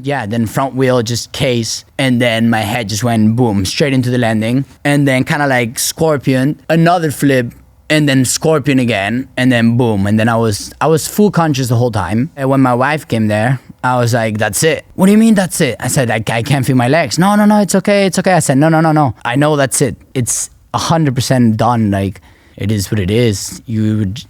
then front wheel just case, and then my head just went boom straight into the landing, and then kind of like scorpion, another flip, and then scorpion again, and then boom, and then I was full conscious the whole time. And when my wife came there, I was like, that's it. What do you mean that's it? I said, I can't feel my legs. No, it's okay. I said, no. I know that's it. It's 100% done. Like, it is what it is.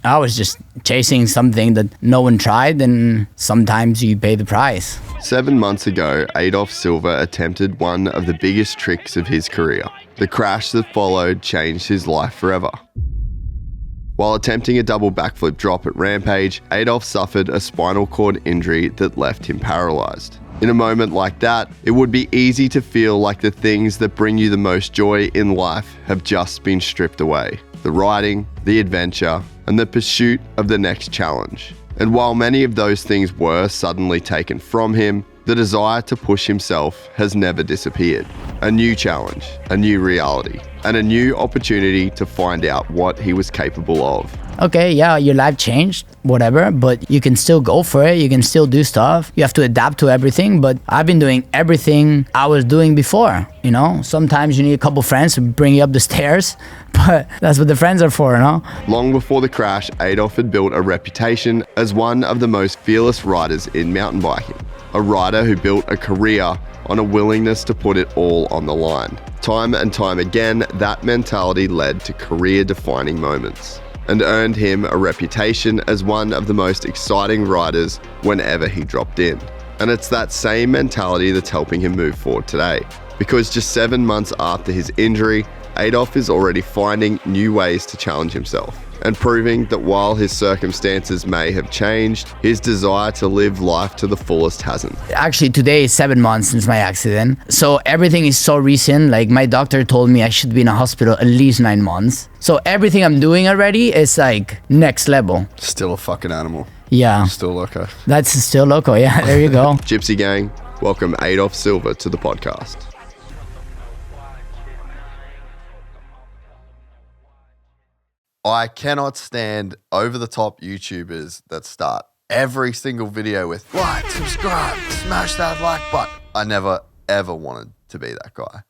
I was just chasing something that no one tried, and sometimes you pay the price. 7 months ago, Adolf Silva attempted one of the biggest tricks of his career. The crash that followed changed his life forever. While attempting a double backflip drop at Rampage, Adolf suffered a spinal cord injury that left him paralysed. In a moment like that, it would be easy to feel like the things that bring you the most joy in life have just been stripped away. The riding, the adventure, and the pursuit of the next challenge. And while many of those things were suddenly taken from him, the desire to push himself has never disappeared. A new challenge, a new reality, and a new opportunity to find out what he was capable of. Okay, yeah, your life changed, whatever, but you can still go for it. You can still do stuff. You have to adapt to everything, but I've been doing everything I was doing before, you know? Sometimes you need a couple friends to bring you up the stairs, but that's what the friends are for, you know? Long before the crash, Adolf had built a reputation as one of the most fearless riders in mountain biking. A rider who built a career on a willingness to put it all on the line. Time and time again, that mentality led to career-defining moments and earned him a reputation as one of the most exciting riders whenever he dropped in. And it's that same mentality that's helping him move forward today. Because just 7 months after his injury, Adolf is already finding new ways to challenge himself and proving that while his circumstances may have changed, his desire to live life to the fullest hasn't. Actually, today is 7 months since my accident. So everything is so recent. Like, my doctor told me I should be in a hospital at least 9 months. So everything I'm doing already is like next level. Still a fucking animal. Yeah. Still loco. That's still loco, yeah, there you go. Gypsy gang, welcome Adolf Silva to the podcast. I cannot stand over-the-top YouTubers that start every single video with like, subscribe, smash that like button. I never, ever wanted to be that guy.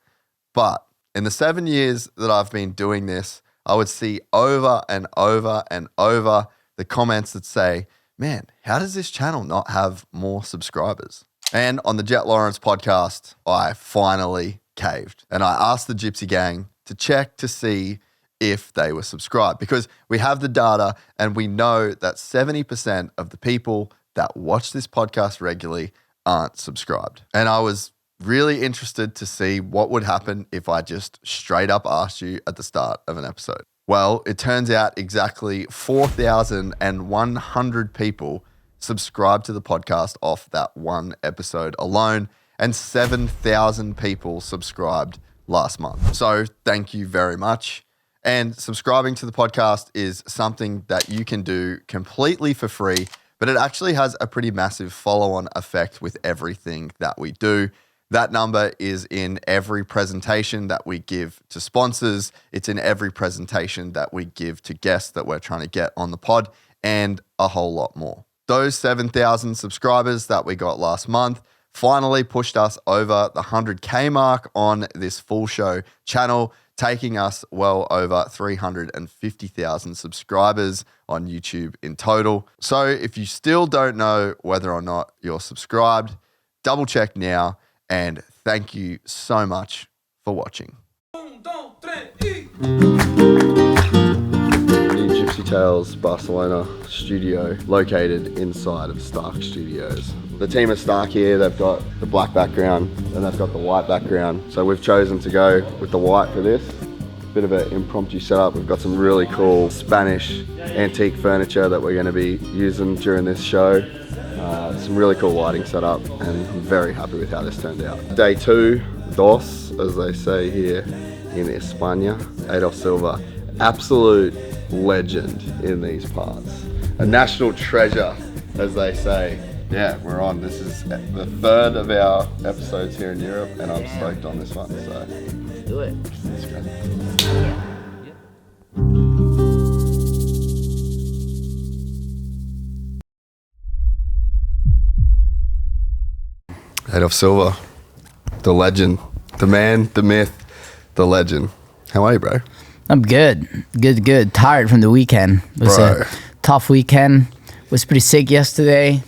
But in the 7 years that I've been doing this, I would see over and over and over the comments that say, man, how does this channel not have more subscribers? And on the Jet Lawrence podcast, I finally caved. And I asked the Gypsy gang to check to see if they were subscribed, because we have the data and we know that 70% of the people that watch this podcast regularly aren't subscribed. And I was really interested to see what would happen if I just straight up asked you at the start of an episode. Well, it turns out exactly 4,100 people subscribed to the podcast off that one episode alone, and 7,000 people subscribed last month. So thank you very much. And subscribing to the podcast is something that you can do completely for free, but it actually has a pretty massive follow-on effect with everything that we do. That number is in every presentation that we give to sponsors. It's in every presentation that we give to guests that we're trying to get on the pod, and a whole lot more. Those 7,000 subscribers that we got last month finally pushed us over the 100K mark on this full show channel, taking us well over 350,000 subscribers on YouTube in total. So if you still don't know whether or not you're subscribed, double check now, and thank you so much for watching. Gypsy Tales Barcelona studio located inside of Stark Studios. The team of Stark here, they've got the black background and they've got the white background. So we've chosen to go with the white for this. Bit of an impromptu setup. We've got some really cool Spanish antique furniture that we're going to be using during this show. Some really cool lighting setup, and I'm very happy with how this turned out. Day 2, dos, as they say here in España. Adolf Silva, absolute legend in these parts. A national treasure, as they say. Yeah, we're on. This is the 3rd of our episodes here in Europe, and I'm stoked on this one. So Let's do it. Let's go. Adolf Silva, the legend, the man, the myth, the legend. How are you, bro? I'm good. Good. Tired from the weekend. It was a tough weekend. Was pretty sick yesterday.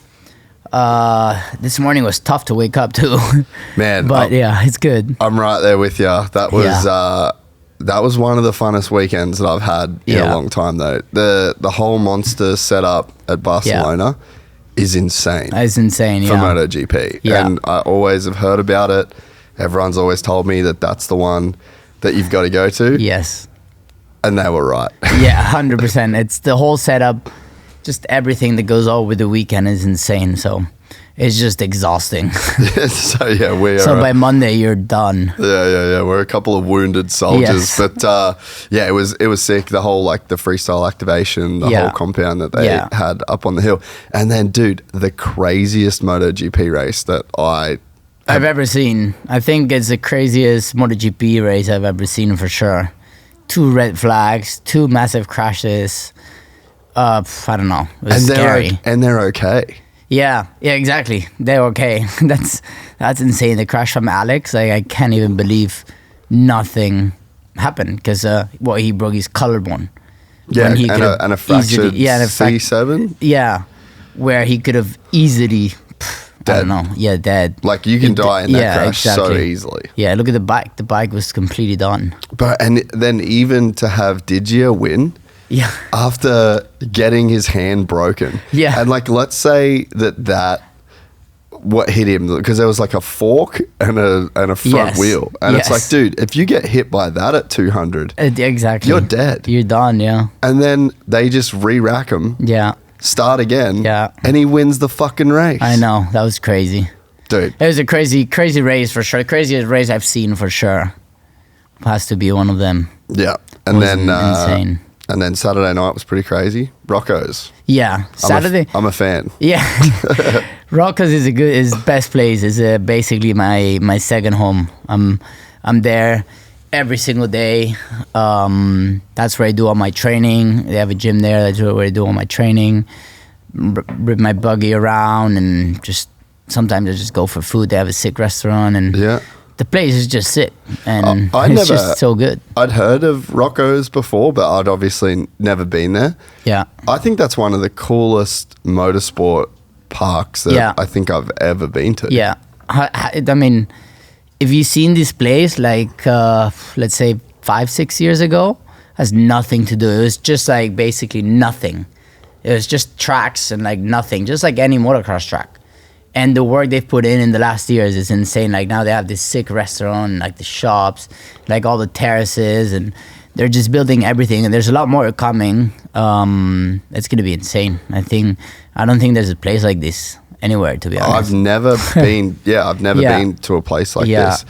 This morning was tough to wake up to. Man. But yeah, it's good. I'm right there with you. That was one of the funnest weekends that I've had in a long time, though. The whole monster setup at Barcelona is insane. It's insane, for MotoGP. Yeah. And I always have heard about it. Everyone's always told me that that's the one that you've got to go to. Yes. And they were right. Yeah, 100%. It's the whole setup, just everything that goes over the weekend is insane. So it's just exhausting. So by Monday you're done. Yeah. We're a couple of wounded soldiers, but it was sick. The whole the freestyle activation, the whole compound that they had up on the hill, and then dude, the craziest MotoGP race that I've ever seen. I think it's the craziest MotoGP race I've ever seen for sure. 2 red flags, 2 massive crashes. I don't know. It was scary. And they're okay. Yeah, exactly. They're okay. That's insane. The crash from Alex, I can't even believe nothing happened because he broke his collarbone. Yeah, and a fractured C7. Yeah, where he could have easily, dead. I don't know. Yeah, dead. Like you can die in that crash so easily. Yeah, look at the bike. The bike was completely done. And then even to have Digia win. Yeah. After getting his hand broken. Yeah. And let's say that what hit him, because there was a fork and a front wheel. And it's dude, if you get hit by that at 200, exactly, you're dead. You're done, yeah. And then they just re-rack him. Yeah. Start again. Yeah. And he wins the fucking race. I know. That was crazy. Dude. It was a crazy race for sure. Craziest race I've seen for sure. Has to be one of them. Yeah. And then insane. And then Saturday night was pretty crazy. Rocco's. Yeah, Saturday. I'm a fan. Yeah, Rocco's is best place. Is basically my second home. I'm there every single day. That's where I do all my training. They have a gym there. That's where I do all my training. Rip my buggy around and just sometimes I just go for food. They have a sick restaurant and the place is just sick and it's just so good. I'd heard of Rocco's before, but I'd obviously never been there. Yeah. I think that's one of the coolest motorsport parks that I think I've ever been to. Yeah. I mean, if you've seen this place let's say 5-6 years ago, has nothing to do. It was just basically nothing. It was just tracks and nothing, just like any motocross track. And the work they've put in the last years is insane. Now they have this sick restaurant, the shops, all the terraces, and they're just building everything. And there's a lot more coming. It's gonna be insane. I don't think there's a place like this anywhere, to be honest. I've never been. I've never been to a place like this.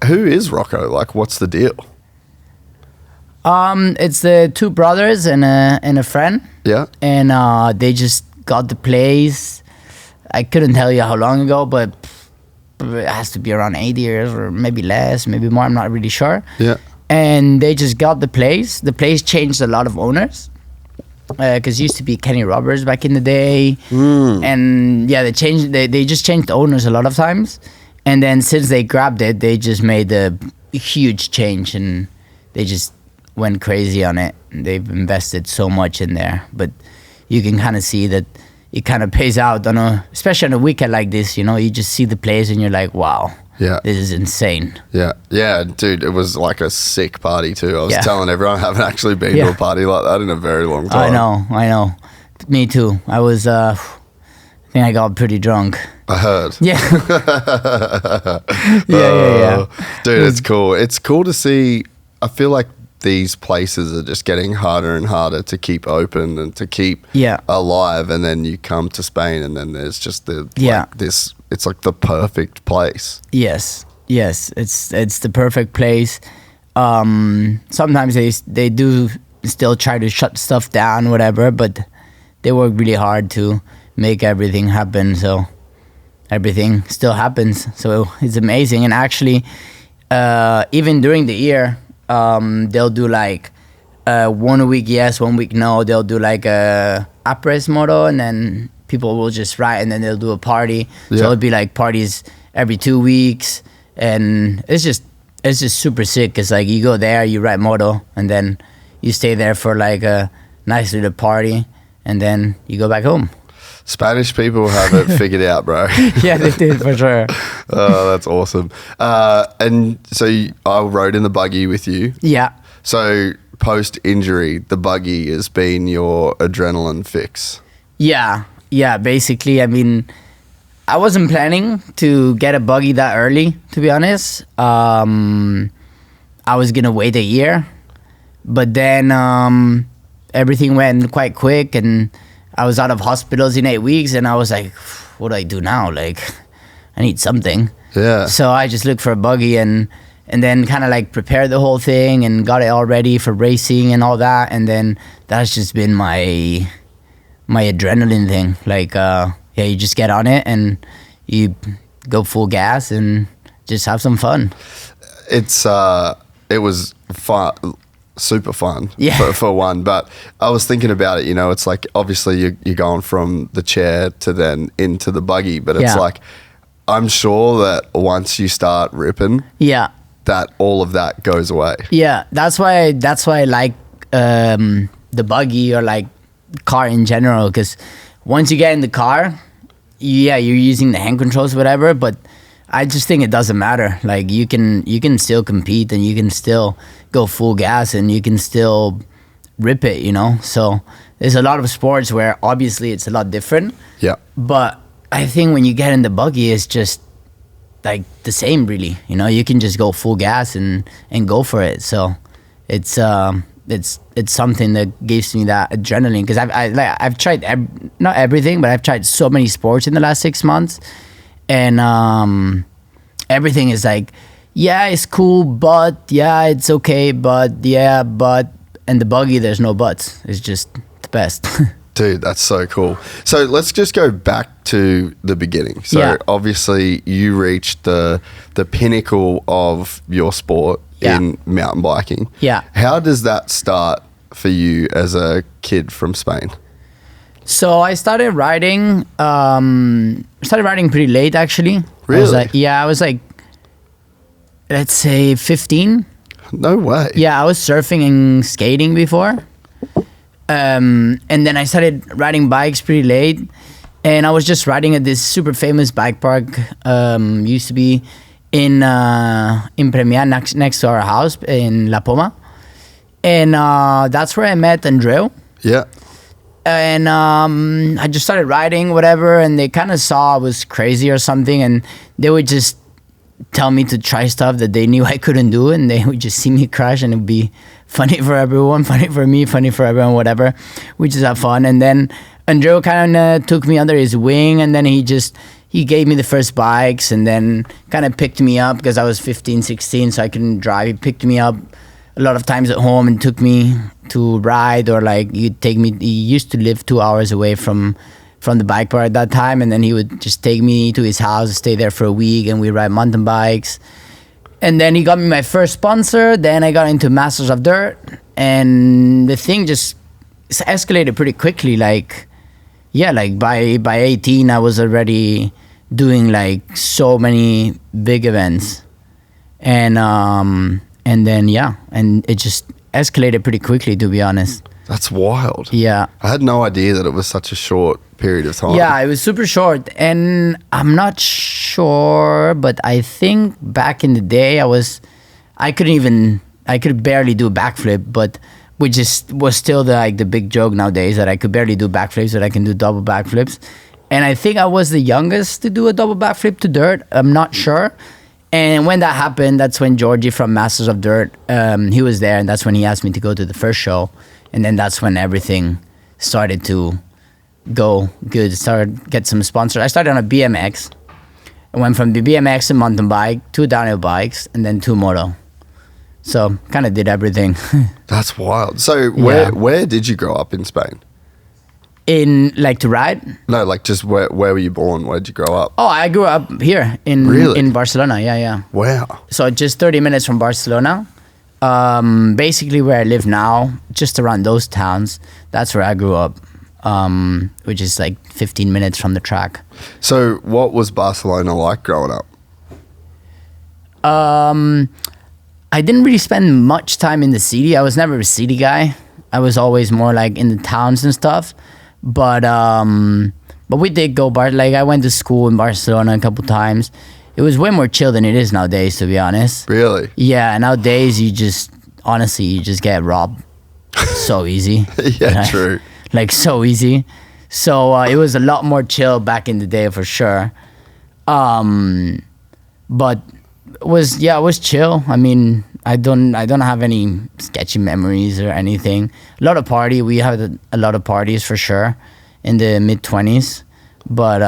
Who is Rocco? What's the deal? It's the 2 brothers and a friend. Yeah. And they just got the place. I couldn't tell you how long ago, but it has to be around 8 years or maybe less, maybe more. I'm not really sure. Yeah. And they just got the place. The place changed a lot of owners because it used to be Kenny Roberts back in the day. And they just changed owners a lot of times. And then since they grabbed it, they just made a huge change and they just went crazy on it. They've invested so much in there, but you can kind of see that it kind of pays out especially on a weekend like this, you just see the place and you're like, wow, this is insane. Yeah, dude, it was a sick party too. I was telling everyone I haven't actually been to a party like that in a very long time. I know. Me too. I was, I think I got pretty drunk. I heard. Yeah. Dude, it's cool. It's cool to see. I feel like these places are just getting harder and harder to keep open and to keep alive, and then you come to Spain and then there's just this, it's the perfect place. Yes, it's the perfect place. Sometimes they do still try to shut stuff down, whatever, but they work really hard to make everything happen, so everything still happens. So it's amazing. And actually even during the year, they'll do 1 week yes, 1 week no. They'll do a Apres moto and then people will just ride and then they'll do a party. Yeah. So it'll be like parties every 2 weeks, and it's just super sick. Cause like you go there, you ride moto, and then you stay there for like a nice little party, and then you go back home. Spanish people have it figured out, bro. Yeah, they did for sure. Oh, that's awesome. And so I rode in the buggy with you. Yeah. So post-injury, the buggy has been your adrenaline fix. Yeah. Basically, I mean, I wasn't planning to get a buggy that early, to be honest. I was gonna wait a year, but then everything went quite quick, and I was out of hospitals in 8 weeks, and I was like, what do I do now? Like, I need something. Yeah. So I just looked for a buggy and then kind of like prepared the whole thing and got it all ready for racing and all that. And then that's just been my adrenaline thing. Like, you just get on it and you go full gas and just have some fun. It was fun. Super fun for one, but I was thinking about it, it's like obviously you're going from the chair to then into the buggy, but it's like I'm sure that once you start ripping, that all of that goes away. Yeah, that's why I like the buggy or like car in general, because once you get in the car, you're using the hand controls, whatever, but I just think it doesn't matter. Like you can still compete and you can still go full gas and you can still rip it, So there's a lot of sports where obviously it's a lot different. Yeah. But I think when you get in the buggy, it's just like the same, really. You can just go full gas and go for it. So it's something that gives me that adrenaline, because I've tried not everything, but I've tried so many sports in the last 6 months. And everything is like, yeah, it's cool, but yeah, it's okay, but yeah, but, and the buggy, there's no buts. It's just the best. Dude, that's so cool. So let's just go back to the beginning. So obviously you reached the pinnacle of your sport in mountain biking. Yeah. How does that start for you as a kid from Spain? So I started riding pretty late, actually. Really? I was like, let's say 15. No way. Yeah, I was surfing and skating before. And then I started riding bikes pretty late. And I was just riding at this super famous bike park, used to be in Premia, next to our house in La Poma. And that's where I met Andreu. Yeah. And I just started riding, whatever, and they kind of saw I was crazy or something, and they would just tell me to try stuff that they knew I couldn't do, and they would just see me crash, and it'd be funny for everyone, funny for me, funny for everyone, whatever. We just have fun. And then Andreu kind of took me under his wing, and then he gave me the first bikes, and then kind of picked me up because I was 15, 16, so I couldn't drive. He picked me up a lot of times at home and took me to ride, or like he used to live 2 hours away from the bike park at that time, and then he would just take me to his house, stay there for a week, and we ride mountain bikes. And then he got me my first sponsor. Then I got into Masters of Dirt, and the thing just escalated pretty quickly. Like by 18 I was already doing like so many big events, and then and it just escalated pretty quickly, to be honest. That's wild. Yeah. I had no idea that it was such a short period of time. Yeah, it was super short. And I'm not sure, but I think back in the day I could barely do a backflip, but which was still the big joke nowadays, that I could barely do backflips, that I can do double backflips. And I think I was the youngest to do a double backflip to dirt. I'm not sure. And when that happened, that's when Georgie from Masters of Dirt, he was there, and that's when he asked me to go to the first show. And then that's when everything started to go good. Get some sponsors. I started on a BMX. I went from the BMX to mountain bike, 2 downhill bikes, and then 2 moto. So kind of did everything. That's wild. So where did you grow up in Spain? In like to ride? No, like just where were you born? Where did you grow up? Oh, I grew up here in Barcelona. Yeah. Wow. So just 30 minutes from Barcelona. Basically where I live now, just around those towns. That's where I grew up. which is like 15 minutes from the track. So what was Barcelona like growing up? I didn't really spend much time in the city. I was never a city guy. I was always more like in the towns and stuff. But we did go like I went to school in Barcelona a couple times. It was way more chill than it is nowadays, to be honest. Really? Yeah, nowadays you just get robbed so easy. Yeah, true. Like so easy. So it was a lot more chill back in the day for sure. But it was chill. I mean, I don't have any sketchy memories or anything. A lot of party. We had a lot of parties for sure in the mid-20s. But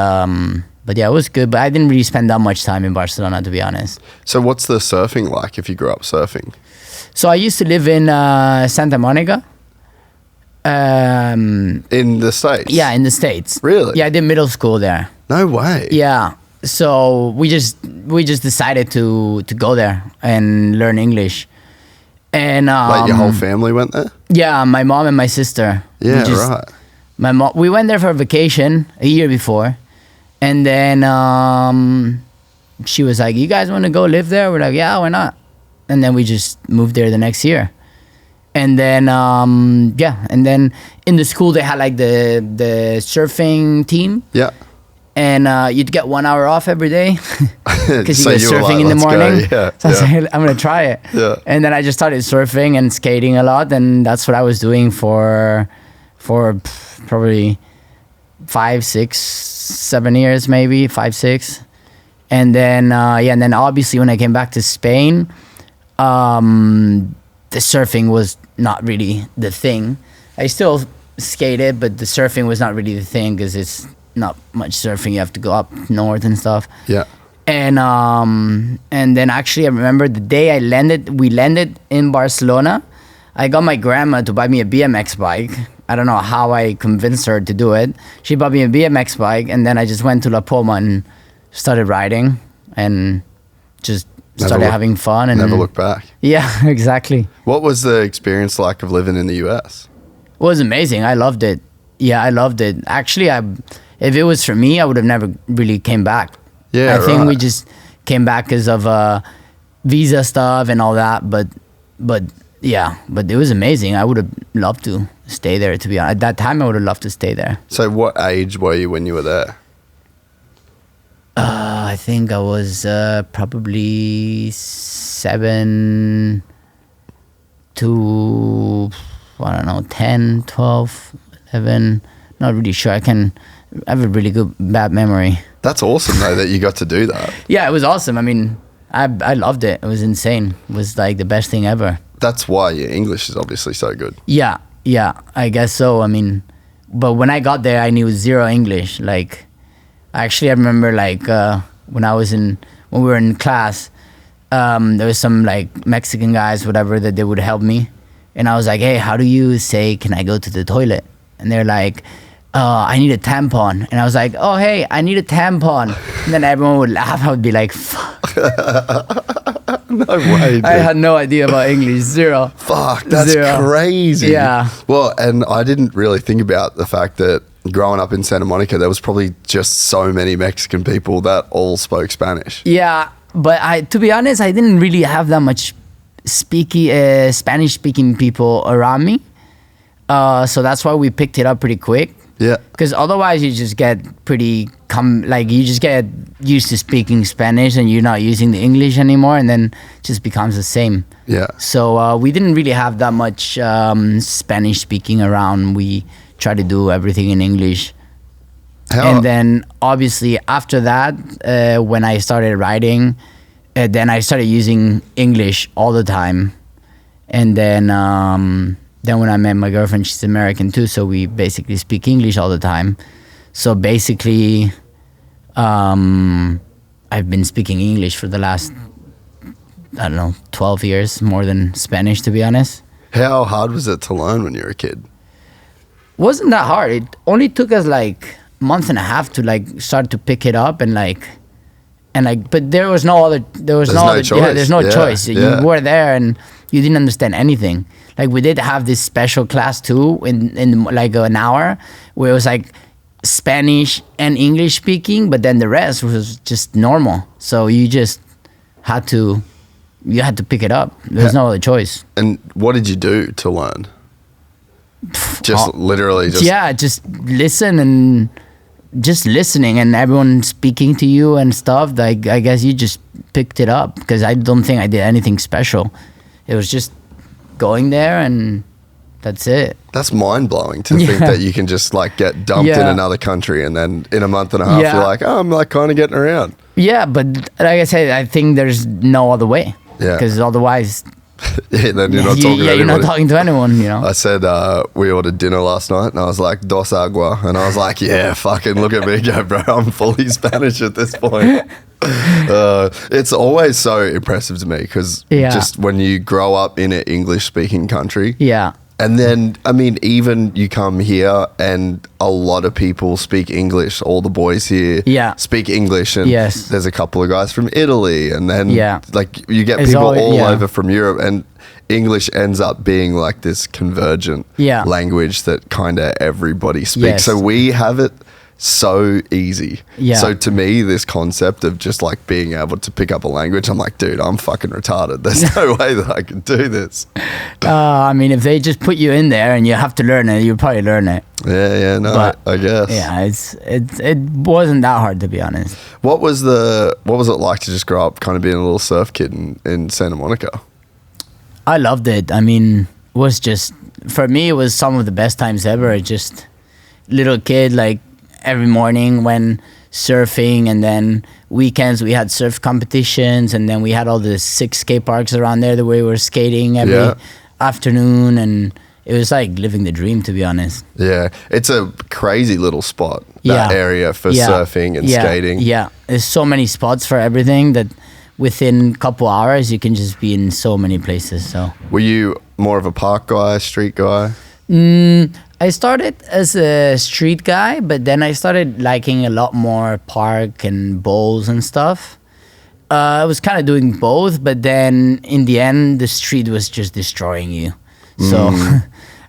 yeah, it was good. But I didn't really spend that much time in Barcelona, to be honest. So what's the surfing like if you grew up surfing? So I used to live in Santa Monica. In the States? Yeah, in the States. Really? Yeah, I did middle school there. No way. Yeah. So we just decided to go there and learn English. And like your whole family went there? Yeah, my mom and my sister. Yeah, right. My mom. We went there for a vacation a year before, and then she was like, "You guys want to go live there?" We're like, "Yeah, why not?" And then we just moved there the next year. And then and then in the school they had like the surfing team. Yeah. And you'd get 1 hour off every day because So you go you were surfing like, in the "Let's go." morning. Yeah, So I was yeah. like, I'm gonna try it. Yeah. And then I just started surfing and skating a lot, and that's what I was doing for probably 5, 6, 7 years, maybe 5, 6. And then and then obviously when I came back to Spain, the surfing was not really the thing. I still skated, but the surfing was not really the thing because it's not much surfing. You have to go up north and stuff. Yeah. And then actually I remember the day we landed in Barcelona, I got my grandma to buy me a BMX bike. I don't know how I convinced her to do it. She bought me a BMX bike, and then I just went to La Poma and started riding and just started having fun. And never looked back. Yeah, exactly. What was the experience like of living in the US? It was amazing. I loved it. Yeah, I loved it. Actually, if it was for me, I would have never really came back. Yeah, I think right. we just came back because of visa stuff and all that. But it was amazing. I would have loved to stay there, to be honest. At that time, I would have loved to stay there. So what age were you when you were there? I think I was probably 7 to, I don't know, 10, 12, 11. Not really sure. I have a really bad memory. That's awesome though that you got to do that. Yeah, it was awesome. I mean, I loved it. It was insane. It was like the best thing ever. That's why your English is obviously so good. Yeah, I guess so. I mean, but when I got there, I knew zero English. Like, actually, I remember like when we were in class, there was some like Mexican guys, whatever, that they would help me. And I was like, hey, how do you say, can I go to the toilet? And they're like, I need a tampon. And I was like, oh, hey, I need a tampon. And then everyone would laugh. I would be like, fuck. No way, dude. I had no idea about English. Zero. Fuck, that's Zero. crazy. Yeah. Well, and I didn't really think about the fact that growing up in Santa Monica, there was probably just so many Mexican people that all spoke Spanish. Yeah, but to be honest, I didn't really have that much Spanish-speaking people around me. So that's why we picked it up pretty quick. Yeah. Because otherwise you just get you just get used to speaking Spanish and you're not using the English anymore, and then it just becomes the same. Yeah. So we didn't really have that much Spanish speaking around. We tried to do everything in English. And then obviously after that, when I started writing, then I started using English all the time. And then when I met my girlfriend, she's American too, so we basically speak English all the time. So basically, I've been speaking English for the last, 12 years, more than Spanish, to be honest. How hard was it to learn when you were a kid? Wasn't that hard. It only took us like a month and a half to like start to pick it up, and like And like, but there was no other. There's no choice. You were there, and you didn't understand anything. Like we did have this special class too in like an hour where it was like Spanish and English speaking, but then the rest was just normal. So you just had to pick it up. There's no other choice. And what did you do to learn? Just literally just listen and just listening and everyone speaking to you and stuff. Like I guess you just picked it up because I don't think I did anything special. It was just going there and that's it. That's mind-blowing to think that you can just like get dumped in another country and then in a month and a half you're like, oh, I'm like kind of getting around. Yeah, but like I said, I think there's no other way. Yeah. Because otherwise... then you're not talking to anybody. You're not talking to anyone, you know. I said we ordered dinner last night and I was like, dos agua. And I was like, yeah, fucking look at me go, bro. I'm fully Spanish at this point. It's always so impressive to me because just when you grow up in an English-speaking country. Yeah. And then, I mean, even you come here and a lot of people speak English. All the boys here speak English. And there's a couple of guys from Italy. And then, like, you get people all over from Europe. And English ends up being like this convergent language that kind of everybody speaks. So we have it so easy. So to me, this concept of just like being able to pick up a language, I'm like, dude, I'm fucking retarded. There's no way that I can do this. I mean, if they just put you in there and you have to learn it, you'll probably learn it. I guess. Yeah, it wasn't that hard, to be honest. What was it like to just grow up kind of being a little surf kid in Santa Monica? I loved it. I mean, it was just, for me, it was some of the best times ever. Just little kid, like, every morning when surfing, and then weekends we had surf competitions, and then we had all the 6 skate parks around there that we were skating every afternoon, and it was like living the dream, to be honest. Yeah, it's a crazy little spot, that area for surfing and skating. Yeah, there's so many spots for everything that within a couple hours you can just be in so many places. So were you more of a park guy, street guy? I started as a street guy, but then I started liking a lot more park and bowls and stuff. I was kind of doing both, but then in the end, the street was just destroying you. So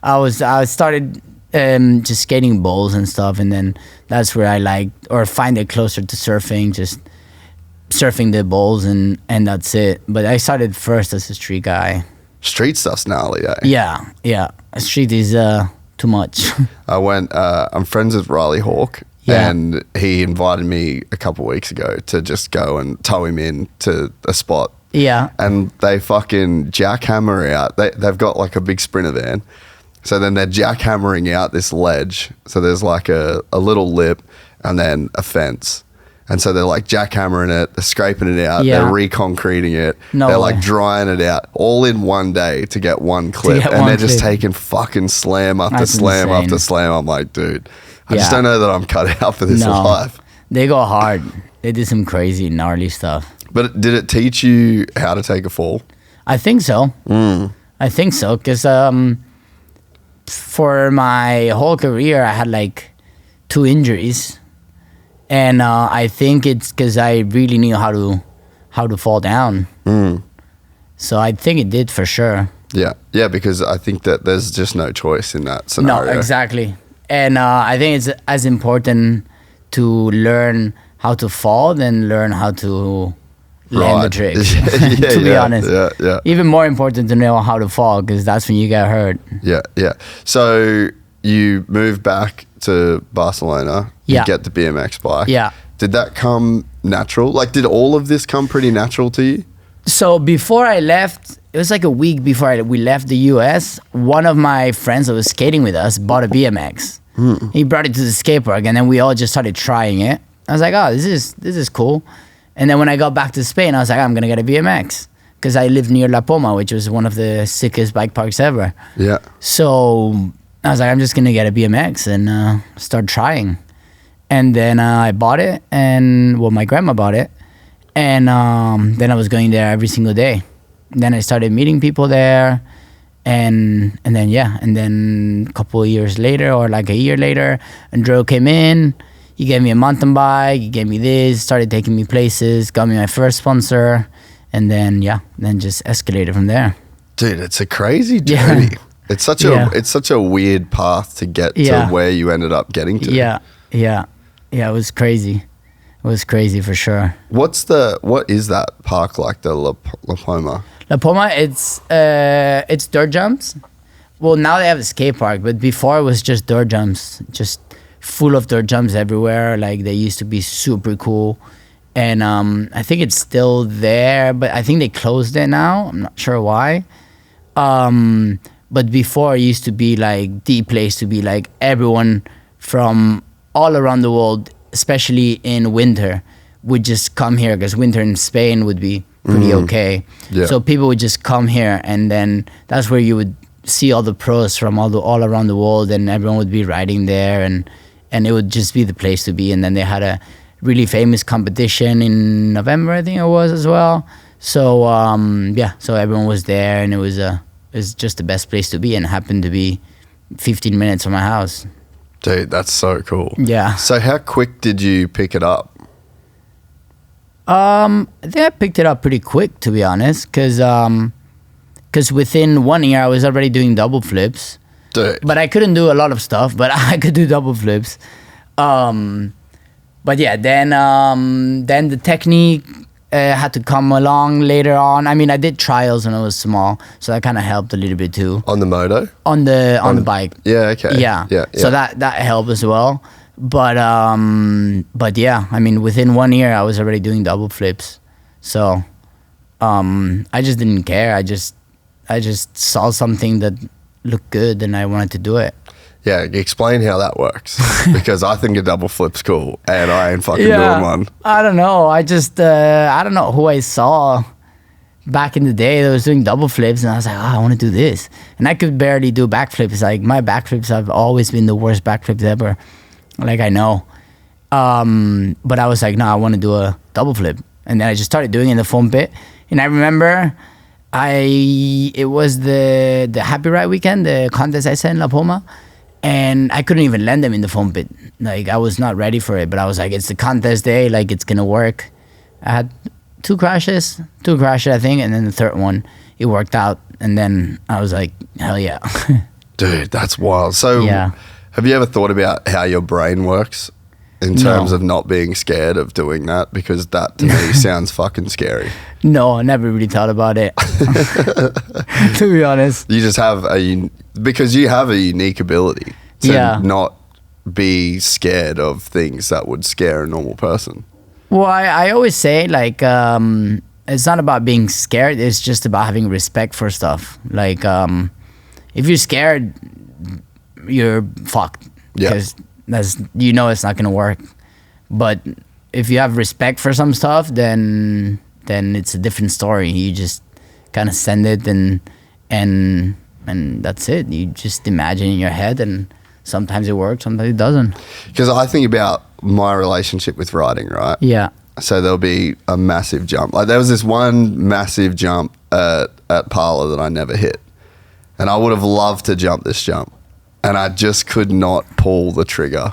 I started just skating bowls and stuff, and then that's where I liked or find it closer to surfing, just surfing the bowls and that's it. But I started first as a street guy. Street stuff's gnarly, eh? Yeah. Street is too much. I'm friends with Riley Hawk, and he invited me a couple of weeks ago to just go and tow him in to a spot. Yeah. And they fucking jackhammer out. They've got like a big Sprinter van. So then they're jackhammering out this ledge. So there's like a little lip and then a fence. And so they're like jackhammering it, they're scraping it out, they're reconcreting it, they're like drying it out all in one day to get one clip. And they're just taking fucking slam after slam after slam. I'm like, dude, I just don't know that I'm cut out for this life. They go hard. They do some crazy, gnarly stuff. But did it teach you how to take a fall? I think so. I think so, because for my whole career, I had like 2 injuries. And I think it's because I really knew how to fall down. So I think it did for sure. Yeah, because I think that there's just no choice in that scenario. No, exactly. And I think it's as important to learn how to fall than learn how to land the trick, to be honest. Yeah. Even more important to know how to fall, because that's when you get hurt. Yeah. So you move back to Barcelona, you get the BMX bike. Yeah. Did that come natural? Like, did all of this come pretty natural to you? So before I left, it was like a week before we left the US, one of my friends that was skating with us bought a BMX. He brought it to the skate park, and then we all just started trying it. I was like, oh, this is cool. And then when I got back to Spain, I was like, I'm going to get a BMX. Because I lived near La Poma, which was one of the sickest bike parks ever. Yeah. So I was like, I'm just going to get a BMX and start trying. And then I bought it, and my grandma bought it. And then I was going there every single day. Then I started meeting people there. And then a couple of years later, or like a year later, Andreu came in. you gave me a mountain bike, you gave me this, started taking me places, got me my first sponsor, and then just escalated from there. Dude, it's a crazy journey. Yeah. It's such a weird path to get to where you ended up getting to. Yeah. It was crazy. It was crazy for sure. What is that park like, the La Poma? La Poma, it's dirt jumps. Well, now they have a skate park, but before it was just dirt jumps, just full of dirt jumps everywhere. Like, they used to be super cool. And I think it's still there, but I think they closed it now. I'm not sure why. But before, it used to be like the place to be. Like, everyone from all around the world, especially in winter, would just come here, because winter in Spain would be pretty okay. Yeah. So people would just come here, and then that's where you would see all the pros from all around the world, and everyone would be riding there, and it would just be the place to be. And then they had a really famous competition in November, I think it was, as well. So so everyone was there, and it was just the best place to be, and it happened to be 15 minutes from my house. Dude, that's so cool. Yeah. So how quick did you pick it up? I think I picked it up pretty quick, to be honest, because within 1 year I was already doing double flips. Dude. But I couldn't do a lot of stuff, but I could do double flips. But yeah, then the technique had to come along later on. I mean, I did trials when I was small, so that kind of helped a little bit too. On the moto? On the bike. Yeah, okay. Yeah. Yeah. So that helped as well. But yeah, I mean, within 1 year I was already doing double flips. So I just didn't care. I just saw something that looked good, and I wanted to do it. Yeah, explain how that works, because I think a double flip's cool, and I ain't fucking doing one. I don't know. I don't know who I saw back in the day that was doing double flips, and I was like, I want to do this. And I could barely do backflips. Like, my backflips have always been the worst backflips ever. Like, I know. But I was like, no, I want to do a double flip. And then I just started doing it in the foam pit. And I remember it was the Happy Ride weekend, the contest I said in La Poma. And I couldn't even land them in the foam pit. Like, I was not ready for it, but I was like, it's the contest day, like, it's gonna work. I had two crashes, I think, and then the third one, it worked out. And then I was like, hell yeah. Dude, that's wild. So yeah. Have you ever thought about how your brain works in terms of not being scared of doing that? Because that, to me, sounds fucking scary. No, I never really thought about it, to be honest. You just have because you have a unique ability to not be scared of things that would scare a normal person. Well, I always say, like, it's not about being scared. It's just about having respect for stuff. Like, if you're scared, you're fucked. Yeah. Because it's not gonna work. But if you have respect for some stuff, then it's a different story. You just kind of send it, and that's it. You just imagine in your head, and sometimes it works, sometimes it doesn't. Because I think about my relationship with riding, right? Yeah. So there'll be a massive jump. Like, there was this one massive jump at Parla that I never hit, and I would have loved to jump this jump, and I just could not pull the trigger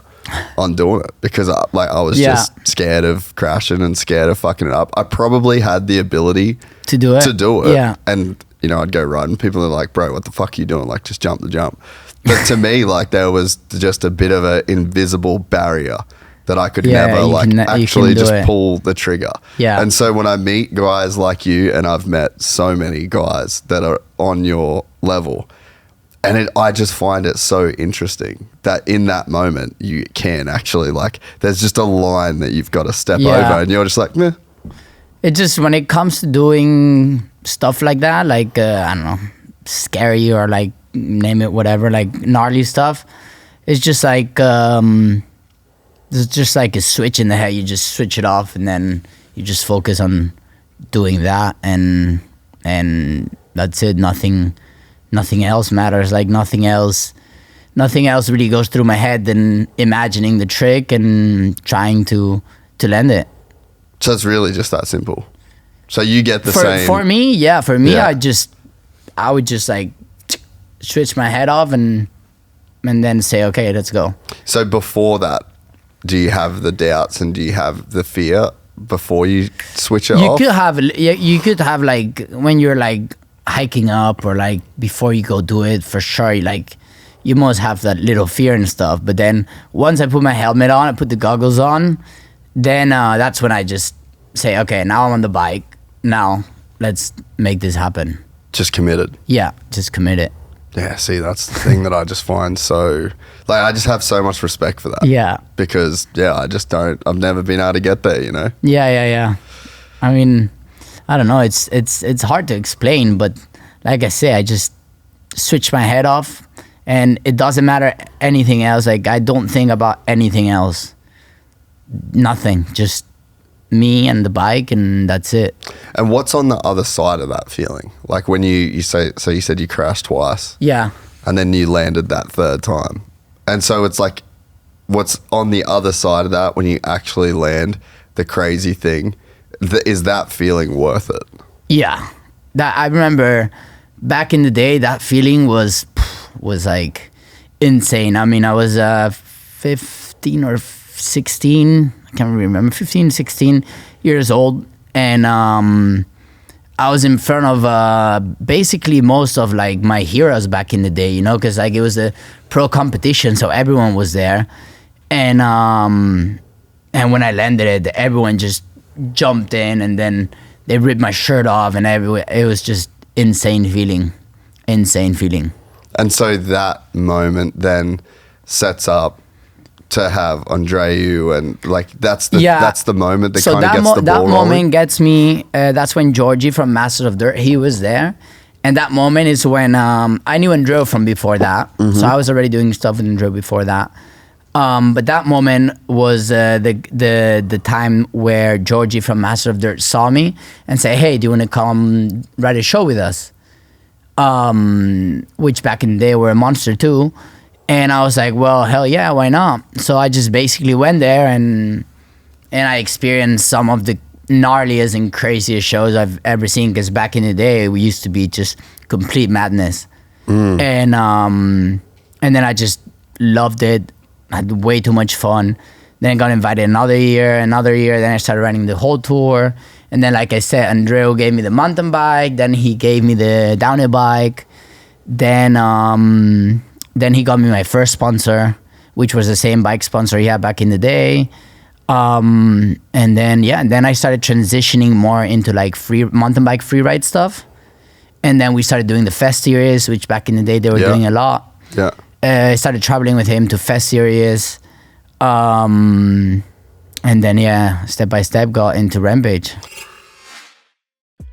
on doing it because I was just scared of crashing and scared of fucking it up. I probably had the ability to do it. Yeah. And, I'd go riding. People are like, bro, what the fuck are you doing? Like, just jump the jump. But to me, like, there was just a bit of an invisible barrier that I could never actually just pull the trigger. Yeah. And so when I meet guys like you, and I've met so many guys that are on your level, and I just find it so interesting that in that moment you can actually, like, there's just a line that you've got to step over, and you're just like, meh. It just, when it comes to doing stuff like that, like, I don't know, scary or like, name it, whatever, like gnarly stuff, it's just like, it's just like a switch in the head. You just switch it off, and then you just focus on doing that, and that's it. Nothing else matters. Like, nothing else really goes through my head than imagining the trick and trying to land it. So it's really just that simple. So you get the same. For me, yeah. For me, I would just like switch my head off and then say, okay, let's go. So before that, do you have the doubts and do you have the fear before you switch it You off? could have like when you're like hiking up or like before you go do it for sure. Like you must have that little fear and stuff. But then once I put my helmet on, I put the goggles on, then that's when I just say, okay, now I'm on the bike. Now let's make this happen. Just committed. Yeah, just commit it. Yeah, see, that's the thing that I just find so, like, I just have so much respect for that. Yeah. Because, I've never been able to get there, you know? Yeah. I mean, I don't know. It's hard to explain, but like I say, I just switch my head off and it doesn't matter anything else. Like, I don't think about anything else. Nothing. Just me and the bike, and that's it. And what's on the other side of that feeling? Like when you said you crashed twice. Yeah. And then you landed that third time. And so it's like, what's on the other side of that when you actually land the crazy thing? Is that feeling worth it? Yeah. That I remember back in the day, that feeling was like insane. I mean, I was 15 or 16, I can't really remember, 15, 16 years old. And I was in front of basically most of like my heroes back in the day, you know, because like it was a pro competition, so everyone was there. And when I landed it, everyone just jumped in and then they ripped my shirt off and it was just insane feeling. And so that moment then sets up to have Andreu and like that's the moment that kind of gets the ball rolling. That moment gets me. That's when Georgie from Masters of Dirt, he was there, and that moment is when I knew Andreu from before that, so I was already doing stuff with Andreu before that. But that moment was the time where Georgie from Masters of Dirt saw me and said, "Hey, do you want to come ride a show with us?" Which back in the day were a monster too. And I was like, well, hell yeah, why not? So I just basically went there and I experienced some of the gnarliest and craziest shows I've ever seen. Because back in the day, we used to be just complete madness. And then I just loved it. I had way too much fun. Then I got invited another year. Then I started riding the whole tour. And then, like I said, Andreu gave me the mountain bike. Then he gave me the downhill bike. Then he got me my first sponsor, which was the same bike sponsor he had back in the day. And then I started transitioning more into like mountain bike freeride stuff. And then we started doing the Fest series, which back in the day they were doing a lot. Yeah. I started traveling with him to Fest series. And then, step by step got into Rampage.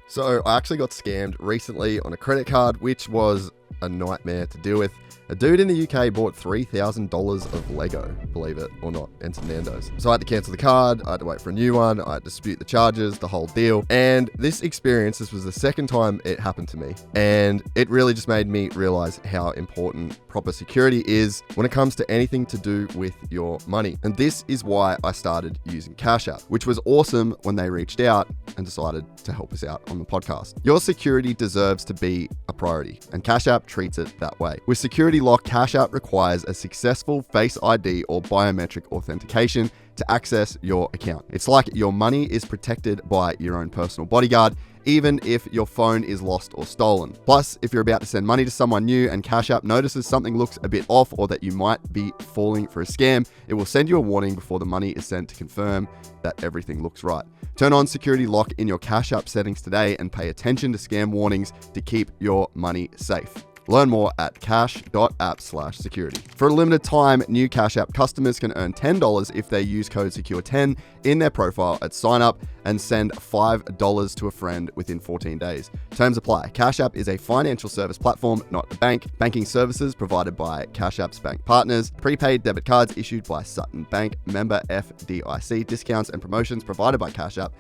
So I actually got scammed recently on a credit card, which was a nightmare to deal with. A dude in the UK bought $3,000 of Lego, believe it or not, and some Nando's. So I had to cancel the card, I had to wait for a new one, I had to dispute the charges, the whole deal. And this was the second time it happened to me. And it really just made me realize how important proper security is when it comes to anything to do with your money. And this is why I started using Cash App, which was awesome when they reached out and decided to help us out on the podcast. Your security deserves to be a priority, and Cash App treats it that way. With Security Lock, Cash App requires a successful Face ID or biometric authentication to access your account. It's like your money is protected by your own personal bodyguard, even if your phone is lost or stolen. Plus, if you're about to send money to someone new and Cash App notices something looks a bit off or that you might be falling for a scam, it will send you a warning before the money is sent to confirm that everything looks right. Turn on Security Lock in your Cash App settings today and pay attention to scam warnings to keep your money safe. Learn more at cash.app/security. For a limited time, new Cash App customers can earn $10 if they use code SECURE10 in their profile at sign up and send $5 to a friend within 14 days. Terms apply. Cash App is a financial service platform, not a bank. Banking services provided by Cash App's bank partners. Prepaid debit cards issued by Sutton Bank. Member FDIC. Discounts and promotions provided by Cash App,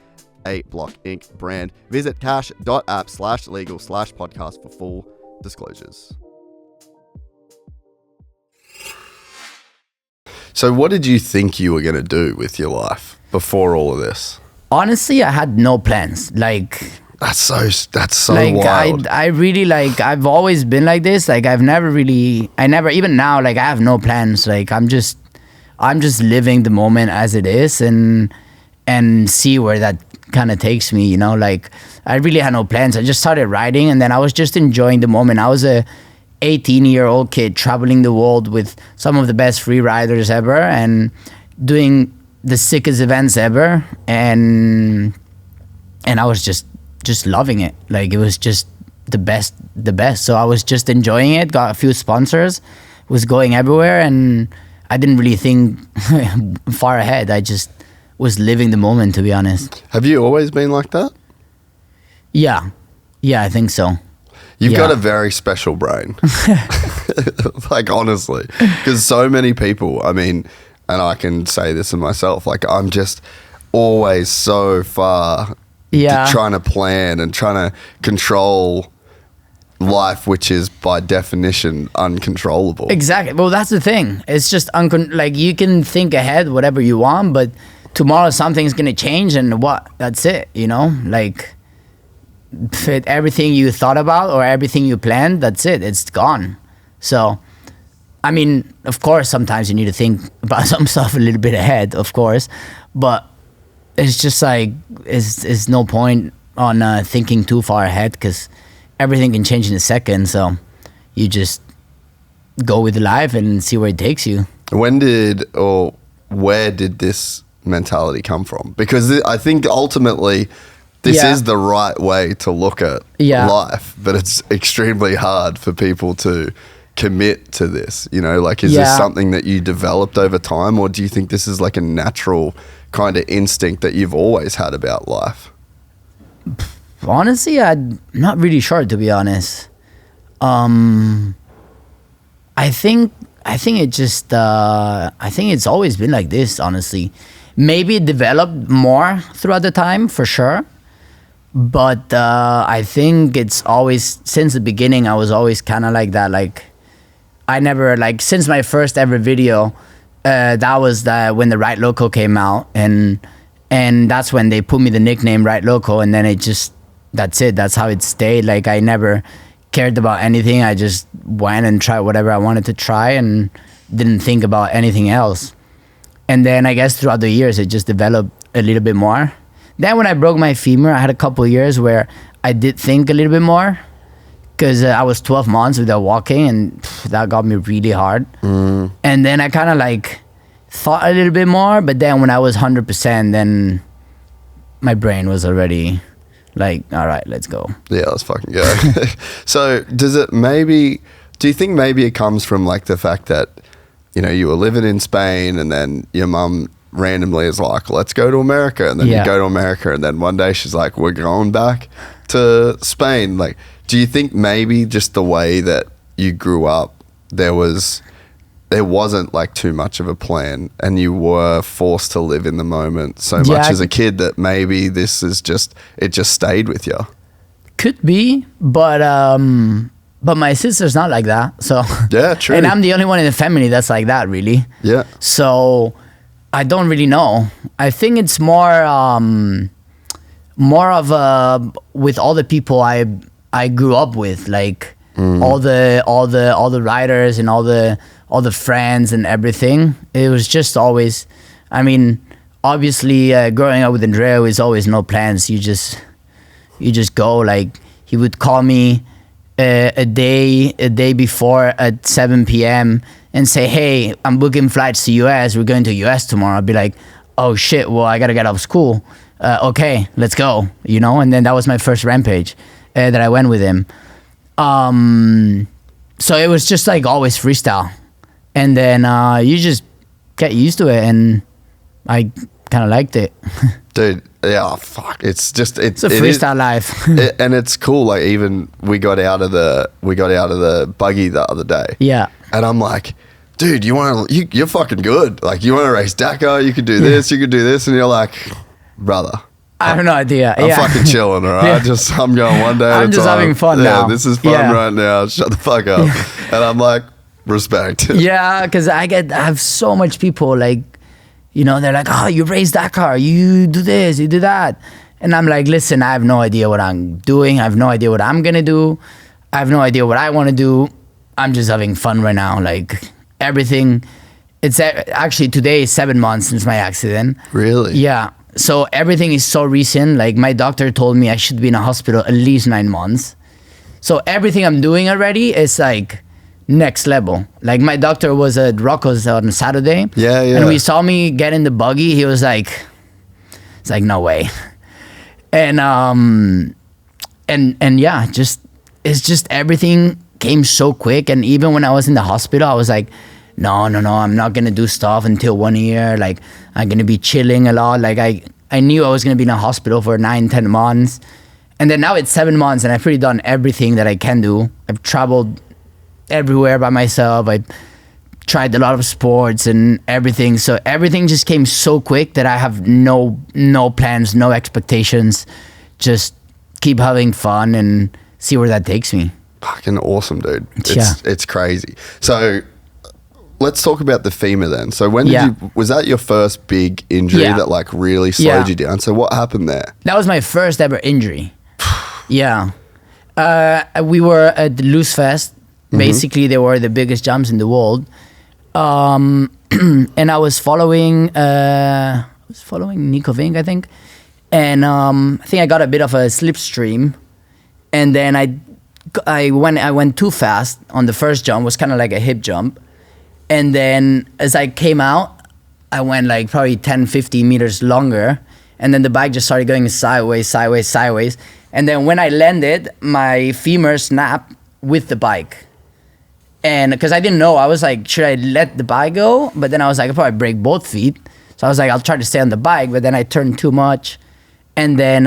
a Block Inc. brand. Visit cash.app/legal/podcast for full disclosures. So what did you think you were going to do with your life before all of this? Honestly, I had no plans. Like, that's so like, wild. I really, like, I've always been like this. Like, even now, like, I have no plans. Like, I'm just I'm just living the moment as it is and see where that kind of takes me, you know. Like, I really had no plans. I just started riding, and then I was just enjoying the moment. I was a 18-year-old kid traveling the world with some of the best free riders ever and doing the sickest events ever, and I was just loving it. Like, it was just the best. So I was just enjoying it, got a few sponsors, was going everywhere, and I didn't really think far ahead. I just was living the moment, to be honest. Have you always been like that? Yeah, I think so. You've got a very special brain. Like, honestly, because so many people, I mean, and I can say this of myself, like, I'm just always so far trying to plan and trying to control life, which is by definition uncontrollable. Exactly. Well, that's the thing. It's just like, you can think ahead whatever you want, but tomorrow something's gonna change, and what? That's it. You know, like, everything you thought about or everything you planned, that's it. It's gone. So, I mean, of course, sometimes you need to think about some stuff a little bit ahead, of course, but it's just like, it's no point on thinking too far ahead, because everything can change in a second. So you just go with life and see where it takes you. When did, or where did this mentality come from? Because I think ultimately this is the right way to look at life, but it's extremely hard for people to commit to this, you know. Like, is this something that you developed over time, or do you think this is like a natural kind of instinct that you've always had about life? Honestly, I'm not really sure, to be honest. I think it just I think it's always been like this, honestly. Maybe it developed more throughout the time, for sure, but I think it's always, since the beginning, I was always kind of like that. Like, I never, like, since my first ever video, that was when the Right Loco came out, and that's when they put me the nickname Right Loco, and then it just, that's it. That's how it stayed. Like, I never cared about anything. I just went and tried whatever I wanted to try and didn't think about anything else. And then I guess throughout the years, it just developed a little bit more. Then when I broke my femur, I had a couple of years where I did think a little bit more, because I was 12 months without walking, and that got me really hard. And then I kind of like thought a little bit more, but then when I was 100%, then my brain was already like, all right, let's go. Yeah, let's fucking go. So do you think maybe it comes from like the fact that, you know, you were living in Spain, and then your mum randomly is like, let's go to America, and then you go to America, and then one day she's like, we're going back to Spain. Like, do you think maybe just the way that you grew up, there wasn't like too much of a plan, and you were forced to live in the moment so much as a kid that maybe this is just, it just stayed with you? Could be, but my sister's not like that. So yeah, true. And I'm the only one in the family that's like that, really. Yeah. So I don't really know. I think it's more of with all the people I grew up with, like all the riders and all the friends and everything. It was just always, I mean, obviously growing up with Andreu is always no plans. You just go. Like, he would call me a day before at 7 p.m. and say, hey, I'm booking flights to US. We're going to US tomorrow. I'd be like, oh shit, well, I gotta get out of school. Okay, let's go, you know? And then that was my first Rampage that I went with him. So it was just like always freestyle. And then you just get used to it, and I kind of liked it. Dude, yeah, fuck. It's just it's a freestyle life. And it's cool. Like, even we got out of the buggy the other day. Yeah. And I'm like, dude, you're fucking good. Like, you want to race Dakar, you could do this, you could do this, and you're like, brother, I have no idea. I'm fucking chilling, all right? Yeah. I'm going one day at a time. I'm just having fun now. Yeah, this is fun right now. Shut the fuck up. And I'm like, respect. Yeah, because I have so much people, like, you know, they're like, oh, you race Dakar, you do this, you do that. And I'm like, listen, I have no idea what I'm doing. I have no idea what I'm going to do. I have no idea what I want to do. I'm just having fun right now. Like, everything It's actually today is 7 months since my accident. Really? Yeah. So everything is so recent. Like my doctor told me I should be in a hospital at least 9 months. So everything I'm doing already is like next level. Like my doctor was at Rocco's on Saturday. Yeah. And we saw me get in the buggy. He was like, it's like, no way. And yeah, it's just everything came so quick. And even when I was in the hospital, I was like, no, I'm not gonna do stuff until 1 year. Like I'm gonna be chilling a lot. Like I knew I was gonna be in a hospital for 9-10 months. And then now it's 7 months and I've pretty done everything that I can do. I've traveled everywhere by myself. I tried a lot of sports and everything. So everything just came so quick that I have no plans, no expectations. Just keep having fun and see where that takes me. Fucking awesome, dude. Yeah. It's crazy. So let's talk about the femur then. So when was that your first big injury that like really slowed you down? So what happened there? That was my first ever injury. Yeah. We were at the Loose Fest. Basically, they were the biggest jumps in the world. And I was following Nico Vink, I think. And I think I got a bit of a slipstream. And then I went too fast on the first jump. It was kind of like a hip jump. And then as I came out, I went like probably 10, 15 meters longer. And then the bike just started going sideways. And then when I landed, my femur snapped with the bike. And because I didn't know, I was like, should I let the bike go? But then I was like, I'll probably break both feet. So I was like, I'll try to stay on the bike. But then I turned too much. And then,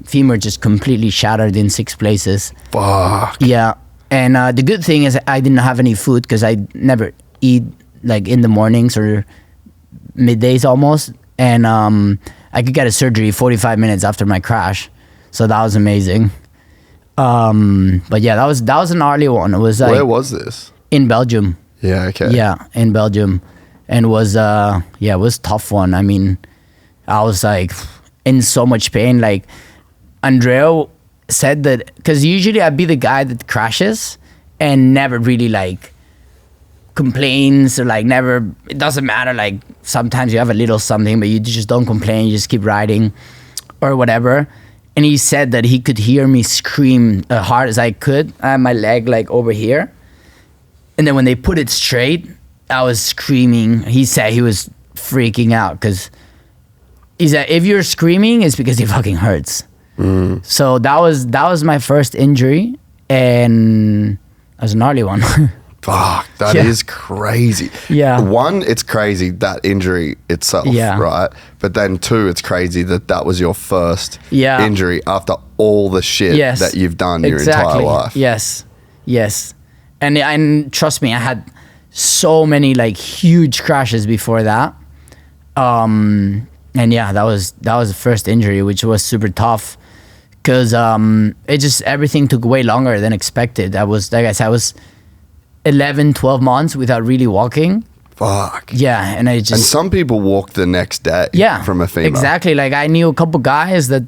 femur just completely shattered in 6 places. Fuck. Yeah. And the good thing is I didn't have any food because I never eat like in the mornings or middays almost. And I could get a surgery 45 minutes after my crash. So that was amazing. But yeah, that was an early one. It was like, where was this? In Belgium. Yeah, okay. Yeah, in Belgium. And it was it was a tough one. I mean, I was like in so much pain. Like Andreu said that, because usually I'd be the guy that crashes and never really like complains or like never, it doesn't matter, like sometimes you have a little something but you just don't complain, you just keep riding or whatever. And he said that he could hear me scream as hard as I could. I had my leg like over here, and then when they put it straight, I was screaming. He said he was freaking out because he said if you're screaming it's because it fucking hurts. So that was my first injury, and that was a gnarly one. Fuck, that is crazy. Yeah. One, it's crazy, that injury itself, right? But then 2, it's crazy that was your first injury after all the shit that you've done your entire life. Yes. And trust me, I had so many like huge crashes before that. And yeah, that was the first injury, which was super tough. Because it just, everything took way longer than expected. I was, like I said, I was 11, 12 months without really walking. Fuck. Yeah, and I just... And some people walk the next day from a femur. Exactly. Like I knew a couple guys that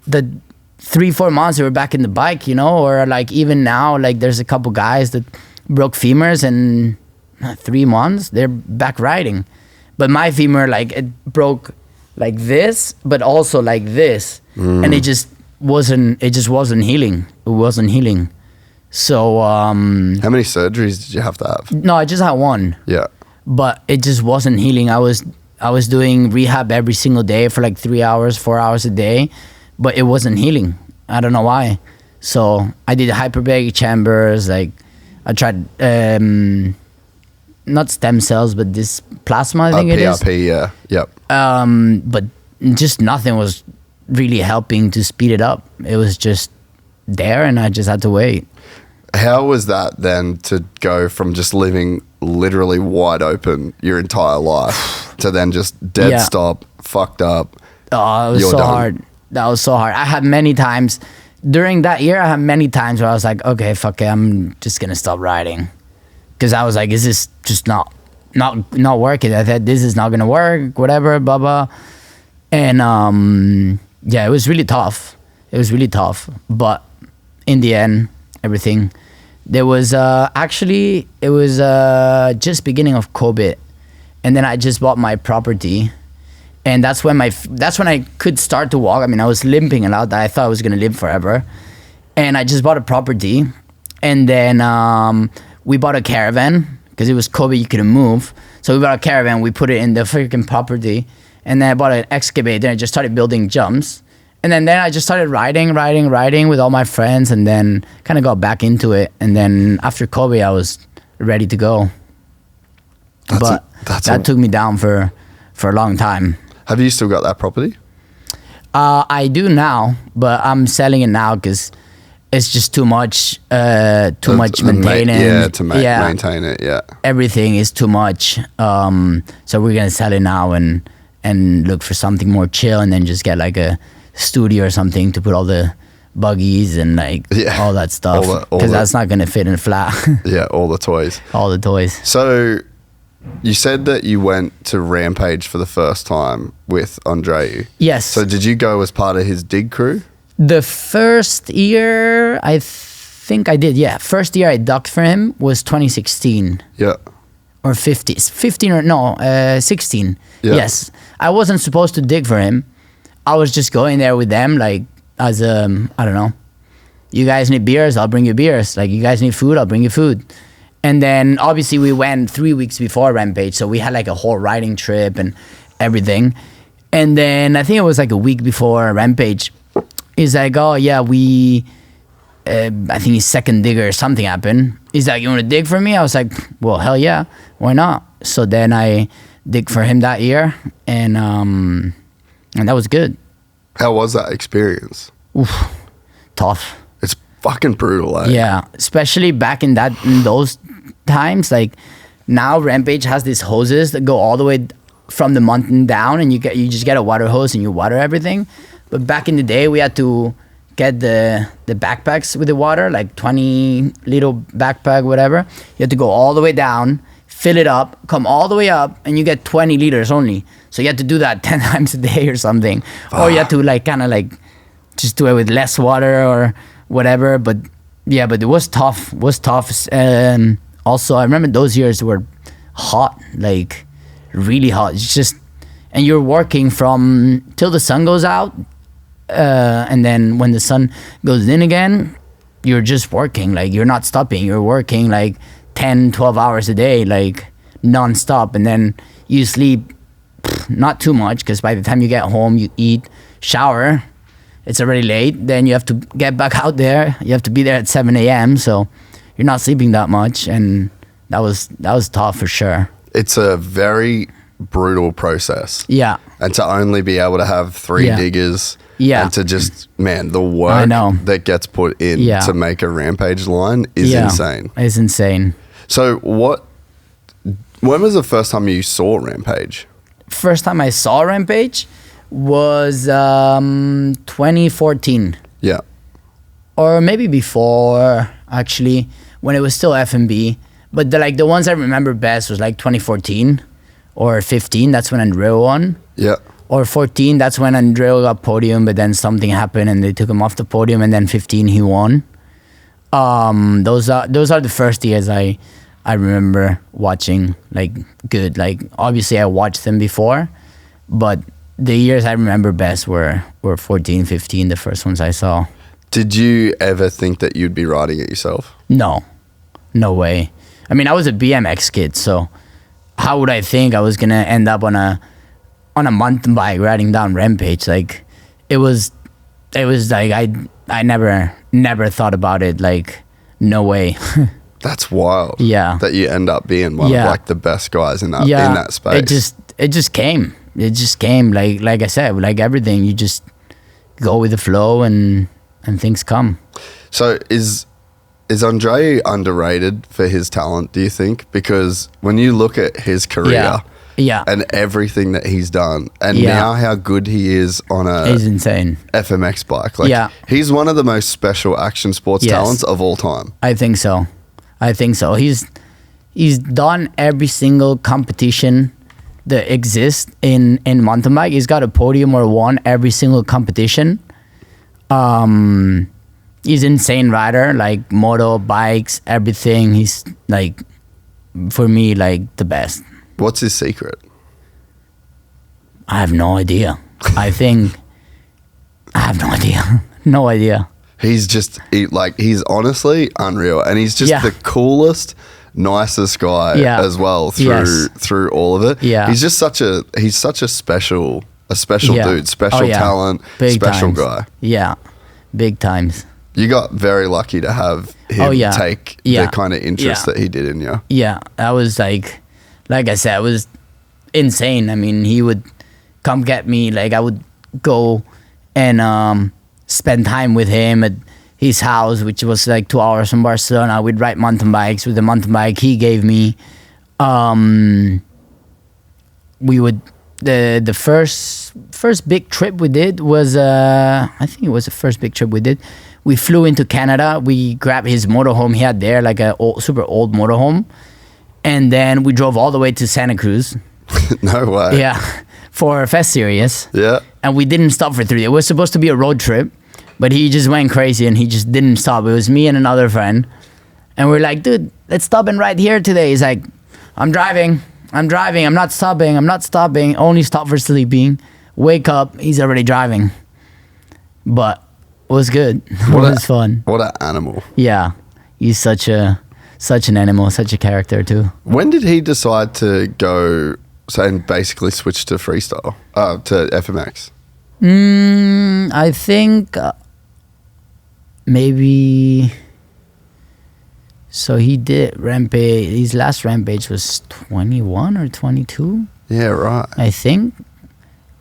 3-4 months they were back in the bike, you know, or like even now, like there's a couple guys that broke femurs and 3 months they're back riding. But my femur, like it broke like this, but also like this. And it just wasn't healing. It wasn't healing. So how many surgeries did you have to have? No, I just had one. Yeah. But it just wasn't healing. I was doing rehab every single day for like 3 hours, 4 hours a day, but it wasn't healing. I don't know why. So I did hyperbaric chambers, like I tried not stem cells, but this plasma, I think it is. PRP, yeah. Yep. But just nothing was really helping to speed it up. It was just there and I just had to wait. How was that then to go from just living literally wide open your entire life to then just dead stop, fucked up? Oh, it was so hard. That was so hard. I had many times during that year, where I was like, okay, fuck it, I'm just gonna stop riding. Because I was like, is this just not working? I thought this is not gonna work, whatever, blah, blah. And it was really tough. But in the end, everything There was actually it was just beginning of COVID, and then I just bought my property, and that's when I could start to walk. I mean, I was limping a lot. I thought I was gonna limp forever, and I just bought a property, and then we bought a caravan because it was COVID. You couldn't move, so we bought a caravan. We put it in the freaking property, and then I bought an excavator and I just started building jumps. And then I just started riding with all my friends, and then kind of got back into it. And then after COVID, I was ready to go. That took me down for a long time. Have you still got that property? I do now, but I'm selling it now because it's just too much maintenance. Maintain it, yeah. Everything is too much. So we're going to sell it now and look for something more chill, and then just get like a studio or something to put all the buggies and all that stuff, because that's not going to fit in a flat. Yeah, all the toys. All the toys. So you said that you went to Rampage for the first time with Andreu. Yes. So did you go as part of his dig crew? The first year, I think I did, yeah. First year I ducked for him was 2016. Yeah. Or 15 or no, 16. Yeah. Yes. I wasn't supposed to dig for him. I was just going there with them, like, as I don't know, you guys need beers, I'll bring you beers. Like, you guys need food, I'll bring you food. And then, obviously, we went 3 weeks before Rampage, so we had, like, a whole riding trip and everything. And then, I think it was, like, a week before Rampage, he's like, oh, yeah, I think his second digger or something happened. He's like, you want to dig for me? I was like, well, hell yeah, why not? So then I dig for him that year, and that was good. How was that experience? Oof, tough. It's fucking brutal, eh? Yeah, especially back in those times. Like, now Rampage has these hoses that go all the way from the mountain down, and you just get a water hose and you water everything. But back in the day, we had to get the backpacks with the water, like 20 little backpack, whatever. You had to go all the way down, fill it up, come all the way up, and you get 20 liters only. So you had to do that 10 times a day or something. Or you had to kind of just do it with less water or whatever. But yeah, but it was tough. Also, I remember those years were hot, like really hot. It's just, and you're working from till the sun goes out. And then when the sun goes in again, you're just working. Like, you're not stopping. You're working like 10, 12 hours a day, like non-stop. And then you sleep not too much, because by the time you get home, you eat, shower, it's already late. Then you have to get back out there. You have to be there at 7 a.m. So you're not sleeping that much. And that was tough for sure. It's a very brutal process. Yeah. And to only be able to have three diggers. Yeah. And to just, man, the work that gets put in to make a Rampage line is insane. It's insane. So when was the first time you saw Rampage? First time I saw Rampage was 2014. Yeah. Or maybe before, actually, when it was still FMB. But the ones I remember best was like 2014 or 15. That's when Andreu won. Yeah. Or 14, that's when Andreu got podium, but then something happened and they took him off the podium, and then 15 he won. Those are the first years I remember watching, like, good. Like, obviously I watched them before, but the years I remember best were 14, 15, the first ones I saw. Did you ever think that you'd be riding it yourself? No way. I mean, I was a BMX kid, so how would I think I was gonna end up on a mountain bike riding down Rampage? Like, it was like I never thought about it. Like, no way. That's wild. Yeah. That you end up being one of like the best guys in that space. It just came. Like I said, like everything, you just go with the flow and things come. So is Andreu underrated for his talent, do you think? Because when you look at his career and everything that he's done, and now how good he is on he's insane FMX bike. Like, he's one of the most special action sports talents of all time. I think so. He's done every single competition that exists in mountain bike. He's got a podium or won every single competition. he's insane rider, like moto, bikes, everything. He's like, for me, like the best. What's his secret? I have no idea. I think I have no idea. No idea. He's just he's honestly unreal, and he's just the coolest, nicest guy as well through all of it. Yeah, he's just such a special dude, special talent, big special times. guy. Yeah, big times. You got very lucky to have him take the kind of interest that he did in you. Yeah, I was like I said, it was insane. I mean, he would come get me. Like, I would go and spend time with him at his house, which was like 2 hours from Barcelona. We'd ride mountain bikes. With the mountain bike he gave me, we would the first big trip we did was I think it was the first big trip we did. We flew into Canada. We grabbed his motorhome he had there, like a super old motorhome, and then we drove all the way to Santa Cruz. No way. Yeah, for Fest Series. Yeah. And we didn't stop for 3 days. It was supposed to be a road trip, but he just went crazy and he just didn't stop. It was me and another friend, and we're like, dude, let's stop and ride here today. He's like, I'm driving. I'm not stopping. Only stop for sleeping. Wake up. He's already driving. But it was good. It was fun. What an animal. Yeah. He's such an animal, such a character too. When did he decide to go and basically switch to freestyle, to FMX? I think maybe... So he did Rampage. His last Rampage was 21 or 22. Yeah, right. I think.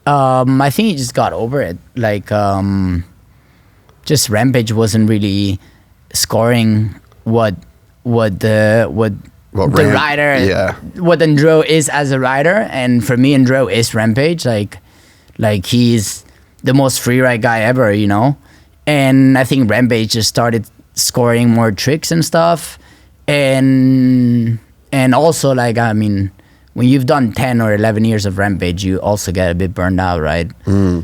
I think he just got over it. Like, just Rampage wasn't really scoring what the rider, what Andreu is as a rider, and for me, Andreu is Rampage. Like he's the most freeride guy ever, you know. And I think Rampage just started scoring more tricks and stuff, and also, like, I mean, when you've done 10 or 11 years of Rampage, you also get a bit burned out, right?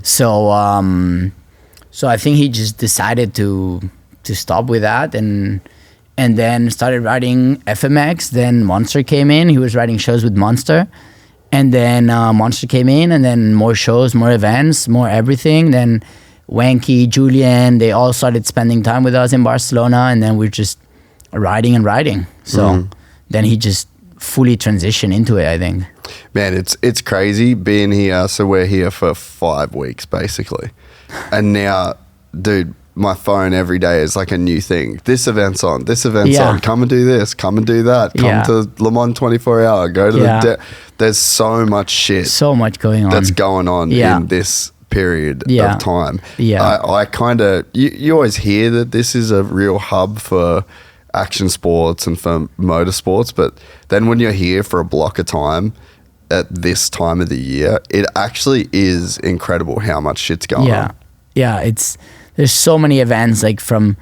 So I think he just decided to stop with that, and then started riding FMX. Then Monster came in. He was riding shows with Monster, and then Monster came in, and then more shows, more events, more everything. Then Wanky, Julian, they all started spending time with us in Barcelona, and then we're just riding. So then he just fully transitioned into it, I think. Man, it's crazy being here. So we're here for 5 weeks, basically. And now, dude, my phone every day is like a new thing. This event's on. Come and do this. Come and do that. Come to Le Mans 24 hour. Go to there's so much shit. So much going on. That's going on in this period of time. I kind of, you always hear that this is a real hub for action sports and for motorsports, but then when you're here for a block of time at this time of the year, it actually is incredible how much shit's going on. Yeah, there's so many events, like from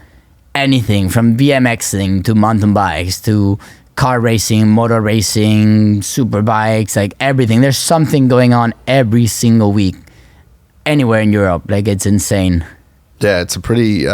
anything, from BMXing to mountain bikes to car racing, motor racing, super bikes, like everything. There's something going on every single week anywhere in Europe. Like, it's insane. Yeah, it's a pretty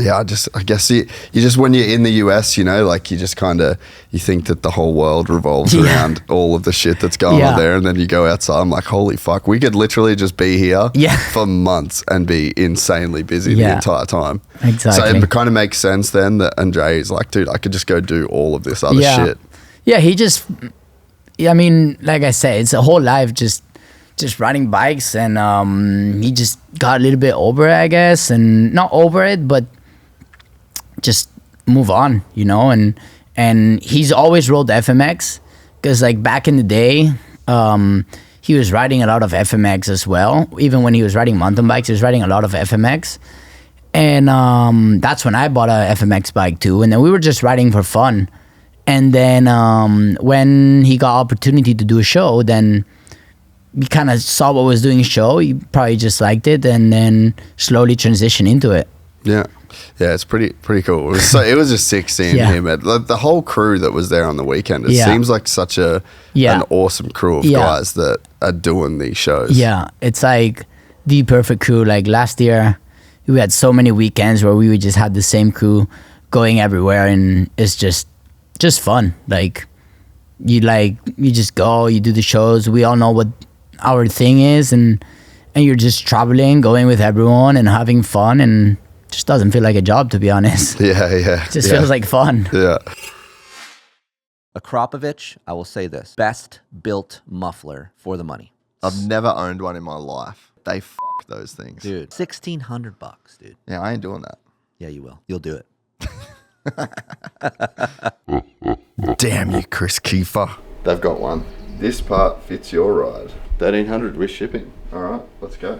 I guess you just, when you're in the US, you know, like, you just kind of, you think that the whole world revolves around all of the shit that's going on there, and then you go outside, I'm like, holy fuck, we could literally just be here for months and be insanely busy the entire time. Exactly. So it kind of makes sense then that Andreu is like, dude, I could just go do all of this other shit. Yeah, he just, I mean, like I said, it's a whole life just riding bikes, and he just got a little bit over it, I guess, and not over it, but just move on, you know. And he's always rode FMX, because like back in the day, he was riding a lot of FMX as well. Even when he was riding mountain bikes, he was riding a lot of FMX, and that's when I bought a FMX bike too. And then we were just riding for fun, and then when he got opportunity to do a show, then we kind of saw what was doing a show. He probably just liked it, and then slowly transitioned into it. Yeah, it's pretty cool. It was just sick seeing him at the whole crew that was there on the weekend. It seems like such an awesome crew of guys that are doing these shows. Yeah, it's like the perfect crew. Like last year, we had so many weekends where we would just had the same crew going everywhere, and it's just fun. Like you just go, you do the shows. We all know what our thing is, and you're just traveling, going with everyone and having fun, and just doesn't feel like a job, to be honest. Yeah. It just feels like fun. Yeah. Akrapovich, I will say this, best built muffler for the money. I've never owned one in my life. They f those things. Dude, $1,600, dude. Yeah, I ain't doing that. Yeah, you will. You'll do it. Damn you, Chris Kiefer. They've got one. This part fits your ride. 1,300 with shipping. All right, let's go.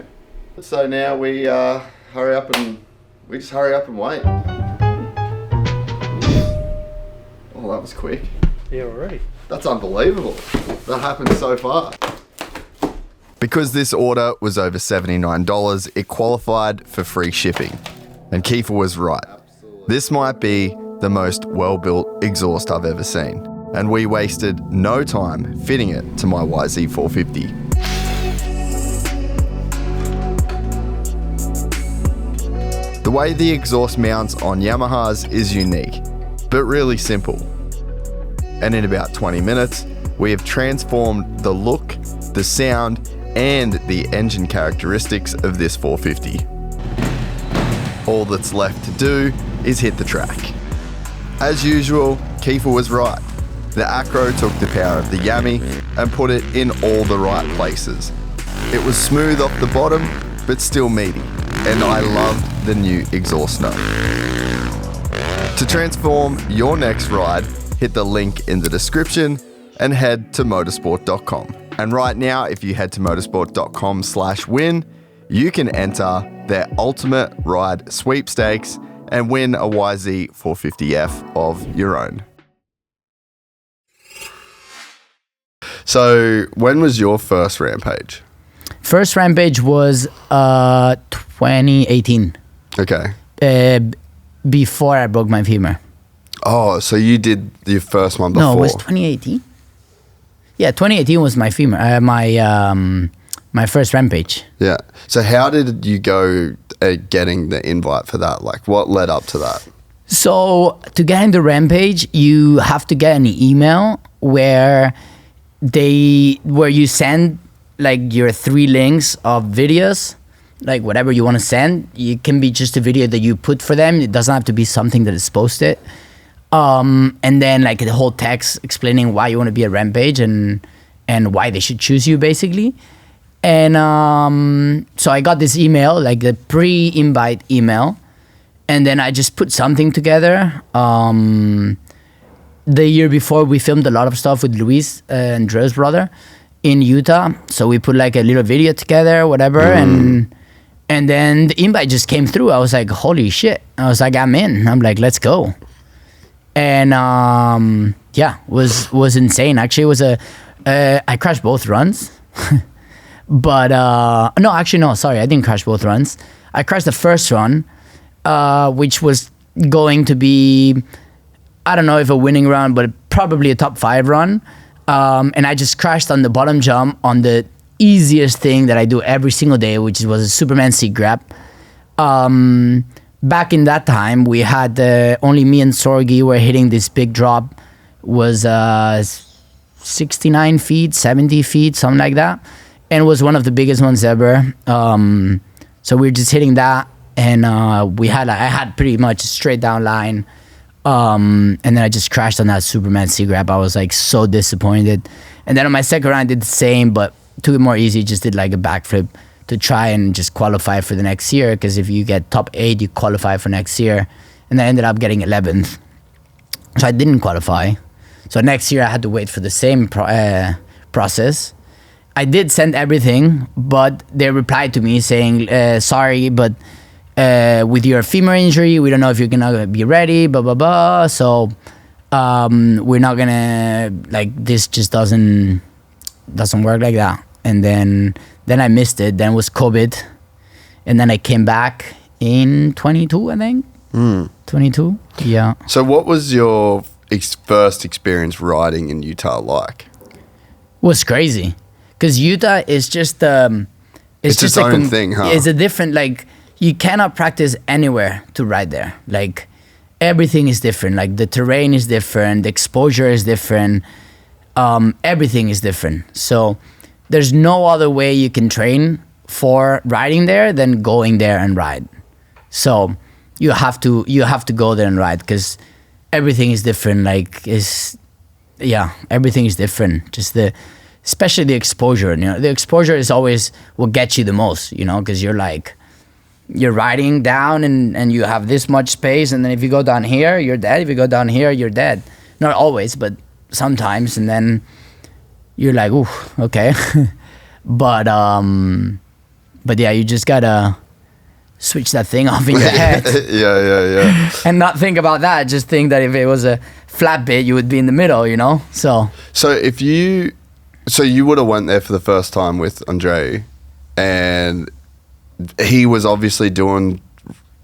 So now we hurry up and wait. Oh, that was quick. Yeah, already. That's unbelievable. That happened so fast. Because this order was over $79, it qualified for free shipping. And Kiefer was right. This might be the most well-built exhaust I've ever seen. And we wasted no time fitting it to my YZ450. The way the exhaust mounts on Yamahas is unique, but really simple. And in about 20 minutes, we have transformed the look, the sound, and the engine characteristics of this 450. All that's left to do is hit the track. As usual, Kiefer was right. The Acro took the power of the Yami and put it in all the right places. It was smooth off the bottom, but still meaty, and I loved the new exhaust note. To transform your next ride, hit the link in the description and head to motorsport.com. And right now, if you head to motorsport.com/win, you can enter their ultimate ride sweepstakes and win a YZ450F of your own. So when was your first Rampage? First Rampage was 2018. Okay. Before I broke my femur. Oh, so you did your first one before? No, it was 2018. Yeah, 2018 was my femur. My first Rampage. Yeah. So how did you go getting the invite for that? Like, what led up to that? So to get into Rampage, you have to get an email where you send like your 3 links of videos, like whatever you want to send. It can be just a video that you put for them. It doesn't have to be something that is posted. And then like the whole text explaining why you want to be a Rampage and why they should choose you, basically. And so I got this email, like the pre-invite email, and then I just put something together. The year before, we filmed a lot of stuff with Luis, Andreu's brother, in Utah. So we put like a little video together, whatever, and then the invite just came through. I was like, holy shit. I was like, I'm in. I'm like, let's go. And yeah, was insane. Actually, it was I crashed both runs. But no, sorry, I didn't crash both runs. I crashed the first run, which was going to be, I don't know if a winning run, but probably a top 5 run. And I just crashed on the bottom jump on the easiest thing that I do every single day, which was a Superman seat grab. Back in that time, we had only me and Sorgi were hitting this big drop. Was 69 feet, 70 feet, something like that. And it was one of the biggest ones ever. So we were just hitting that, and I had pretty much a straight down line. And then I just crashed on that Superman seat grab. I was like so disappointed. And then on my second round, I did the same, but took it more easy. Just did like a backflip to try and just qualify for the next year. Because if you get top 8, you qualify for next year. And I ended up getting 11th. So I didn't qualify. So next year I had to wait for the same process. I did send everything, but they replied to me saying, sorry, but with your femur injury, we don't know if you're gonna be ready, blah, blah, blah. So we're not gonna, like, this just doesn't work like that. And then I missed it. Then it was COVID. And then I came back in 22, I think. 22, yeah. So what was your first experience riding in Utah like? It was crazy. Because Utah is just... it's its own thing, huh? It's a different, like... you cannot practice anywhere to ride there. Like everything is different. Like the terrain is different, the exposure is different, everything is different. So there's no other way you can train for riding there than going there and ride. So you have to go there and ride because everything is different. Like everything is different. Just especially the exposure. You know, the exposure is always what gets you the most. You know, because you're riding down and you have this much space, and then if you go down here, you're dead. If you go down here, you're dead. Not always, but sometimes, and then you're like, ooh, okay. but yeah, you just gotta switch that thing off in your head. Yeah. And not think about that. Just think that if it was a flat bit, you would be in the middle, you know? So you would have went there for the first time with Andreu, and he was obviously doing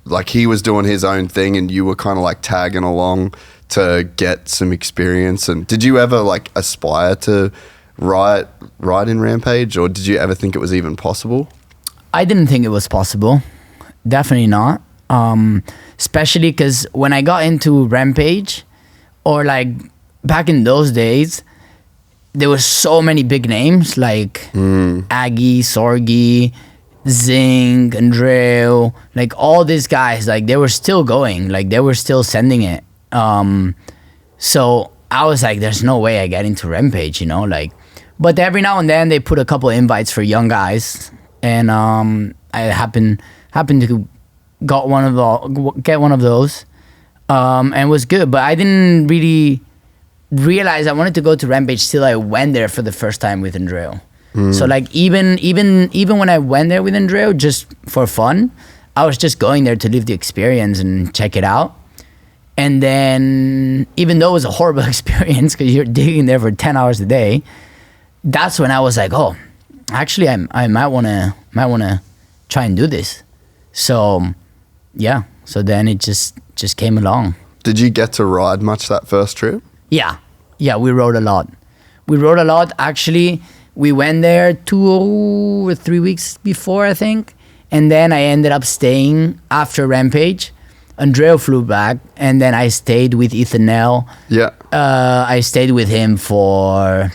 his own thing, and you were kind of like tagging along to get some experience. And did you ever like aspire to ride in Rampage, or did you ever think it was even possible? I didn't think it was possible. Definitely not. Especially because when I got into Rampage, or like back in those days, there were so many big names like Aggie, Sorgi, Zing, Andreu, like all these guys, like they were still going, like they were still sending it. So I was like, there's no way I get into Rampage, you know, like, but every now and then they put a couple invites for young guys, and I happened to get one of those, and it was good. But I didn't really realize I wanted to go to Rampage till I went there for the first time with Andreu. So like even when I went there with Andreu just for fun, I was just going there to live the experience and check it out. And then even though it was a horrible experience because you're digging there for 10 hours a day, that's when I was like, oh, actually I might wanna try and do this. So yeah, so then it just came along. Did you get to ride much that first trip? Yeah, we rode a lot. Actually. We went there 2 or 3 weeks before, I think. And then I ended up staying after Rampage. Andreu flew back, and then I stayed with Ethanel. Yeah. I stayed with him for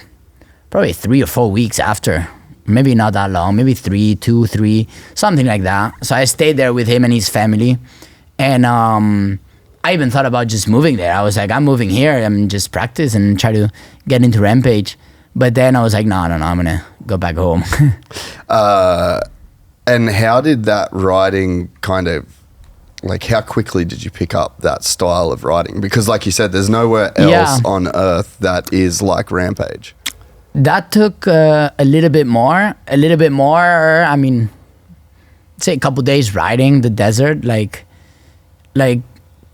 probably 3 or 4 weeks after. Maybe not that long, maybe 2, 3, something like that. So I stayed there with him and his family. And I even thought about just moving there. I was like, I'm moving here. I'm just practice and try to get into Rampage. But then I was like, no, I'm going to go back home. And how did that riding kind of, like how quickly did you pick up that style of riding? Because like you said, there's nowhere else on earth that is like Rampage. That took a little bit more. I mean, say a couple days riding the desert. Like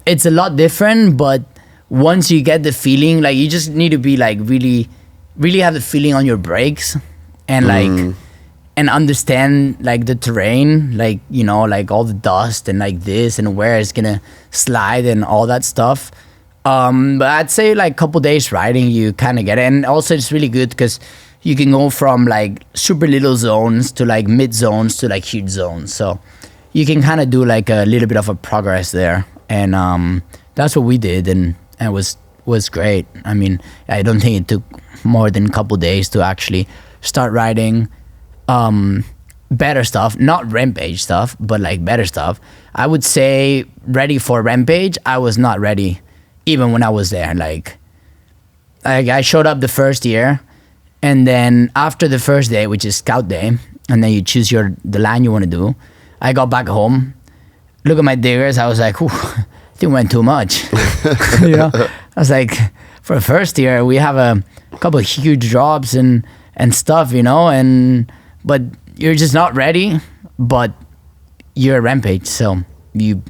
it's a lot different, but once you get the feeling, like you just need to be like really have the feeling on your brakes and like and understand like the terrain, like, you know, like all the dust and like this and where it's gonna slide and all that stuff. But I'd say like a couple days riding, you kind of get it. And also it's really good because you can go from like super little zones to like mid zones to like huge zones. So you can kind of do like a little bit of a progress there. And that's what we did, and it was great. I mean, I don't think it took more than a couple days to actually start riding better stuff, not Rampage stuff, but like better stuff. I would say ready for Rampage, I was not ready even when I was there. Like I showed up the first year, and then after the first day, which is scout day, and then you choose the line you want to do, I got back home, look at my diggers, I was like, ooh, I think went too much. You know, I was like, for the first year, we have a couple of huge drops and stuff, you know, but you're just not ready, but you're a Rampage, so you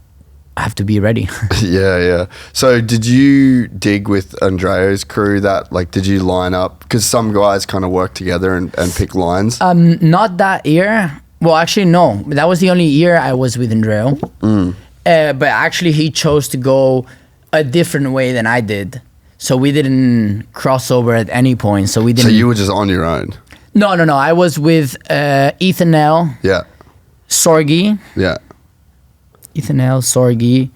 have to be ready. Yeah. So did you dig with Andreu's crew that, like, did you line up? Because some guys kind of work together and pick lines. Not that year. Well, actually, no. That was the only year I was with Andreu. But actually, he chose to go a different way than I did. So we didn't cross over at any point. So we didn't. So you were just on your own? No. I was with Ethanel. Yeah. Sorgi. Yeah. Ethanel, Sorgi,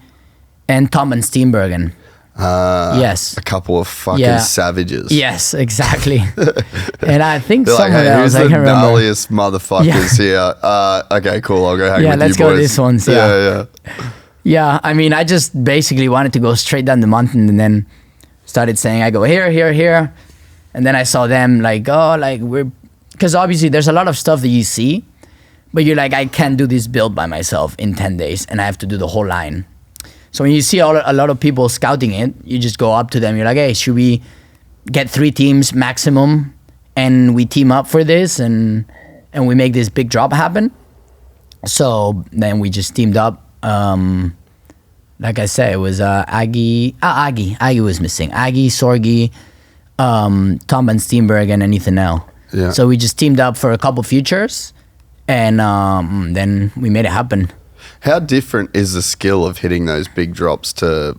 and Tom and Steenbergen. Yes. A couple of fucking Yeah. savages. Yes, exactly. And I think They're like, someone hey, who's else, I the can't remember. gnarliest motherfuckers here? Okay, cool. I'll go hang Yeah, with let's you go boys. this one, so- Yeah. Yeah, I mean, I just basically wanted to go straight down the mountain and then started saying, I go here, here, here. And then I saw them like, oh, like because obviously there's a lot of stuff that you see, but you're like, I can't do this build by myself in 10 days and I have to do the whole line. So when you see a lot of people scouting it, you just go up to them. You're like, hey, should we get 3 teams maximum and we team up for this and we make this big drop happen? So then we just teamed up. Like I said, it was Aggie was missing. Aggie, Sorgi, Tom and Steenbergen and Ethanel. Yeah. So we just teamed up for a couple futures and then we made it happen. How different is the skill of hitting those big drops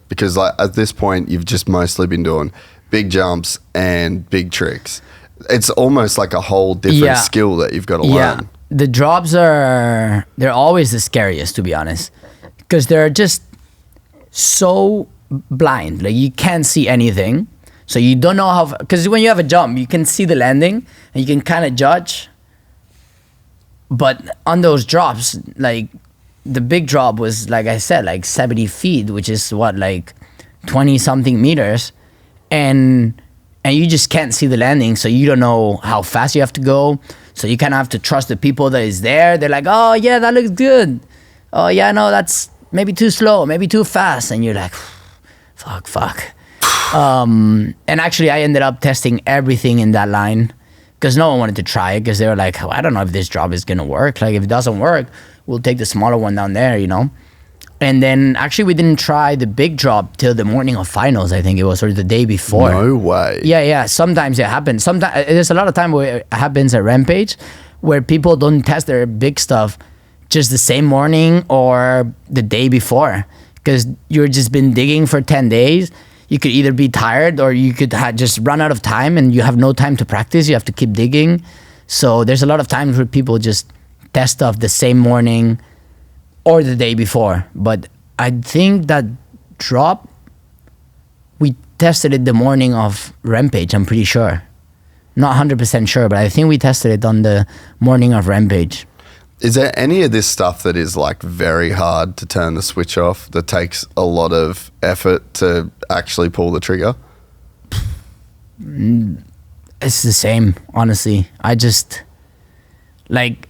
because like at this point you've just mostly been doing big jumps and big tricks. It's almost like a whole different skill that you've got to learn. The drops they're always the scariest, to be honest, because they're just so blind. Like you can't see anything. So you don't know how, because when you have a jump, you can see the landing and you can kind of judge. But on those drops, like the big drop was, like I said, like 70 feet, which is what, like 20 something meters. And you just can't see the landing. So you don't know how fast you have to go. So you kind of have to trust the people that is there. They're like, oh yeah, that looks good. Oh yeah, no, that's maybe too slow, maybe too fast. And you're like, fuck. And actually I ended up testing everything in that line because no one wanted to try it because they were like, I don't know if this drop is going to work. Like if it doesn't work, we'll take the smaller one down there, you know? And then actually we didn't try the big drop till the morning of finals, I think it was, or the day before. No way. Yeah. Sometimes it happens. Sometimes there's a lot of time where it happens at Rampage where people don't test their big stuff just the same morning or the day before because you've just been digging for 10 days. You could either be tired or you could just run out of time and you have no time to practice. You have to keep digging. So there's a lot of times where people just test stuff the same morning or the day before. But I think that drop, we tested it the morning of Rampage, I'm pretty sure. Not 100% sure, but I think we tested it on the morning of Rampage. Is there any of this stuff that is like very hard to turn the switch off that takes a lot of effort to actually pull the trigger? It's the same, honestly. I just, like,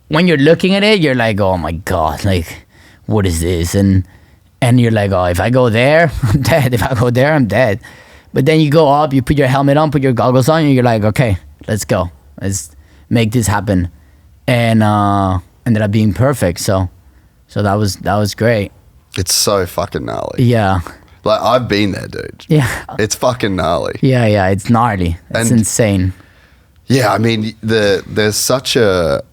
when you're looking at it, you're like, oh my God, like, what is this? And you're like, oh, if I go there, I'm dead. If I go there, I'm dead. But then you go up, you put your helmet on, put your goggles on, and you're like, okay, let's go. Let's make this happen. And ended up being perfect. So that was great. It's so fucking gnarly. Yeah. Like I've been there, dude. Yeah. It's fucking gnarly. Yeah. It's gnarly. It's And- insane. Yeah, I mean there's such a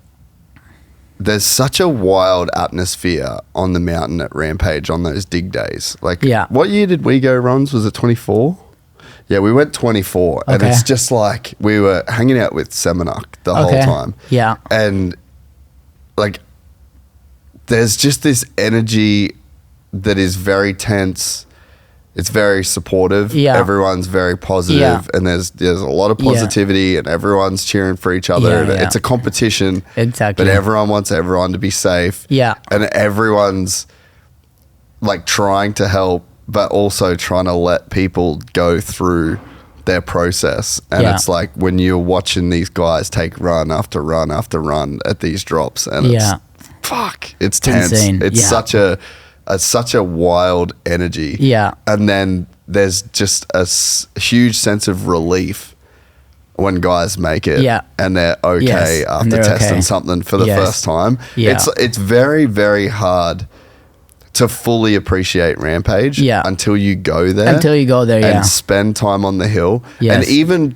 wild atmosphere on the mountain at Rampage on those dig days. Like, Yeah. what year did we go runs? Was it 24? Yeah, we went 24, and Okay. it's just like we were hanging out with Semenuk the whole time. Yeah. And like, there's just this energy that is very tense. It's very supportive. Yeah. Everyone's very positive, Yeah. and there's a lot of positivity, and everyone's cheering for each other. Yeah, and yeah. It's a competition, Exactly. but everyone wants everyone to be safe. Yeah. And everyone's like trying to help, but also trying to let people go through their process. And Yeah. it's like when you're watching these guys take run after run after run at these drops, and Yeah. it's tense. insane. It's Yeah. such a wild energy. Yeah. And then there's just a huge sense of relief when guys make it. Yeah. And they're okay Yes, and after they're testing okay. something for the Yes. first time. Yeah. It's very, very hard to fully appreciate Rampage until you go there. Until you go there, and spend time on the hill. Yes. And even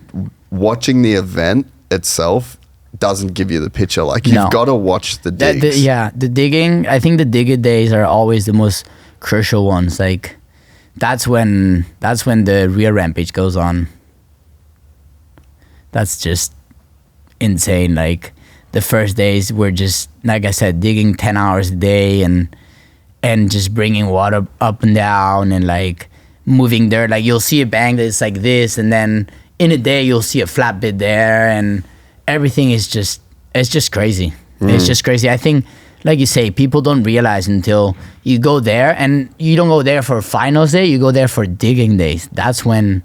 watching the event itself doesn't give you the picture. Like, you've No. got to watch the digs. The digging. I think the digger days are always the most crucial ones. Like, that's when the real Rampage goes on. That's just insane. Like, the first days we're just, like I said, digging 10 hours a day, and and just bringing water up and down and like moving dirt. Like you'll see a bank that's like this, and then in a day you'll see a flat bit there, and everything is just, it's just crazy. It's just crazy. I think, like you say, people don't realize until you go there, and you don't go there for finals day, you go there for digging days. That's when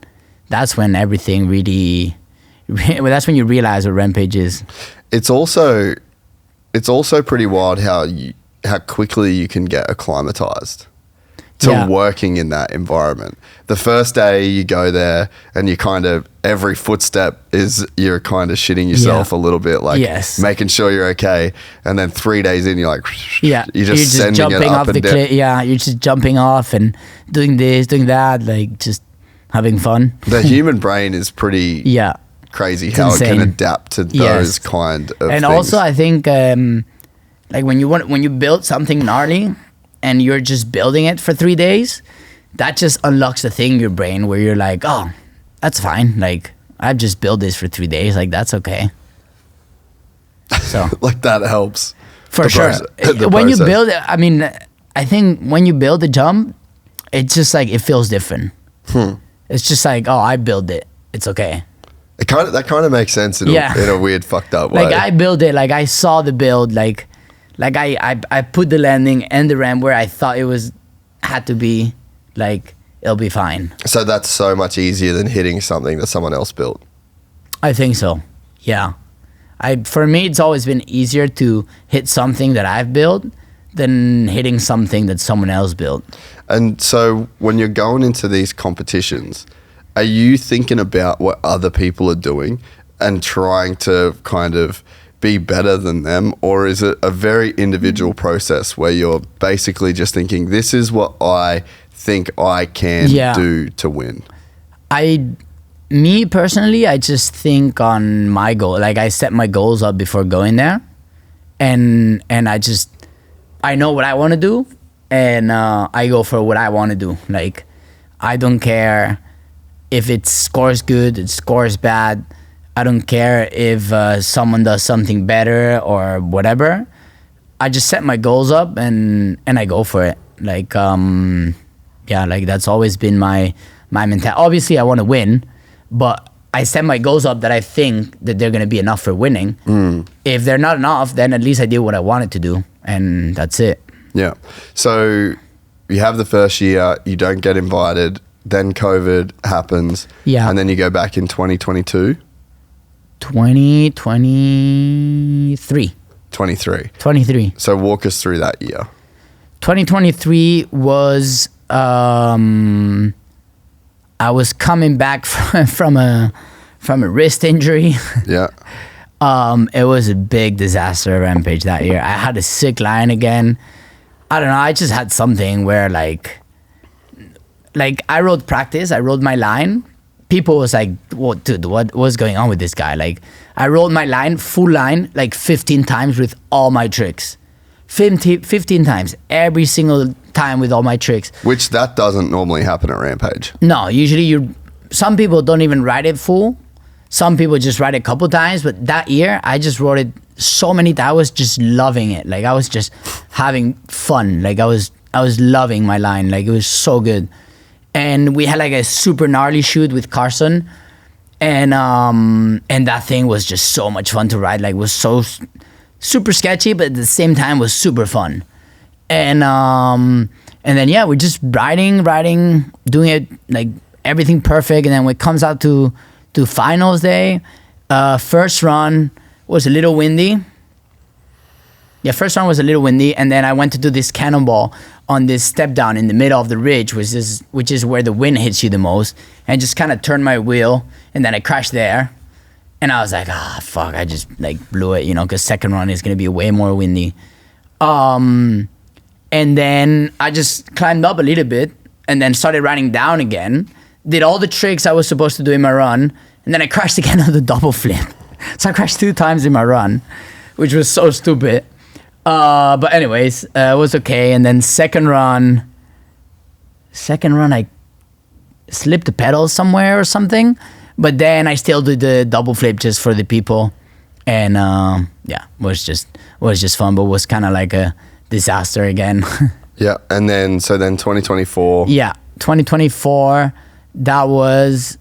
everything really, that's when you realize what Rampage is. It's also pretty wild how quickly you can get acclimatized to working in that environment. The first day you go there and you kind of, every footstep is, you're kind of shitting yourself a little bit, like making sure you're okay. And then 3 days in, you're like, you're just sending jumping it up off and the down. cliff. Yeah, you're just jumping off and doing this, doing that, like just having fun. The human brain is pretty crazy how insane. it can adapt to those kind of and things. also I think like when you build something gnarly and you're just building it for 3 days, that just unlocks the thing in your brain where you're like, oh, that's fine, like I've just built this for 3 days, like that's okay. So like that helps for sure. When you build it, I mean, I think when you build the jump, it's just like, it feels different. It's just like, oh, I built it, it's okay. That kind of makes sense in a weird fucked up way. Like I built it, like I saw the build, like I put the landing and the ramp where I thought it had to be, like it'll be fine. So that's so much easier than hitting something that someone else built. I think so. Yeah. For me, it's always been easier to hit something that I've built than hitting something that someone else built. And so when you're going into these competitions, are you thinking about what other people are doing and trying to kind of be better than them? Or is it a very individual process where you're basically just thinking, this is what I think I can do to win? Me personally, I just think on my goal. Like I set my goals up before going there, and I know what I want to do, and I go for what I want to do. Like I don't care if it scores good, it scores bad. I don't care if someone does something better or whatever. I just set my goals up and I go for it. Like like that's always been my mentality. Obviously, I want to win, but I set my goals up that I think that they're gonna be enough for winning. If they're not enough, then at least I did what I wanted to do, and that's it. Yeah. So you have the first year, you don't get invited. Then COVID happens, and then you go back in 2022? 2023. 23. So walk us through that year. 2023 was, I was coming back from a wrist injury. Yeah. It was a big disaster at Rampage that year. I had a sick line again. I don't know, I just had something where like I rode practice, I rode my line. People was like, "Whoa, dude, what's going on with this guy?" Like, I rode my line, full line, like 15 times with all my tricks. 15 times, every single time with all my tricks. Which that doesn't normally happen at Rampage. No, usually some people don't even ride it full. Some people just ride it a couple times, but that year, I just rode it so many times. I was just loving it. Like, I was just having fun. Like, I was loving my line. Like, it was so good. And we had like a super gnarly shoot with Carson, and that thing was just so much fun to ride. Like, it was so super sketchy, but at the same time was super fun. And then we're just riding, doing it like everything perfect. And then when it comes out to finals day, first run was a little windy. Yeah, first run was a little windy, and then I went to do this cannonball on this step down in the middle of the ridge, which is where the wind hits you the most, and just kind of turned my wheel, and then I crashed there, and I was like, fuck, I just like blew it, because second run is gonna be way more windy. And then I just climbed up a little bit, and then started riding down again, did all the tricks I was supposed to do in my run, and then I crashed again on the double flip. So I crashed 2 times in my run, which was so stupid. But anyways, it was okay. And then second run, I slipped the pedal somewhere or something. But then I still did the double flip just for the people, and was just fun, but was kind of like a disaster again. Yeah. And then 2024. Yeah, 2024. That was,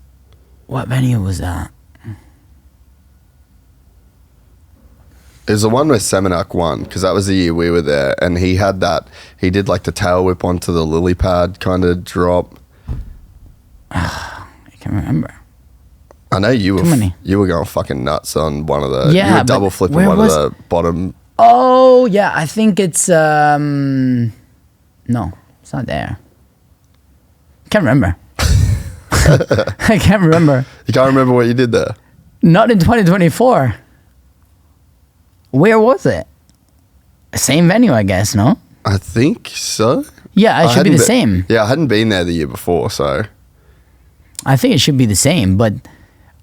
what venue was that? It was the one where Semenak won, because that was the year we were there, and he did like the tail whip onto the lily pad kind of drop. I can't remember. I know you Too many. You were going fucking nuts on one of the. Yeah, you were double flipping where one of the bottom. Oh yeah, I think it's no, it's not there. Can't remember. I can't remember. You can't remember what you did there? Not in 2024. Where was it? Same venue, I guess. No. I think so. Yeah, it should be the same. Yeah, I hadn't been there the year before, so. I think it should be the same, but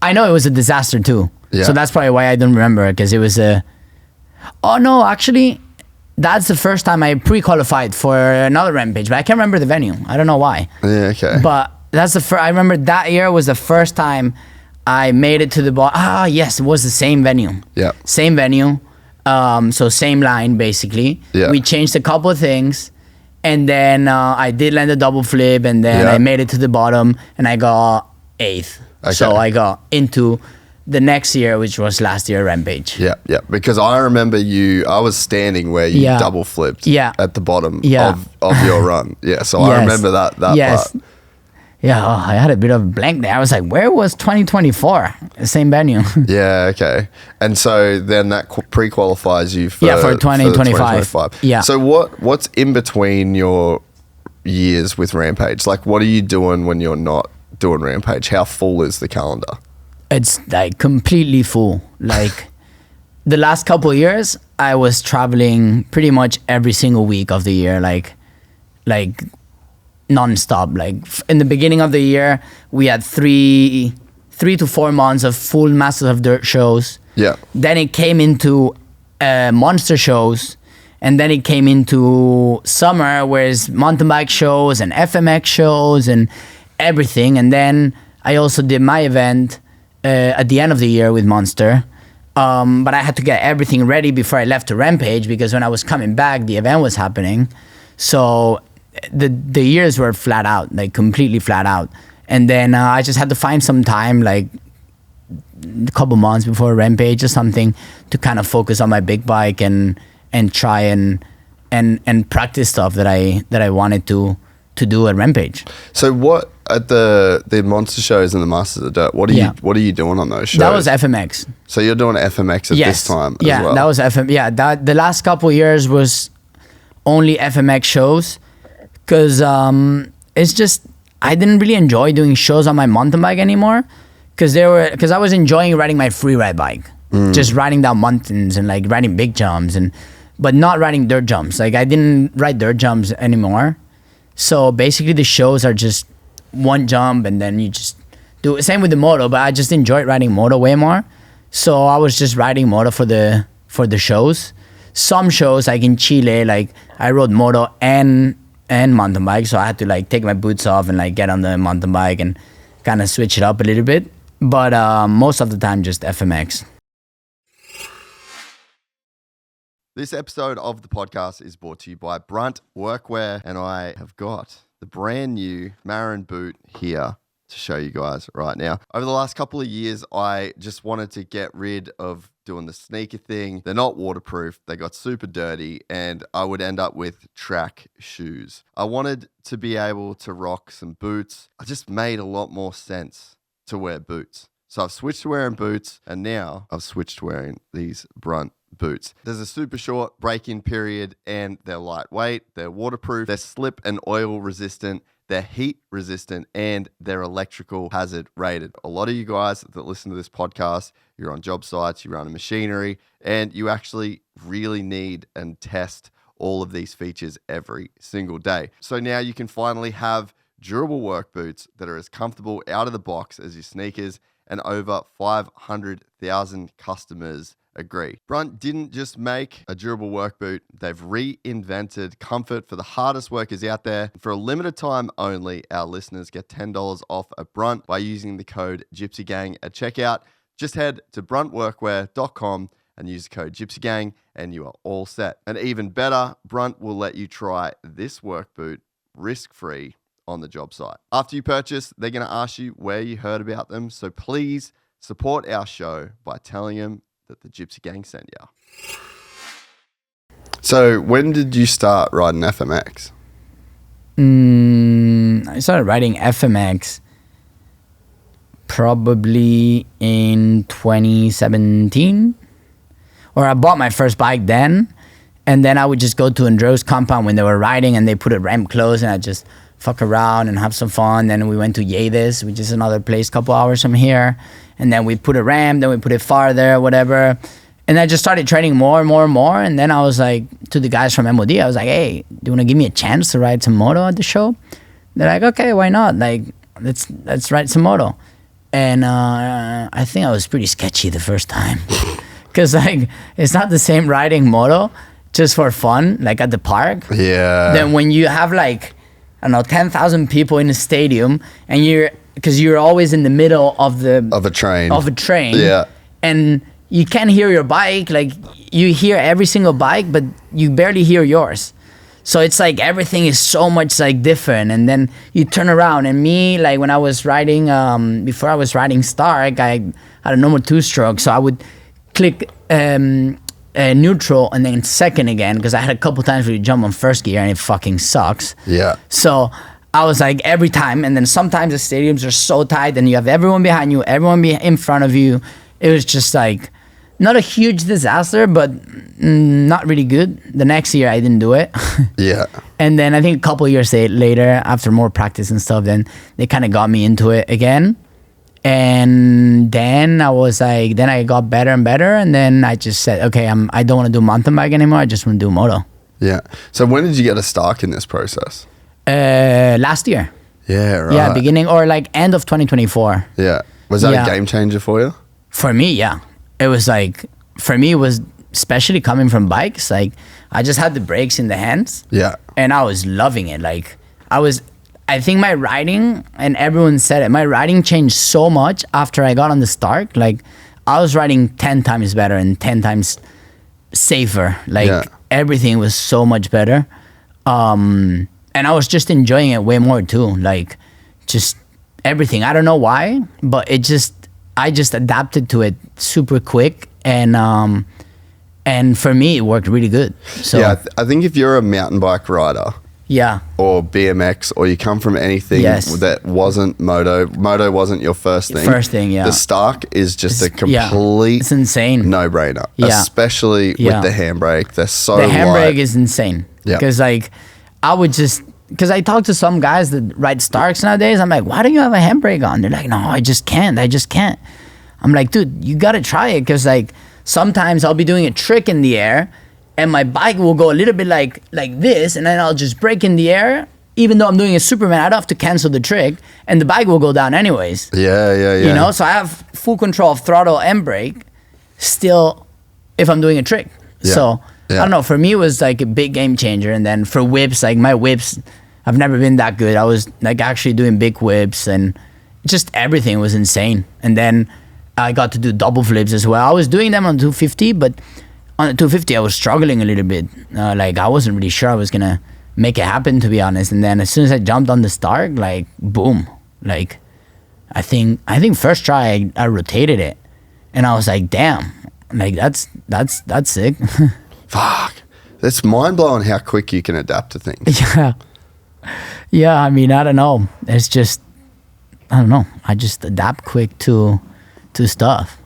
I know it was a disaster too. Yeah. So that's probably why I don't remember it, because it was a. Oh no, actually, that's the first time I pre-qualified for another Rampage, but I can't remember the venue. I don't know why. Yeah, okay. But that's the first. I remember that year was the first time I made it to the ball. Ah, yes, it was the same venue. Yeah. Same venue. So same line basically. Yeah. We changed a couple of things, and then I did land a double flip, and then Yeah. I made it to the bottom, and I got 8th. Okay. So I got into the next year, which was last year Rampage. Yeah, yeah. Because I remember I was standing where you Yeah. double flipped Yeah. at the bottom Yeah. of your run. Yeah, so I Yes. remember that Yes. part. Yeah, I had a bit of a blank there. I was like, where was 2024? The same venue. Yeah, okay. And so then that pre-qualifies you for, Yeah, for the 2025. Yeah. So what's in between your years with Rampage? Like, what are you doing when you're not doing Rampage? How full is the calendar? It's like completely full. Like the last couple of years, I was traveling pretty much every single week of the year, like non-stop. Like in the beginning of the year, we had 3 to 4 months of full Masters of Dirt shows. Yeah. Then it came into monster shows, and then it came into summer, where it's mountain bike shows and FMX shows and everything. And then I also did my event at the end of the year with Monster. But I had to get everything ready before I left to Rampage, because when I was coming back, the event was happening. So the years were flat out, like completely flat out. And then I just had to find some time, like a couple months before Rampage or something, to kind of focus on my big bike and try and practice stuff that I wanted to do at Rampage. So what at the monster shows and the Masters of Dirt? What are you doing on those shows? That was FMX. So you're doing FMX at this time yeah, as well? that was FM. Yeah, the last couple of years was only FMX shows, because it's just I didn't really enjoy doing shows on my mountain bike anymore, because I was enjoying riding my Freeride bike, just riding down mountains and like riding big jumps, but not riding dirt jumps. Like I didn't ride dirt jumps anymore. So basically the shows are just one jump, and then you just do it. Same with the moto, but I just enjoyed riding moto way more. So I was just riding moto for the shows. Some shows, like in Chile, like I rode moto and mountain bike, so I had to like take my boots off and like get on the mountain bike and kind of switch it up a little bit. But most of the time, just FMX. This episode of the podcast is brought to you by Brunt Workwear, and I have got the brand new Marin boot here to show you guys right now. Over the last couple of years, I just wanted to get rid of doing the sneaker thing. They're not waterproof. They got super dirty, and I would end up with track shoes. I wanted to be able to rock some boots. I just made a lot more sense to wear boots. So I've switched to wearing boots, and now I've switched to wearing these Brunt boots. There's a super short break-in period, and they're lightweight, they're waterproof, they're slip and oil resistant, they're heat resistant, and they're electrical hazard rated. A lot of you guys that listen to this podcast, you're on job sites, you run a machinery, and you actually really need and test all of these features every single day. So now you can finally have durable work boots that are as comfortable out of the box as your sneakers, and over 500,000 customers agree. Brunt didn't just make a durable work boot, they've reinvented comfort for the hardest workers out there. For a limited time only, our listeners get $10 off a Brunt by using the code GYPSYGANG at checkout. Just head to bruntworkwear.com and use the code GYPSYGANG and you are all set. And even better, Brunt will let you try this work boot risk-free on the job site. After you purchase, they're going to ask you where you heard about them. So please support our show by telling them that the Gypsy Gang sent you. So when did you start riding FMX? I started riding FMX probably in 2017, or I bought my first bike then, and then I would just go to Andreu's compound when they were riding and they put a ramp close, and I just fuck around and have some fun. Then we went to Yades, which is another place a couple hours from here, and then we put a ramp, then we put it farther, whatever. And I just started training more and more and more. And then I was like, to the guys from MOD, I was like, hey, do you want to give me a chance to ride some moto at the show? They're like, okay, why not? Like, let's ride some moto. And I think I was pretty sketchy the first time. Because, like, it's not the same riding moto just for fun, like at the park. Yeah. Then when you have, like, I don't know, 10,000 people in a stadium, and because you're always in the middle of a train. Yeah. And you can't hear your bike. Like, you hear every single bike, but you barely hear yours. So it's like everything is so much like different. And then you turn around, and me, like when I was riding, before I was riding Stark, I had a normal 2-stroke. So I would click neutral and then second again, because I had a couple times where you jump on first gear and it fucking sucks. Yeah. So I was like every time, and then sometimes the stadiums are so tight and you have everyone behind you, everyone in front of you. It was just like, not a huge disaster, but not really good. The next year, I didn't do it. Yeah. And then I think a couple of years later, after more practice and stuff, then they kind of got me into it again. And then I was like, then I got better and better. And then I just said, okay, I don't want to do mountain bike anymore. I just want to do moto. Yeah. So when did you get a Stark in this process? Last year. Yeah, right. Yeah, beginning or like end of 2024. Yeah. Was that a game changer for you? For me, yeah. It was like, for me, it was especially coming from bikes. Like, I just had the brakes in the hands. Yeah. And I was loving it. Like, I think my riding, and everyone said it, my riding changed so much after I got on the Stark. Like, I was riding 10 times better and 10 times safer. Like, everything was so much better. And I was just enjoying it way more too. Like, just everything. I don't know why, but I just adapted to it super quick, and for me it worked really good. So yeah, I think if you're a mountain bike rider, or BMX, or you come from anything that wasn't moto wasn't your first thing. The Stark is just a complete it's insane no-brainer, especially with the handbrake. They're so the handbrake light. is insane. Because like because I talk to some guys that ride Starks nowadays. I'm like, why do you have a handbrake on? They're like, no, I just can't. I'm like, dude, you got to try it. Because like sometimes I'll be doing a trick in the air and my bike will go a little bit like this. And then I'll just brake in the air. Even though I'm doing a Superman, I don't have to cancel the trick. And the bike will go down anyways. Yeah. You know, so I have full control of throttle and brake still if I'm doing a trick. Yeah. So I don't know, for me it was like a big game changer. And then for whips, like my whips, I've never been that good. I was like actually doing big whips, and just everything was insane. And then I got to do double flips as well. I was doing them on 250, but on the 250 I was struggling a little bit. Like I wasn't really sure I was gonna make it happen, to be honest. And then as soon as I jumped on the Stark, like boom, like I think first try I rotated it, and I was like, damn, like that's sick. Fuck. It's mind-blowing how quick you can adapt to things. Yeah, I mean, I don't know. It's just, I don't know. I just adapt quick to stuff.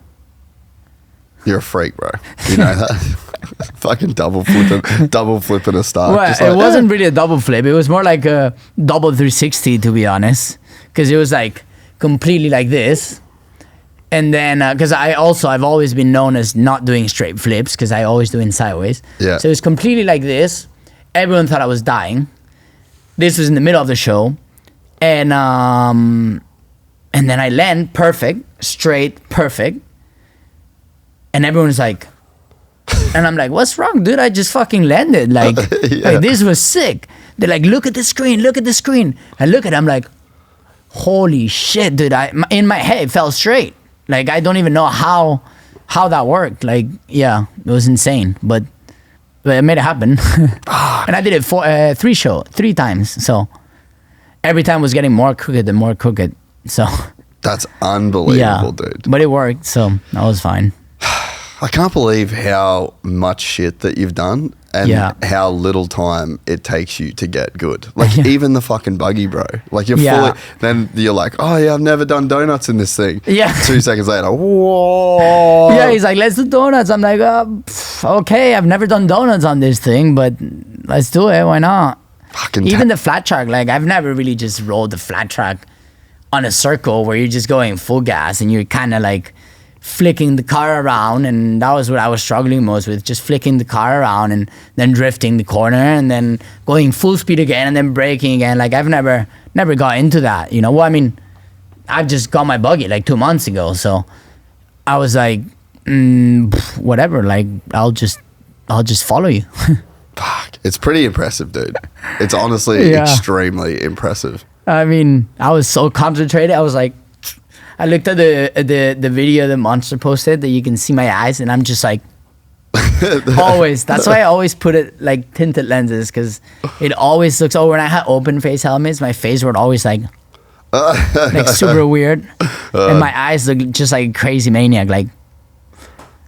You're a freak, bro. You know that? Fucking double flipping a Stark. Well, it wasn't really a double flip. It was more like a double 360, to be honest. Because it was like completely like this. And then, because I've always been known as not doing straight flips, because I always do it sideways. Yeah. So it was completely like this. Everyone thought I was dying. This was in the middle of the show. And then I land perfect, straight, perfect. And everyone's like, and I'm like, what's wrong, dude? I just fucking landed. Like, like this was sick. They're like, look at the screen. I look at it, I'm like, holy shit, dude. In my head, it fell straight. Like, I don't even know how how that worked. Like, yeah, it was insane, but I made it happen. And I did it for 3 times. So every time was getting more crooked and more crooked. So That's unbelievable, yeah, dude. but it worked. So that was fine. I can't believe how much shit that you've done and Yeah. how little time it takes you to get good. Like Yeah. even the fucking buggy, bro. Like you're Yeah. fully, then you're like, oh yeah, I've never done donuts in this thing. Yeah. 2 seconds later, whoa. Yeah, he's like, let's do donuts. I'm like, okay, I've never done donuts on this thing, but let's do it. Why not? Fucking Even the flat track, like I've never really just rolled the flat track on a circle where you're just going full gas and you're kind of like flicking the car around, and that was what I was struggling most with, just flicking the car around and then drifting the corner and then going full speed again and then braking again. Like I've never got into that, you know. Well, I mean, I've just got my buggy like 2 months ago, so I was like, whatever, like I'll just follow you. Fuck. It's pretty impressive, dude. It's honestly Yeah. extremely impressive. I mean, I was so concentrated. I was like, I looked at the video the Monster posted that you can see my eyes, and I'm just like, always. That's why I always put it like tinted lenses, because it always looks. Oh, when I had open face helmets, my face would always like super weird, and my eyes look just like a crazy maniac. Like,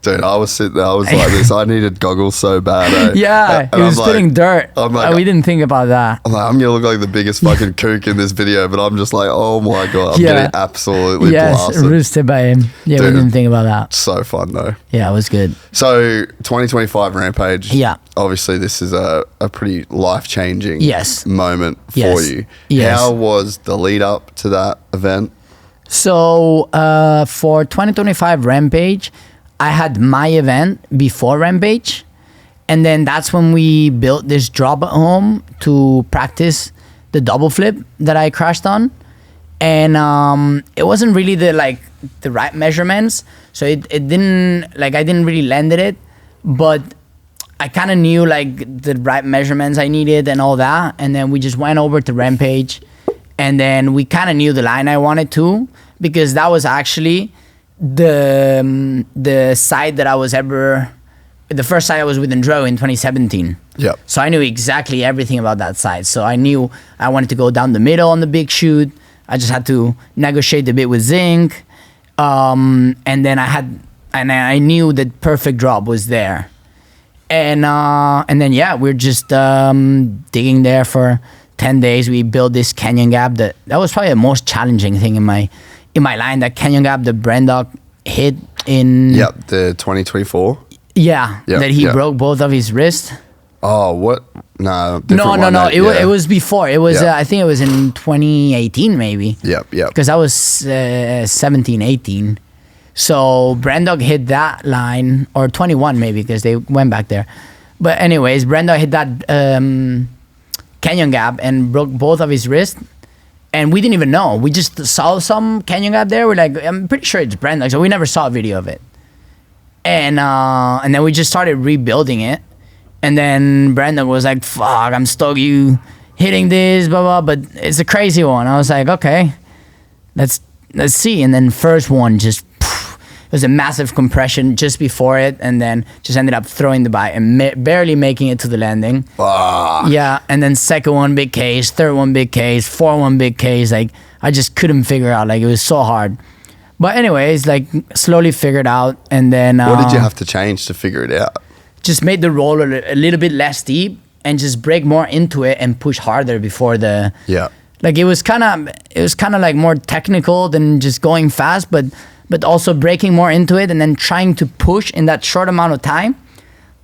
Dude, I was sitting there, I was like this. I needed goggles so bad. Eh? yeah, And he was I'm spitting like, dirt. I'm like, We didn't think about that. I'm like, I'm gonna look like the biggest fucking kook in this video, but I'm just like, oh my god, I'm Yeah. getting absolutely Yes, blasted. roosted by him. Yeah, we Dude. didn't think about that. So fun though. Yeah, it was good. So 2025 Rampage. Yeah. Obviously, this is a pretty life changing Yes. moment for Yes. you. Yes. How was the lead up to that event? So for 2025 Rampage, I had my event before Rampage, and then that's when we built this drop at home to practice the double flip that I crashed on, and it wasn't really the right measurements, so it didn't, like, I didn't really land it, but I kind of knew like the right measurements I needed and all that, and then we just went over to Rampage, and then we kind of knew the line I wanted to, because that was actually the side that I was the first side I was with Andreu in 2017. Yep. So I knew exactly everything about that side. So I knew I wanted to go down the middle on the big shoot. I just had to negotiate a bit with Zinc. And then I knew that perfect drop was there. And then, yeah, we're just digging there for 10 days. We built this canyon gap that was probably the most challenging thing in my line. That canyon gap that Brandok hit in... Yep, the 2024. Yeah, Yep, that he yep. broke both of his wrists. Oh, what? No. No. It was before. It was, Yeah. I think it was in 2018 maybe. Yep. Because I was 17, 18. So Brandok hit that line, or 21 maybe, because they went back there. But anyways, Brandok hit that canyon gap and broke both of his wrists. And we didn't even know. We just saw some canyon gap there. We're like, I'm pretty sure it's Brandok. So we never saw a video of it. And then we just started rebuilding it. And then Brandon was like, fuck, I'm stoked you hitting this, blah, blah. But it's a crazy one. I was like, okay, let's see. And then first one just, it was a massive compression just before it. And then just ended up throwing the bike and barely making it to the landing. Fuck. Yeah. And then second one, big case. Third one, big case. Fourth one, big case. Like, I just couldn't figure out. Like, it was so hard. But anyways, like, slowly figured out. And then... What did you have to change to figure it out? Just made the roller a little bit less deep and just break more into it and push harder before the... Yeah. Like, it was kind of like more technical than just going fast, but also breaking more into it and then trying to push in that short amount of time.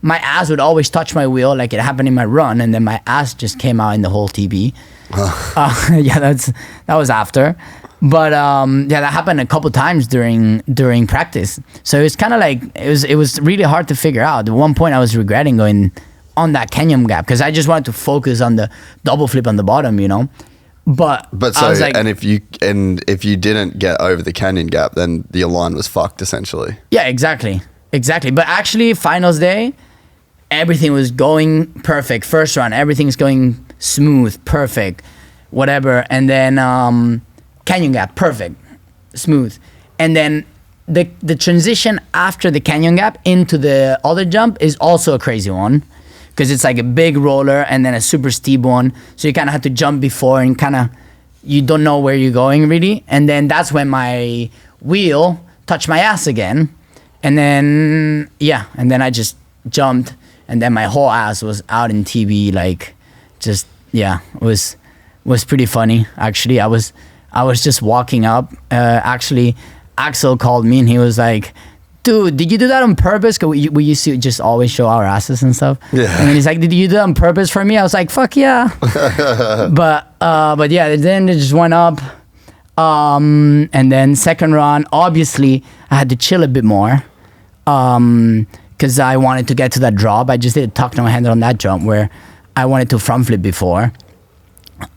My ass would always touch my wheel, like it happened in my run, and then my ass just came out in the whole TB. Yeah, that was after. But yeah, that happened a couple times during practice. So it's kind of like it was really hard to figure out. At one point, I was regretting going on that canyon gap because I just wanted to focus on the double flip on the bottom, you know. But so, I was like, and if you didn't get over the canyon gap, then your line was fucked essentially. yeah, exactly. But actually, finals day, everything was going perfect. First run, everything's going smooth, perfect, whatever. And then canyon gap, perfect, smooth. And then the transition after the canyon gap into the other jump is also a crazy one, because it's like a big roller and then a super steep one. So you kind of have to jump before and kind of, you don't know where you're going really. And then that's when my wheel touched my ass again. And then, and then I just jumped, and then my whole ass was out in TV, like just, it was pretty funny. Actually, I was just walking up, actually, Axell called me and he was like, dude, did you do that on purpose? Cause we used to just always show our asses and stuff. Yeah. And he's like, did you do that on purpose for me? I was like, fuck yeah. but yeah, then it just went up. And then second run, obviously I had to chill a bit more. Cause I wanted to get to that drop. I just did a tuck no hander on that jump where I wanted to front flip before.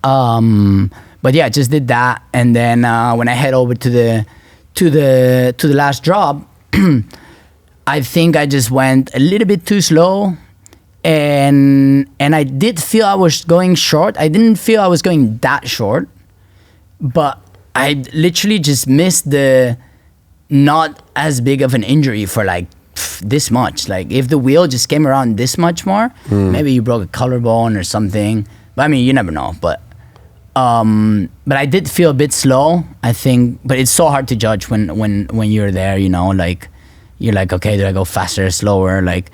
But yeah, just did that. And then, when I head over to the last drop, I think I just went a little bit too slow, and I did feel I was going short. I didn't feel I was going that short, but I literally just missed the not as big of an injury for like this much. Like if the wheel just came around this much more, maybe you broke a collarbone or something. But I mean, you never know. But I did feel a bit slow, I think. But it's so hard to judge when you're there, you know, like you're like, okay, do I go faster or slower? Like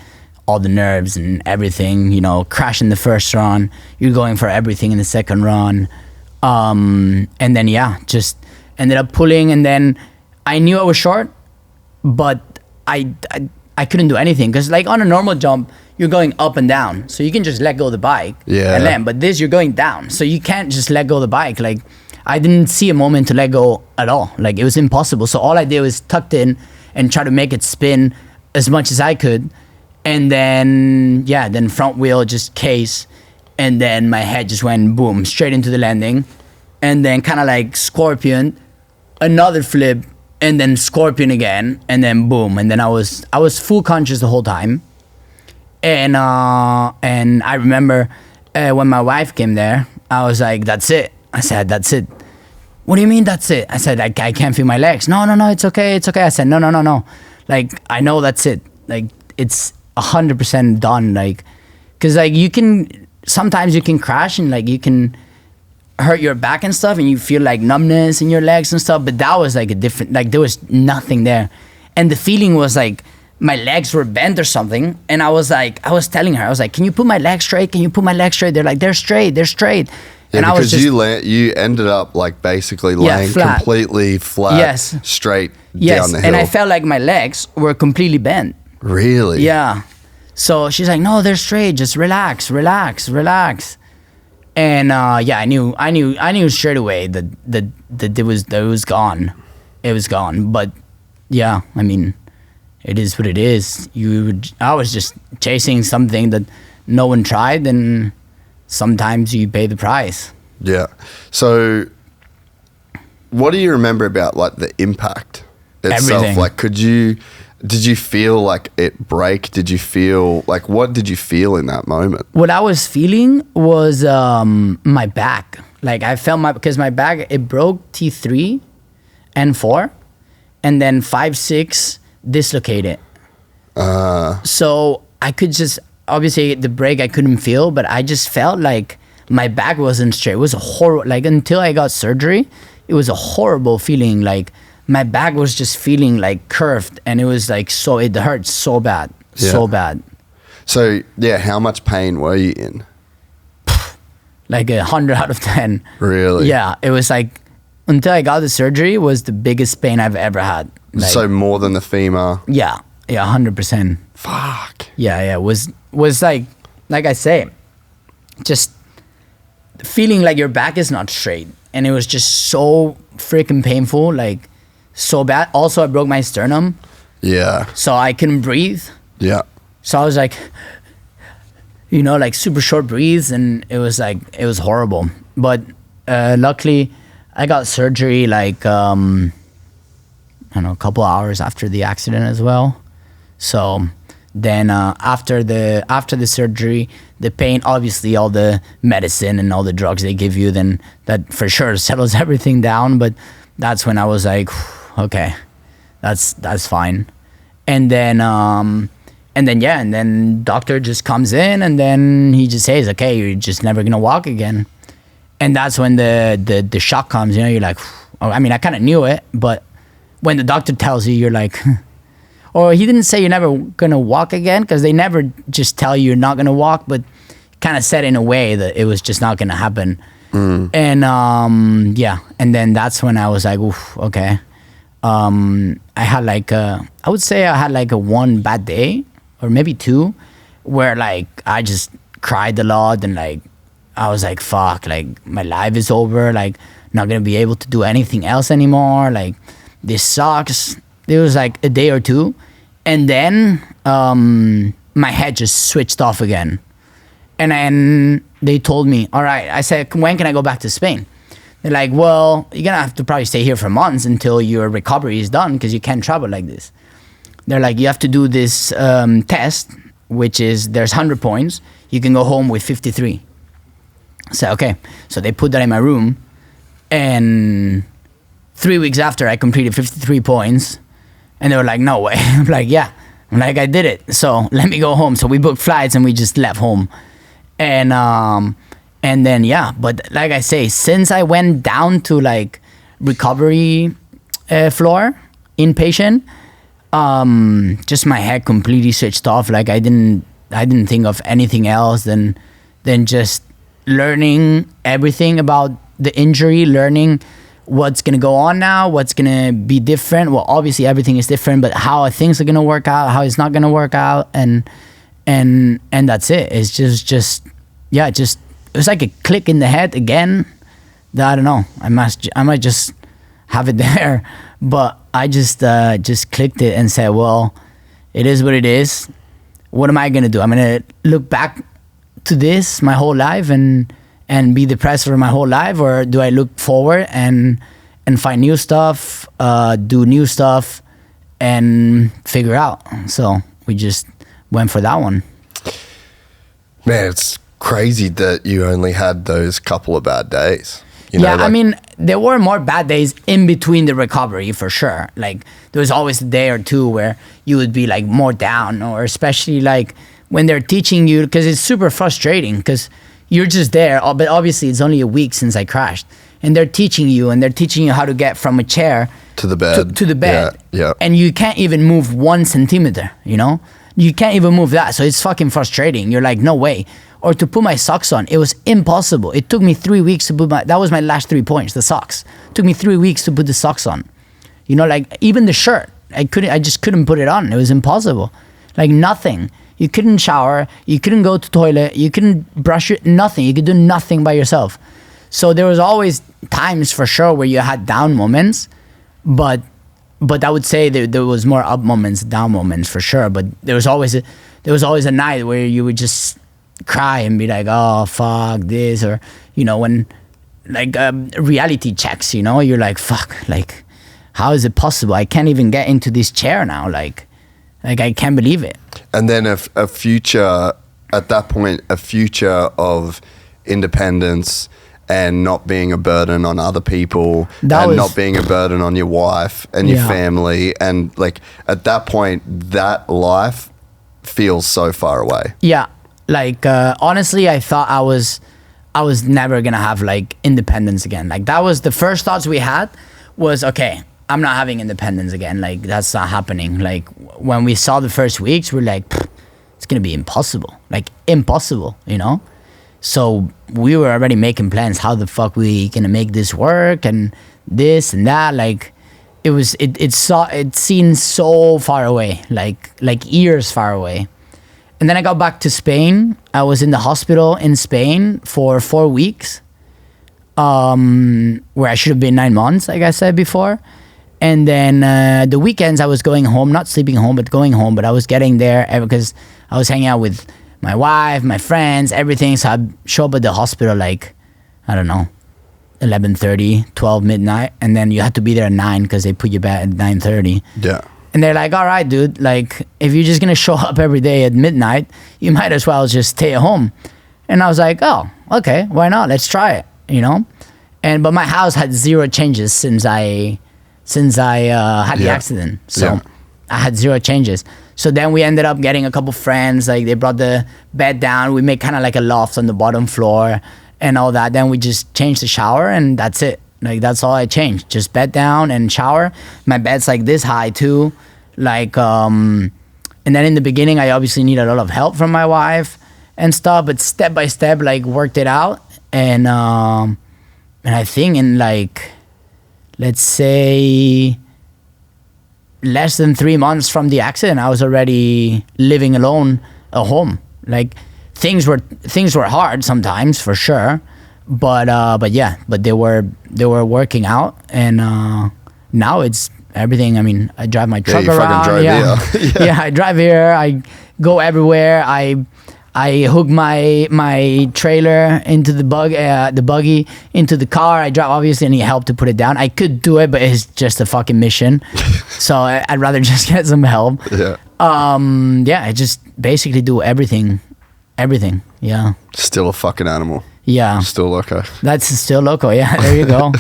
all the nerves and everything, you know, crash in the first run, you're going for everything in the second run. And then, just ended up pulling, and then I knew I was short, but I couldn't do anything. Because like on a normal jump, you're going up and down, so you can just let go of the bike and land. But this, you're going down, so you can't just let go of the bike. Like I didn't see a moment to let go at all. Like it was impossible. So all I did was tucked in and try to make it spin as much as I could. And then, then front wheel just case. And then my head just went boom, straight into the landing. And then kind of like scorpion, another flip, and then scorpion again. And then boom. And then I was full conscious the whole time. And I remember when my wife came there, I was like, that's it. I said, that's it. What do you mean that's it? I said, I can't feel my legs. No, it's okay. I said, no. Like, I know that's it. Like, it's 100% done. Like, because like sometimes you can crash and like you can hurt your back and stuff and you feel like numbness in your legs and stuff. But that was like a different, like there was nothing there. And the feeling was like my legs were bent or something. And I was telling her, I was like, can you put my legs straight? They're like, they're straight. Yeah, and because I was just, you ended up like basically laying flat. Completely flat, straight down the hill. And I felt like my legs were completely bent. Really? Yeah. So she's like, no, they're straight. Just relax. And I knew straight away that it was gone. It was gone. But yeah, I mean, it is what it is. I was just chasing something that no one tried, and sometimes you pay the price. Yeah. So what do you remember about like the impact itself? Everything. Like did you feel like it break? Did you feel like, what did you feel in that moment? What I was feeling was my back. Like I felt because my back, it broke T3 and 4, and then 5, 6 dislocated. So I could just, obviously the break I couldn't feel, but I just felt like my back wasn't straight. It was a horrible, like until I got surgery, it was a horrible feeling. Like my back was just feeling like curved, and it was like, so it hurt so bad. So yeah, how much pain were you in? Like 100 out of 10. Really? Yeah, it was like, until I got the surgery, was the biggest pain I've ever had. Like, so more than the femur? Yeah, 100%. Fuck. Yeah, was like I say, just feeling like your back is not straight, and it was just so freaking painful, like so bad. Also, I broke my sternum. Yeah. So I couldn't breathe. Yeah. So I was like, like super short breaths, and it was horrible. But luckily, I got surgery like I don't know, a couple hours after the accident as well. So then after the surgery, the pain, obviously all the medicine and all the drugs they give you, then that for sure settles everything down. But that's when I was like, okay, that's fine. And then doctor just comes in, and then he just says, okay, you're just never gonna walk again. And that's when the shock comes, you know. You're like, oh, I mean, I kind of knew it, but when the doctor tells you, you're like, or he didn't say you're never gonna walk again, because they never just tell you you're not gonna walk, but kind of said in a way that it was just not gonna happen. And and then that's when I was like, oof, okay. I had like I would say I had like a one bad day, or maybe two, where like I just cried a lot, and like I was like, fuck, like my life is over, like not gonna be able to do anything else anymore, like this sucks. It was like a day or two, and then my head just switched off again. And then they told me, all right, I said, when can I go back to Spain? They're like, well, you're gonna have to probably stay here for months until your recovery is done, because you can't travel like this. They're like, you have to do this test, which is, there's 100 points. You can go home with 53. So, okay. So they put that in my room, and 3 weeks after I completed 53 points, and they were like, no way. I'm like, yeah. I'm like, I did it. So let me go home. So we booked flights and we just left home. And then, yeah, but like I say, since I went down to like recovery floor, inpatient, just my head completely switched off. Like I didn't think of anything else than just learning everything about the injury, learning what's gonna go on now, what's gonna be different. Well, obviously everything is different, but how things are gonna work out, how it's not gonna work out, and that's it. It's just it was like a click in the head again. That I don't know. I might just have it there, but I just clicked it and said, well, it is what it is. What am I gonna do? I'm gonna look back to this my whole life and be depressed for my whole life, or do I look forward and find new stuff, do new stuff, and figure out? So we just went for that one. Man, it's crazy that you only had those couple of bad days. You Yeah, know, like, I mean, there were more bad days in between the recovery for sure. Like there was always a day or two where you would be like more down, or especially like when they're teaching you, because it's super frustrating because you're just there, but obviously it's only a week since I crashed, and they're teaching you how to get from a chair to the bed. To the bed. Yeah. And you can't even move 1 centimeter, you know? You can't even move that. So it's fucking frustrating. You're like, no way. Or to put my socks on, it was impossible. It took me 3 weeks to put that was my last 3 points, the socks. It took me 3 weeks to put the socks on. You know, like even the shirt, I just couldn't put it on. It was impossible. Like nothing. You couldn't shower, you couldn't go to toilet, you couldn't brush it, nothing. You could do nothing by yourself. So there was always times for sure where you had down moments, but I would say there was more up moments, down moments for sure. But there was always a night where you would just cry and be like, oh fuck this, or you know, when like reality checks, you know, you're like, fuck, like how is it possible? I can't even get into this chair now, like I can't believe it. And then a future, at that point, a future of independence and not being a burden on other people, not being a burden on your wife and your family. And like at that point, that life feels so far away. Yeah. Like honestly, I thought I was never gonna have like independence again. Like that was the first thoughts we had was, okay, I'm not having independence again. Like that's not happening. Like when we saw the first weeks, we're like, it's gonna be impossible. Like impossible, you know? So we were already making plans. How the fuck we gonna make this work and this and that? Like it seemed so far away, like years far away. And then I got back to Spain. I was in the hospital in Spain for 4 weeks, where I should have been 9 months, like I said before. And then the weekends I was going home, not sleeping home, but going home. But I was getting there because I was hanging out with my wife, my friends, everything. So I'd show up at the hospital like, I don't know, 11:30, 12 midnight. And then you had to be there at 9 because they put you back at 9:30. Yeah. And they're like, all right, dude, like if you're just going to show up every day at midnight, you might as well just stay at home. And I was like, oh, okay, why not? Let's try it, you know? But my house had zero changes since I since I had the accident. So I had 0 changes. So then we ended up getting a couple friends. Like they brought the bed down. We made kind of like a loft on the bottom floor and all that. Then we just changed the shower and that's it. Like that's all I changed. Just bed down and shower. My bed's like this high too. Like and then in the beginning I obviously needed a lot of help from my wife and stuff. But step by step, like worked it out. And I think in like, let's say, less than 3 months from the accident, I was already living alone at home. Like things were hard sometimes for sure, but they were working out, and now it's everything. I mean, I drive my truck around. Drive here. I drive here. I go everywhere. I hook my trailer into the buggy into the car. I drive. Obviously, I need help to put it down. I could do it, but it's just a fucking mission. So I'd rather just get some help. Yeah. I just basically do everything. Yeah. Still a fucking animal. Yeah. Still loco. That's still loco. Yeah. There you go.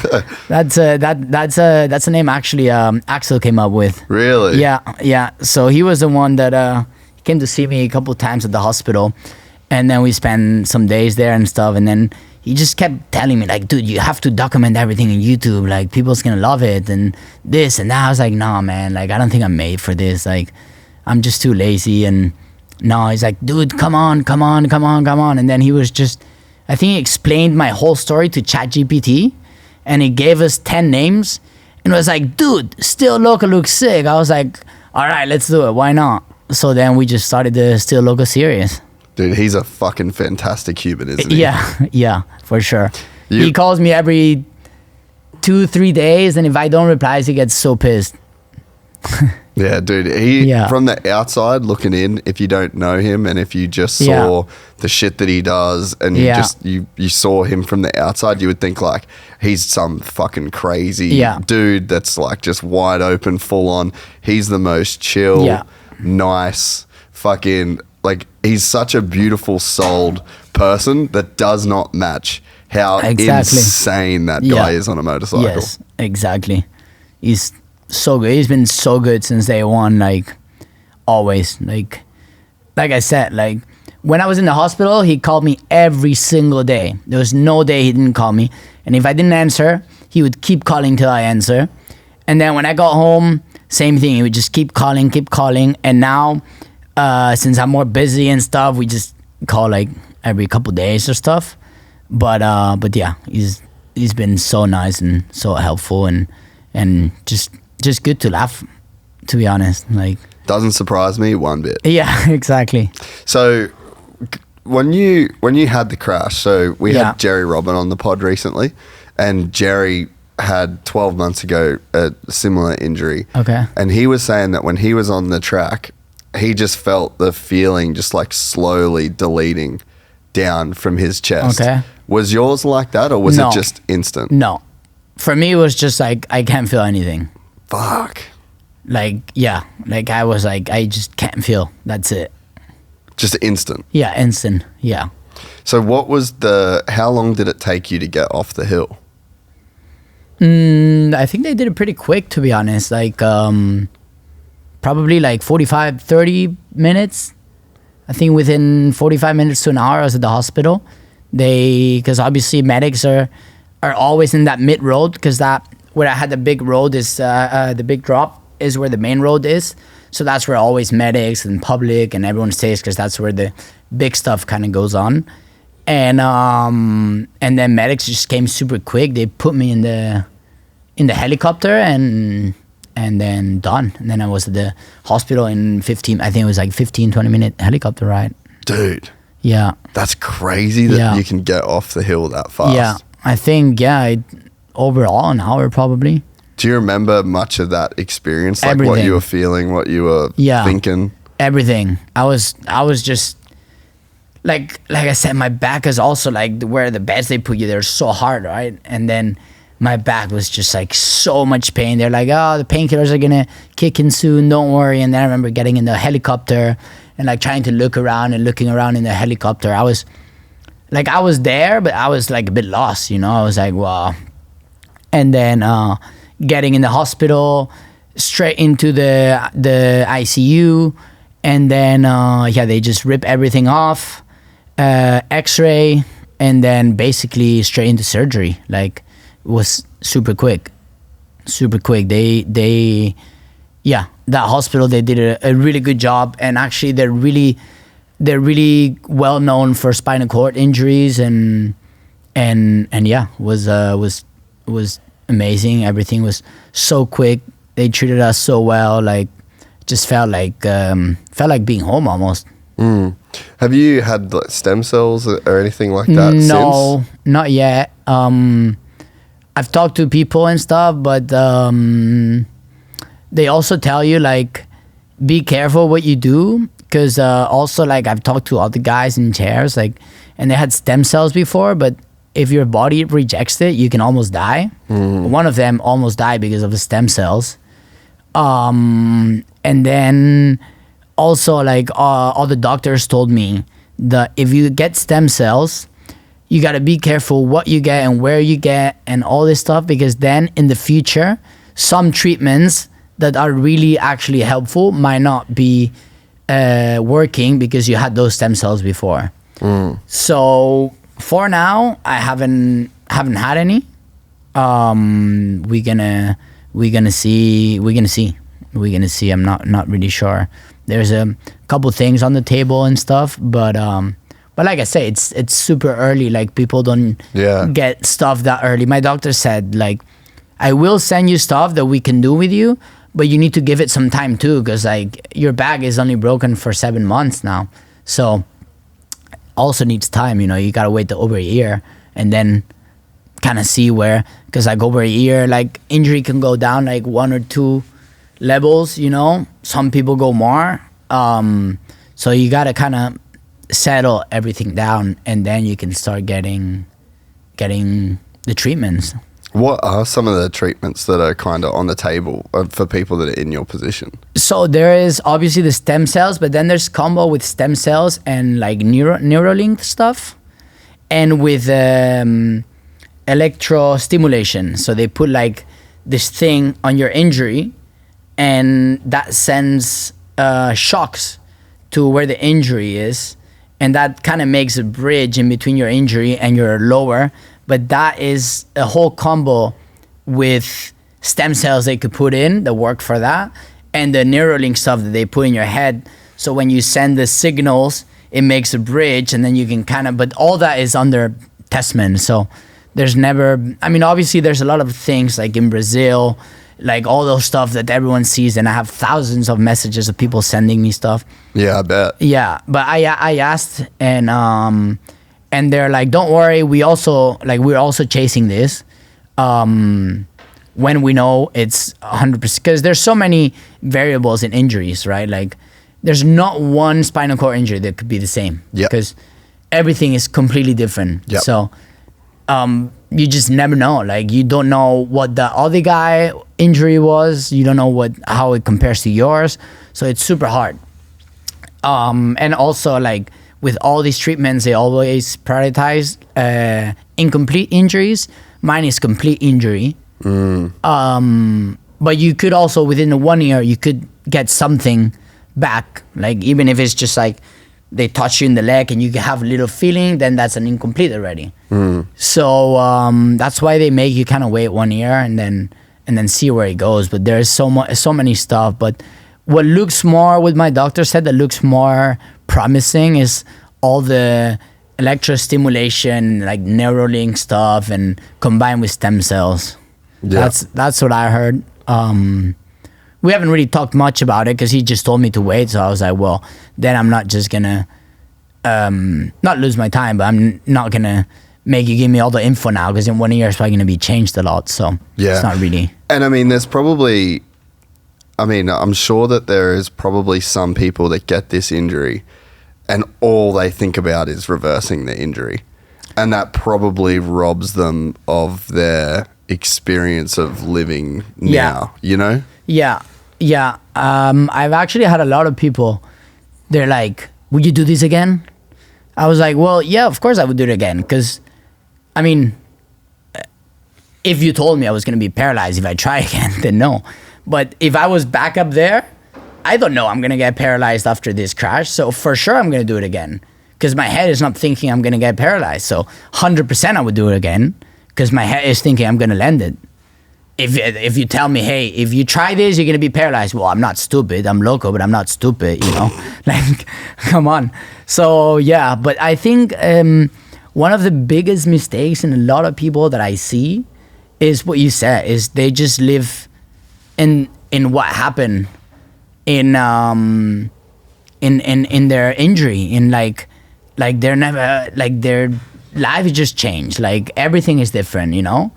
that's a name actually Axell came up with. Really? Yeah. So he was the one that came to see me a couple of times at the hospital, and then we spent some days there and stuff, and then he just kept telling me like, dude, you have to document everything on YouTube, like people's gonna love it and this and that. I was like, nah man, like I don't think I'm made for this, like I'm just too lazy. And no, he's like, dude, come on. And then he was just, I think he explained my whole story to ChatGPT, and he gave us 10 names and was like, dude, Still Loco looks sick. I was like, all right, let's do it, why not? So then we just started the Still Loco series. Dude, he's a fucking fantastic human, isn't he? Yeah, for sure. He calls me every 2-3 days, and if I don't reply, he gets so pissed. Yeah, dude. From the outside looking in, if you don't know him and if you just saw the shit that he does and you saw him from the outside, you would think like he's some fucking crazy dude that's like just wide open, full on. He's the most chill, nice, fucking, like he's such a beautiful souled person that does not match how insane that guy is on a motorcycle. Yes, exactly. He's so good. He's been so good since day one, like always. Like I said, like when I was in the hospital, he called me every single day. There was no day he didn't call me. And if I didn't answer, he would keep calling till I answer. And then when I got home, same thing. He would just keep calling. And now, since I'm more busy and stuff, we just call like every couple days or stuff. But yeah, he's been so nice and so helpful and just good to laugh, to be honest. Like, doesn't surprise me one bit. Yeah, exactly. So when you had the crash, so we had Jerry Robin on the pod recently, and Jerry had 12 months ago a similar injury. Okay. And he was saying that when he was on the track, he just felt the feeling just like slowly deleting down from his chest. Okay. Was yours like that, or was it just instant? No. For me, it was just like, I can't feel anything. Fuck. Like, yeah. Like, I was like, I just can't feel. That's it. Just instant? Yeah, instant. Yeah. So how long did it take you to get off the hill? I think they did it pretty quick, to be honest. Like, probably like 45, 30 minutes. I think within 45 minutes to an hour, I was at the hospital. Because obviously medics are always in that mid road, because that where I had the big road is the big drop is where the main road is. So that's where always medics and public and everyone stays, because that's where the big stuff kind of goes on. And then medics just came super quick. They put me in the helicopter and then done. And then I was at the hospital in 15 20 minute helicopter ride. Dude. Yeah. That's crazy that you can get off the hill that fast. Yeah. I think, overall an hour probably. Do you remember much of that experience? Like Everything. What you were feeling, what you were thinking? Everything. I was just like I said, my back is also like where the beds they put you, they're so hard, right? And then my back was just like so much pain. They're like, oh, the painkillers are gonna kick in soon, don't worry. And then I remember getting in the helicopter and like trying to looking around in the helicopter. I was there, but I was like a bit lost, I was like, wow. And then getting in the hospital, straight into the ICU, and then they just rip everything off, X-ray, and then basically straight into surgery. Like, it was super quick. They that hospital, they did a really good job, and actually they're really well known for spinal cord injuries, and was amazing. Everything was so quick. They treated us so well. Like, just felt like being home almost. Have you had like, stem cells or anything like that? No, not yet. I've talked to people and stuff, but they also tell you like, be careful what you do, because also like I've talked to other guys in chairs, like, and they had stem cells before, but if your body rejects it, you can almost die. One of them almost died because of the stem cells. And then also like all the doctors told me that if you get stem cells, you got to be careful what you get and where you get and all this stuff, because then in the future, some treatments that are really actually helpful might not be working because you had those stem cells before. So for now, I haven't had any. We're gonna see. I'm not really sure. There's a couple things on the table and stuff, but like I say, it's super early. Like, people don't get stuff that early. My doctor said, like, I will send you stuff that we can do with you, but you need to give it some time too, because like your back is only broken for 7 months now, so also needs time. You gotta wait over a year and then kind of see where, because like over a year, like injury can go down like 1 or 2 levels. Some people go more. So you gotta kind of settle everything down, and then you can start getting the treatments. What are some of the treatments that are kind of on the table for people that are in your position? So there is obviously the stem cells, but then there's combo with stem cells and like Neuralink stuff, and with electrostimulation. So they put like this thing on your injury, and that sends shocks to where the injury is, and that kind of makes a bridge in between your injury and your lower. But that is a whole combo with stem cells they could put in that work for that, and the Neuralink stuff that they put in your head. So when you send the signals, it makes a bridge, and then you can kind of, but all that is under testament. So there's never, obviously there's a lot of things like in Brazil, like all those stuff that everyone sees, and I have thousands of messages of people sending me stuff. Yeah, I bet. Yeah, but I asked, and they're like, don't worry, we're also chasing this when we know it's 100%, because there's so many variables in injuries, right? Like, there's not one spinal cord injury that could be the same, because everything is completely different. So you just never know. Like, you don't know what the other guy injury was, you don't know how it compares to yours, so it's super hard. And also, like, with all these treatments, they always prioritize incomplete injuries. Mine is complete injury. But you could also, within the 1 year, you could get something back. Like, even if it's just like they touch you in the leg and you have a little feeling, then that's an incomplete already. So that's why they make you kind of wait 1 year and then see where it goes. But there's so many stuff. But what looks more, what my doctor said that looks more promising is all the electrostimulation, like Neuralink stuff, and combined with stem cells. That's what I heard. We haven't really talked much about it because he just told me to wait. So I was like, well, then I'm not just gonna not lose my time, but I'm not gonna make you give me all the info now, because in 1 year it's probably gonna be changed a lot. So it's not really. And there's probably, I'm sure that there is probably some people that get this injury and all they think about is reversing the injury. And that probably robs them of their experience of living now, Yeah. I've actually had a lot of people, they're like, would you do this again? I was like, well, yeah, of course I would do it again. Because, if you told me I was going to be paralyzed if I try again, then no. But if I was back up there, I don't know I'm going to get paralyzed after this crash. So for sure I'm going to do it again, because my head is not thinking I'm going to get paralyzed. So 100% I would do it again, because my head is thinking I'm going to land it. If you tell me, hey, if you try this, you're going to be paralyzed. Well, I'm not stupid. I'm loco, but I'm not stupid, you know? Like, come on. So, yeah, but I think one of the biggest mistakes in a lot of people that I see is what you said, is they just live in what happened in their injury, in like they're never, like their life is just changed. Like everything is different, you know?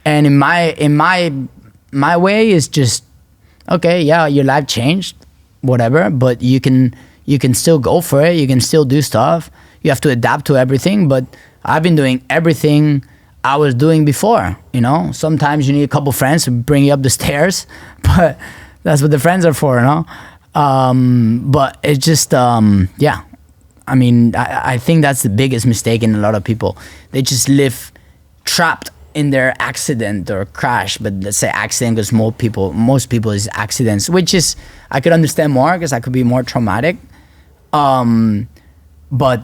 And in my way is just, okay, yeah, your life changed, whatever, but you can still go for it. You can still do stuff. You have to adapt to everything. But I've been doing everything I was doing before, you know? Sometimes you need a couple friends to bring you up the stairs, but that's what the friends are for, you know? But it's just, yeah. I mean, I think that's the biggest mistake in a lot of people. They just live trapped in their accident or crash, but let's say accident, because most people is accidents, which is, I could understand more because that could be more traumatic. But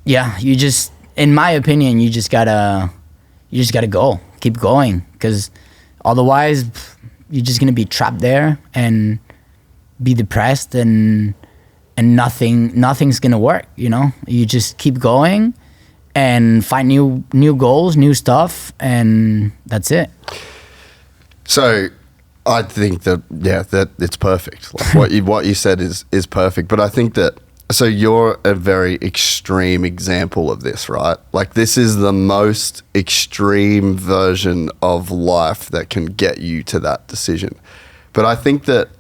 yeah, you just, in my opinion, you just gotta go, keep going, because otherwise you're just gonna be trapped there and be depressed, and nothing's gonna work, you know? You just keep going and find new goals, new stuff, and that's it. So I think that, yeah, that it's perfect. Like what you said is perfect. But I think that, so you're a very extreme example of this, right? Like this is the most extreme version of life that can get you to that decision. But I think that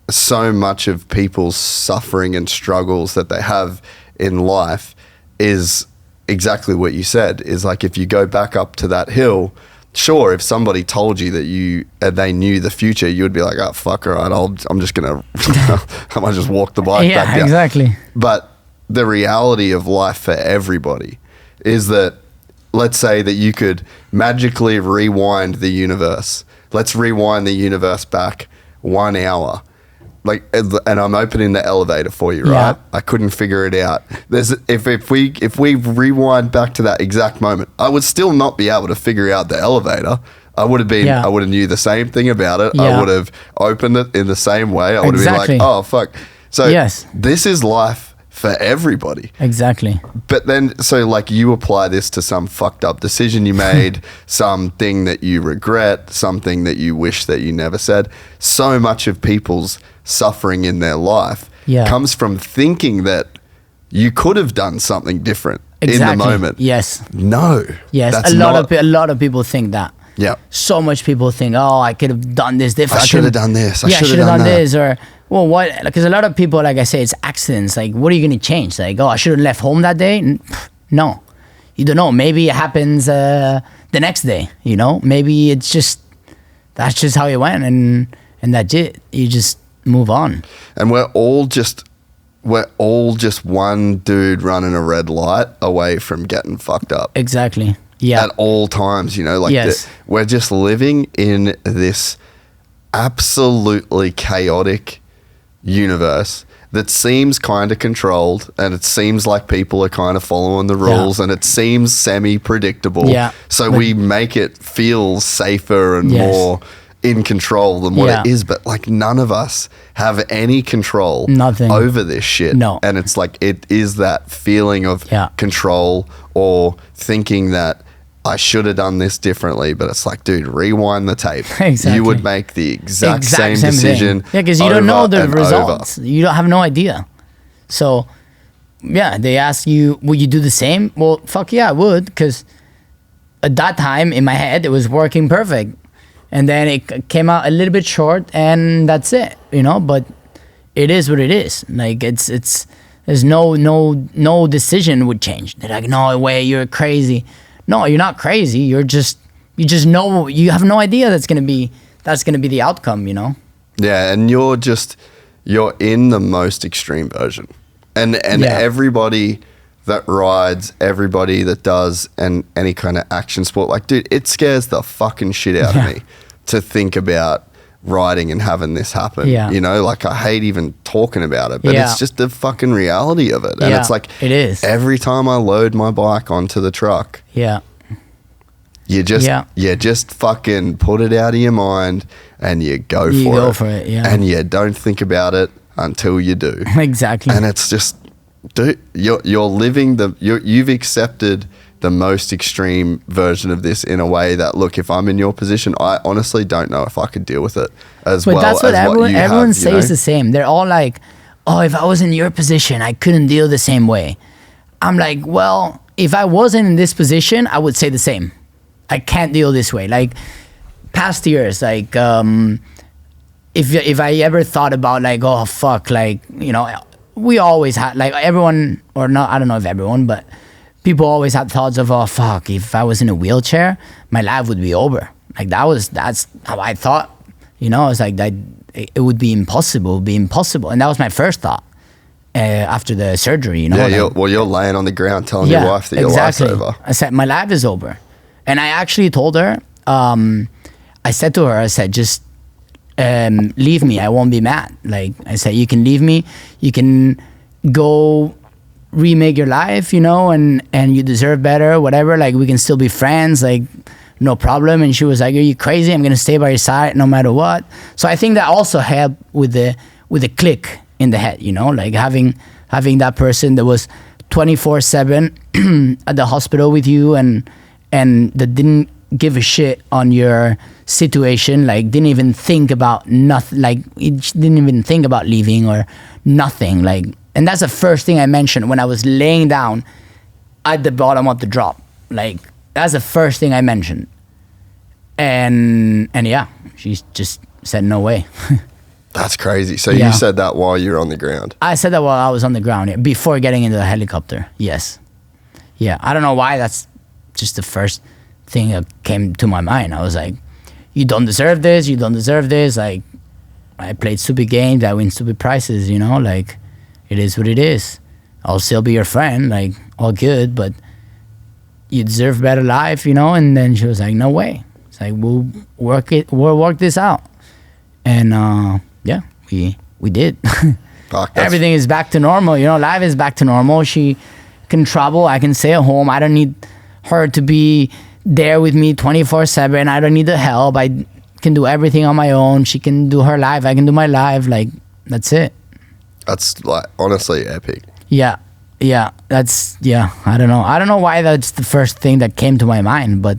so much of people's suffering and struggles that they have in life is exactly what you said, is like, if you go back up to that hill, sure, if somebody told you that they knew the future, you would be like, oh, fuck, all right, I'm just going to, I might just walk the bike back down. Yeah, exactly. But the reality of life for everybody is that, let's say that you could magically rewind the universe. Let's rewind the universe back 1 hour. Like, and I'm opening the elevator for you, right? I couldn't figure it out. If we rewind back to that exact moment, I would still not be able to figure out the elevator. I would have knew the same thing about it. I would have opened it in the same way. I would have been like, oh, fuck. So this is life for everybody. Exactly. But then, so like you apply this to some fucked up decision you made, something that you regret, something that you wish that you never said. So much of people's suffering in their life comes from thinking that you could have done something different in the moment. Yes. No. Yes. A lot of people think that. Yeah. So much people think, oh, I could have done this different. I should have done this. I should have done this, or well, what? Because a lot of people, like I say, it's accidents. Like, what are you going to change? Like, oh, I should have left home that day. No, you don't know. Maybe it happens the next day. You know, maybe it's just that's just how it went, and that's it. You just move on. And we're all just one dude running a red light away from getting fucked up. Exactly. Yeah. At all times, you know, like we're just living in this absolutely chaotic universe that seems kind of controlled, and it seems like people are kind of following the rules, and it seems semi-predictable. Yeah. So we make it feel safer and more in control than what it is, but like none of us have any control over this shit. No. And it's like, it is that feeling of control, or thinking that I should have done this differently, but it's like, dude, rewind the tape. Exactly. You would make the exact same decision. Yeah, because you don't know the results. You don't have no idea. So, yeah, they ask you, will you do the same? Well, fuck yeah, I would, because at that time in my head, it was working perfect. And then it came out a little bit short, and that's it, you know? But it is what it is. Like, it's there's no decision would change. They're like, no way, you're crazy. No, you're not crazy. You just know, you have no idea that's gonna be the outcome, you know? Yeah, and you're in the most extreme version. And everybody that rides, everybody that does any kind of action sport. Like, dude, it scares the fucking shit out of me to think about riding and having this happen. Yeah. You know, like I hate even talking about it, but it's just the fucking reality of it. And it's like, it is. Every time I load my bike onto the truck, you just fucking put it out of your mind and you go for it. And you don't think about it until you do. Exactly. And it's just, dude, you're living you've accepted the most extreme version of this in a way that, look, if I'm in your position, I honestly don't know if I could deal with it as well. But that's what everyone says the same. They're all like, oh, if I was in your position, I couldn't deal the same way. I'm like, well, if I wasn't in this position, I would say the same. I can't deal this way. Like past years, like if I ever thought about like, oh fuck, like, you know, we always had, like, everyone, or not, I don't know if everyone, but people always had thoughts of, oh fuck, if I was in a wheelchair, my life would be over. Like that's how I thought, you know. It's like that it would be impossible, and that was my first thought after the surgery, you know. Yeah, you're laying on the ground telling your wife that your life's over. I said my life is over, and I actually told her, I said to her, I said, just leave me, I won't be mad. Like I said, you can leave me, you can go remake your life, you know, and you deserve better, whatever, like we can still be friends, like no problem. And she was like, are you crazy? I'm gonna stay by your side no matter what. So I think that also helped with the click in the head, you know, like having that person that was 24/7 at the hospital with you and that didn't give a shit on your situation, like didn't even think about nothing, like it didn't even think about leaving or nothing, like. And that's the first thing I mentioned when I was laying down at the bottom of the drop. Like that's the first thing I mentioned. And yeah, she just said no way. That's crazy. So you said that while you were on the ground? I said that while I was on the ground, before getting into the helicopter. Yes. Yeah. I don't know why. That's just the first thing that came to my mind. I was like, you don't deserve this. You don't deserve this. Like, I played stupid games. I win stupid prizes, you know, like, it is what it is. I'll still be your friend, like, all good, but you deserve a better life, you know? And then she was like, no way. It's like, we'll work this out. And yeah, we did. Everything is back to normal, you know, life is back to normal. She can travel, I can stay at home. I don't need her to be there with me 24/7. I don't need the help. I can do everything on my own. She can do her life, I can do my life, like, that's it. That's like honestly epic. Yeah. I don't know why that's the first thing that came to my mind, but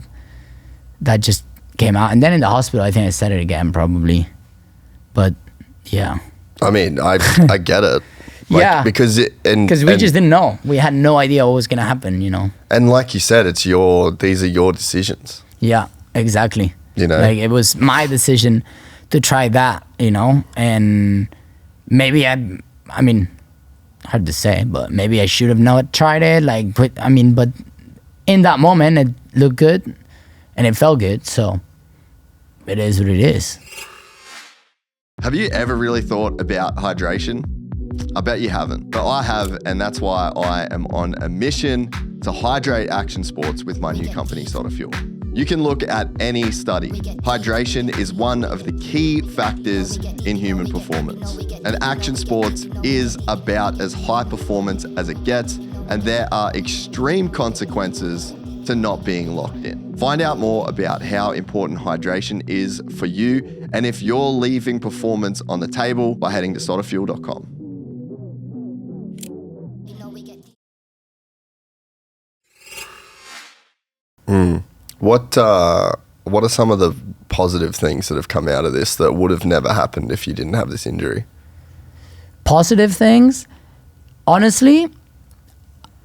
that just came out. And then in the hospital, I think I said it again probably, but yeah. I mean, I get it. Like, because we just didn't know. We had no idea what was gonna happen, you know. And like you said, these are your decisions. Yeah, exactly. You know, like it was my decision to try that, you know, and maybe I mean, hard to say, but maybe I should have not tried it. Like, but in that moment, it looked good and it felt good. So it is what it is. Have you ever really thought about hydration? I bet you haven't, but I have, and that's why I am on a mission to hydrate action sports with my new company, Soda Fuel. You can look at any study. Hydration is one of the key factors in human performance. And action sports is about as high performance as it gets, and there are extreme consequences to not being locked in. Find out more about how important hydration is for you, and if you're leaving performance on the table, by heading to sodafuel.com. What are some of the positive things that have come out of this that would have never happened if you didn't have this injury? Positive things? Honestly,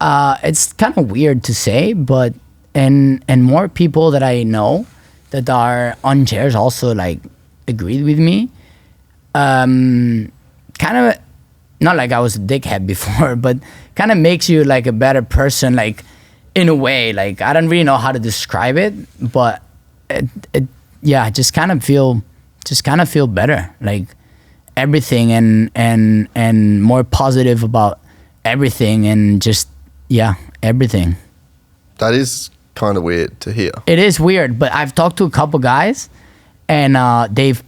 it's kind of weird to say, but and more people that I know that are on chairs also like agreed with me. Kind of not like I was a dickhead before, but kind of makes you like a better person, like in a way. Like I don't really know how to describe it, but just kind of feel better, like everything, and more positive about everything, and just Yeah, everything. That is kind of weird to hear. It is weird, but I've talked to a couple guys, and they've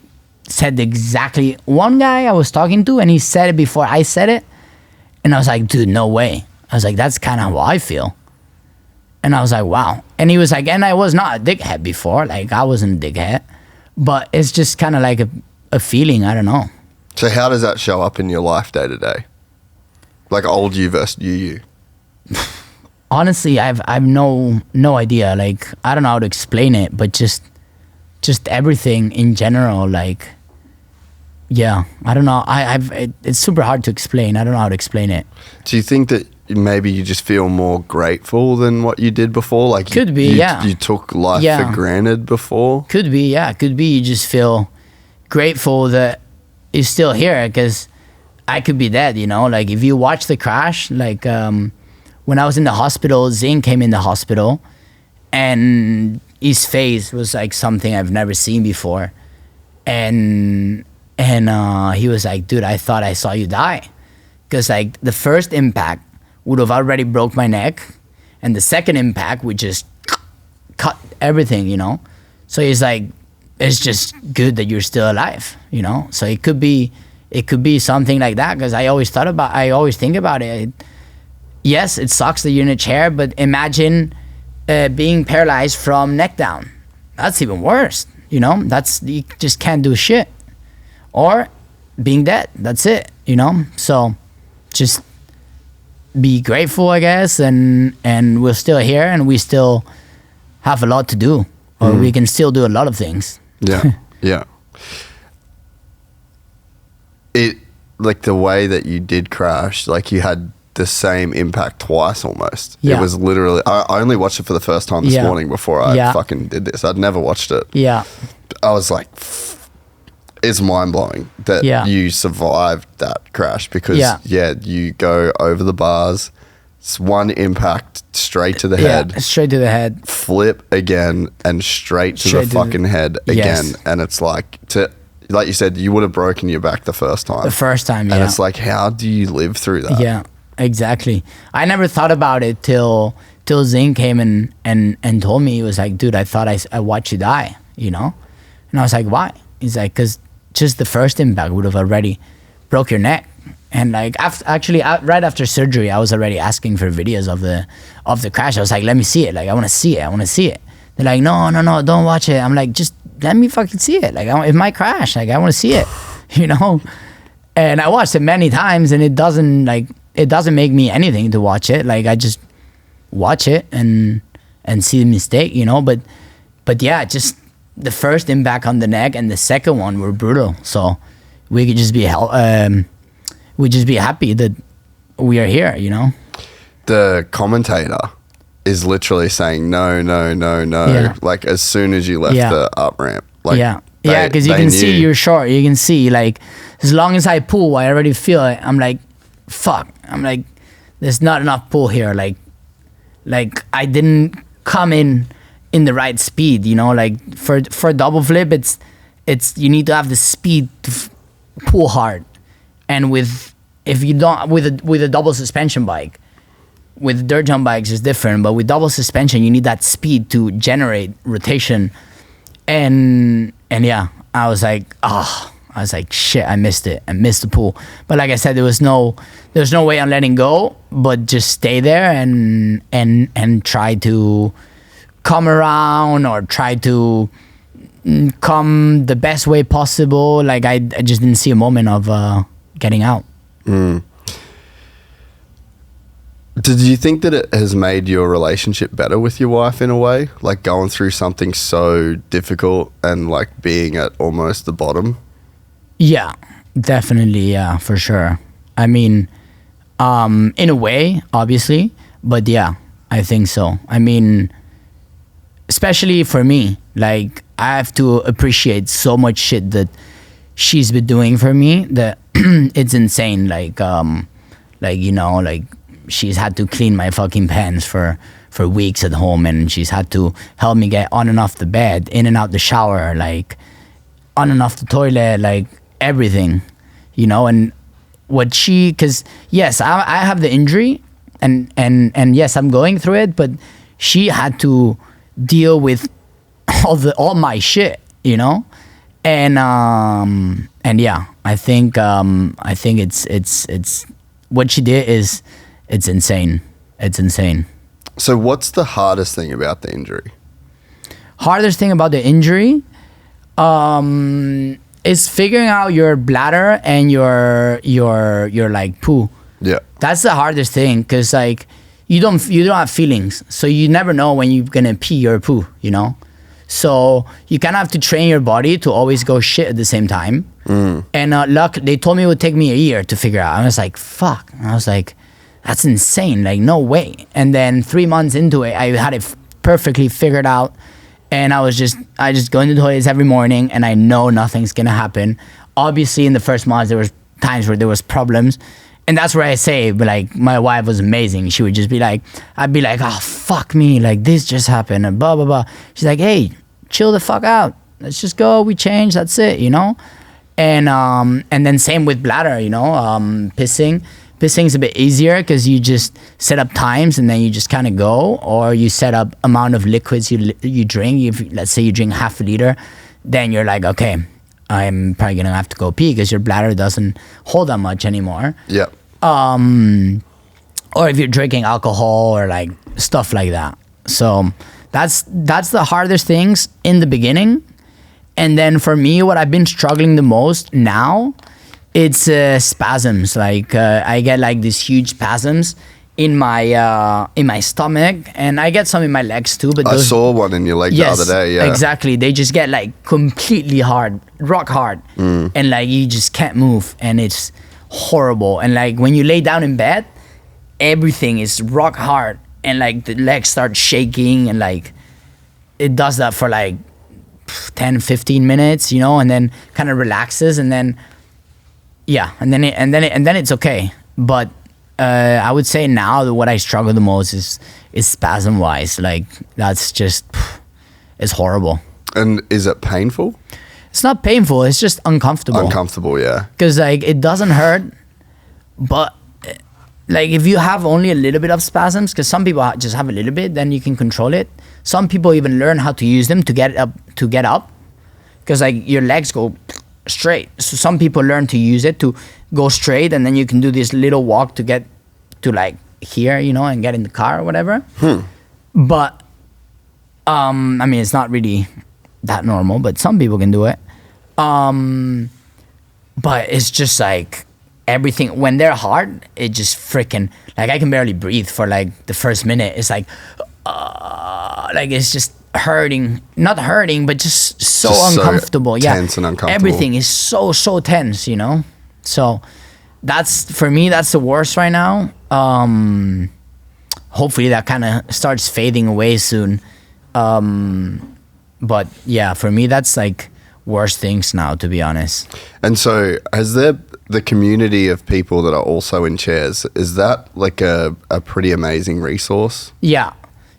said exactly. One guy I was talking to, and he said it before I said it, and I was like, dude, no way. I was like, that's kind of how I feel. And I was like, wow. And he was like, and I was not a dickhead before. Like, I wasn't a dickhead. But it's just kind of like a feeling. I don't know. So how does that show up in your life day to day? Like old you versus new you? Honestly, I've no idea. Like, I don't know how to explain it, but just everything in general. Like, yeah, I don't know. It's super hard to explain. I don't know how to explain it. Do you think that maybe you just feel more grateful than what you did before? Like Could be, yeah. You took life Yeah. for granted before? Could be, yeah. Could be you just feel grateful that you're still here, because I could be dead, you know? Like, if you watch the crash, like, when I was in the hospital, Zing came in the hospital, and his face was like something I've never seen before. And he was like, dude, I thought I saw you die. Because, like, the first impact would have already broke my neck, and the second impact would just cut everything, you know? So he's like, it's just good that you're still alive, you know? So it could be something like that, because I always think about it. Yes, it sucks that you're in a chair, but imagine being paralyzed from neck down. That's even worse, you know? You just can't do shit. Or being dead, that's it, you know? So just be grateful, I guess, and we're still here, and we still have a lot to do, or we can still do a lot of things. Yeah, yeah. It, like, the way that you did crash, like, you had the same impact twice almost. Yeah. It was literally, I only watched it for the first time this morning before I fucking did this. I'd never watched it. Yeah. I was like, it's mind-blowing that you survived that crash, because you go over the bars, it's one impact straight to the head, straight to the head, flip again, and straight to the fucking head again. And it's like, like you said, you would have broken your back the first time. And it's like, how do you live through that? Yeah, exactly. I never thought about it till Zing came and told me. He was like, dude, I thought I watched you die, you know? And I was like, why? He's like, because just the first impact would have already broke your neck. And like, right after surgery, I was already asking for videos of the crash. I was like, let me see it. Like, I want to see it. They're like, no, don't watch it. I'm like, just let me fucking see it. Like, it might crash. Like, I want to see it, you know? And I watched it many times, and it doesn't make me anything to watch it. Like, I just watch it and see the mistake, you know? But yeah, just the first impact on the neck and the second one were brutal. So we could just be happy that we are here, you know? The commentator is literally saying no, like, as soon as you left the up ramp. Like, because you can see you're short. You can see, like, as long as I pull, I already feel it. I'm like, fuck. I'm like, there's not enough pull here. Like I didn't come in the right speed, you know? Like, for double flip, it's you need to have the speed to pull hard. And with a double suspension bike, with dirt jump bikes it's different, but with double suspension you need that speed to generate rotation. And yeah, I was like, shit, I missed it. I missed the pull. But like I said, there's no way I'm letting go, but just stay there and try to come around, or try to come the best way possible. Like, I just didn't see a moment of getting out. Did you think that it has made your relationship better with your wife in a way? Like, going through something so difficult and, like, being at almost the bottom? Yeah, definitely. Yeah, for sure. I mean, in a way, obviously, but yeah, I think so. I mean, especially for me, like, I have to appreciate so much shit that she's been doing for me that it's insane. Like, you know, like, she's had to clean my fucking pants for weeks at home, and she's had to help me get on and off the bed, in and out the shower, like, on and off the toilet, like, everything, you know? And because yes, I have the injury, and yes, I'm going through it, but she had to deal with all my shit, you know, and yeah, I think it's what she did is it's insane. It's insane. So what's the hardest thing about the injury? Hardest thing about the injury is figuring out your bladder and your like poo. Yeah. That's the hardest thing, because like you don't have feelings, so you never know when you're gonna pee or poo, you know. So you kind of have to train your body to always go shit at the same time. And they told me it would take me a year to figure out. I was like, fuck. And I was like, that's insane. Like, no way. And then 3 months into it, I had it perfectly figured out. And I just go into the toilets every morning, and I know nothing's gonna happen. Obviously, in the first months, there was times where there was problems. And that's where I say, but like, my wife was amazing. She would just be like, I'd be like, oh, fuck me. Like, this just happened and blah, blah, blah. She's like, hey, chill the fuck out. Let's just go. We change. That's it, you know? And then same with bladder, you know, pissing. Pissing's a bit easier because you just set up times and then you just kind of go, or you set up amount of liquids you drink. If, let's say you drink half a liter, then you're like, okay, I'm probably gonna have to go pee because your bladder doesn't hold that much anymore. Yeah. Or if you're drinking alcohol or like stuff like that. So that's the hardest things in the beginning. And then for me, what I've been struggling the most now, it's spasms. Like I get like these huge spasms in my stomach, and I get some in my legs too. But I saw one in your leg the other day. Yeah, exactly. They just get like completely hard, rock hard, and like you just can't move, and it's horrible. And like when you lay down in bed, everything is rock hard, and like the legs start shaking, and like it does that for like 10-15 minutes, you know, and then kind of relaxes, and then and then it's okay. But I would say now that what I struggle the most is spasm wise. Like that's just, it's horrible. And is it painful? It's not painful. It's just uncomfortable. Uncomfortable, yeah. Because like it doesn't hurt, but like if you have only a little bit of spasms, because some people just have a little bit, then you can control it. Some people even learn how to use them to get up, because like your legs go straight. So some people learn to use it to go straight, and then you can do this little walk to get to like here, you know, and get in the car or whatever. But I mean, it's not really that normal, but some people can do it. But it's just like everything when they're hard, it just freaking, like I can barely breathe for like the first minute. It's like it's just hurting, not hurting, but just so uncomfortable. Tense and uncomfortable. Everything is so tense, you know. So that's, for me, that's the worst right now. Hopefully that kind of starts fading away soon. But yeah, for me, that's like worst things now, to be honest. And so has there the community of people that are also in chairs, is that like a pretty amazing resource? Yeah,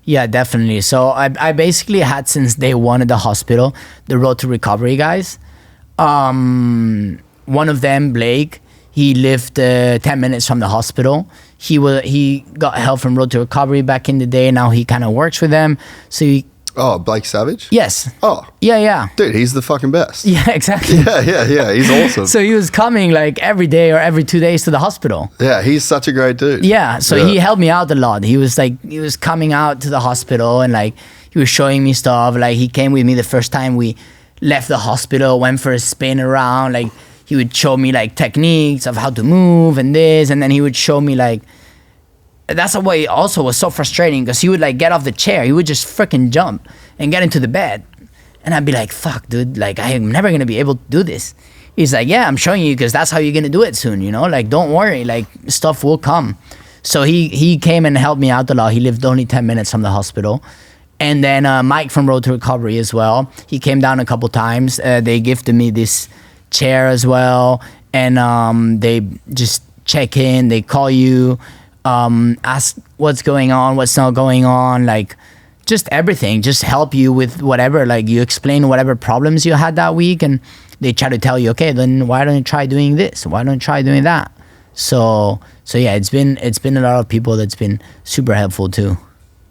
definitely. So I basically had, since day one at the hospital, the Road to Recovery guys. One of them, Blake, he lived 10 minutes from the hospital. He got help from Road to Recovery back in the day. Now he kind of works with them. So Oh, Blake Savage? Yes. Oh. Yeah. Dude, he's the fucking best. Yeah, exactly. Yeah. He's awesome. So he was coming like every day or every 2 days to the hospital. Yeah, he's such a great dude. Yeah, so he helped me out a lot. He was coming out to the hospital, and like he was showing me stuff. Like he came with me the first time we left the hospital, went for a spin around. Like he would show me like techniques of how to move and this, and then he would show me like, that's why it also was so frustrating, because he would like get off the chair, he would just freaking jump and get into the bed, and I'd be like, fuck dude, like I'm never gonna be able to do this. He's like, yeah, I'm showing you because that's how you're gonna do it soon, you know, like don't worry, like stuff will come. So he came and helped me out a lot. He lived only 10 minutes from the hospital. And then Mike from Road to Recovery as well, he came down a couple times. They gifted me this chair as well, and they just check in, they call you, ask what's going on, what's not going on, like just everything, just help you with whatever, like you explain whatever problems you had that week, and they try to tell you, okay, then why don't you try doing this? Why don't you try doing that? So yeah, it's been a lot of people that's been super helpful too.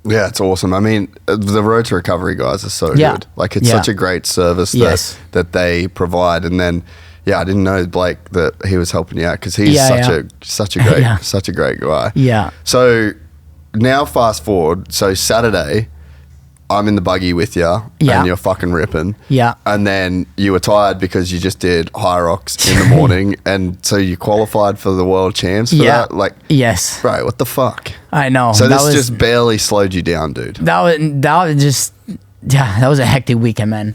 Yeah, it's awesome. I mean, the Road to Recovery guys are so Yeah. good. Like, it's Yeah. such a great service that, Yes. that they provide. And then, yeah, I didn't know, Blake, that he was helping you out because he's Yeah, such a great Yeah. such a great guy. Yeah. So now fast forward. So Saturday, I'm in the buggy with you, Yeah. and you're fucking ripping. Yeah. And then you were tired because you just did HYROX in the morning, and so you qualified for the world champs for Yeah. that. Like, Yes. bro, what the fuck? I know. So That this was- just barely slowed you down, dude. that was just, yeah, that was a hectic weekend, man.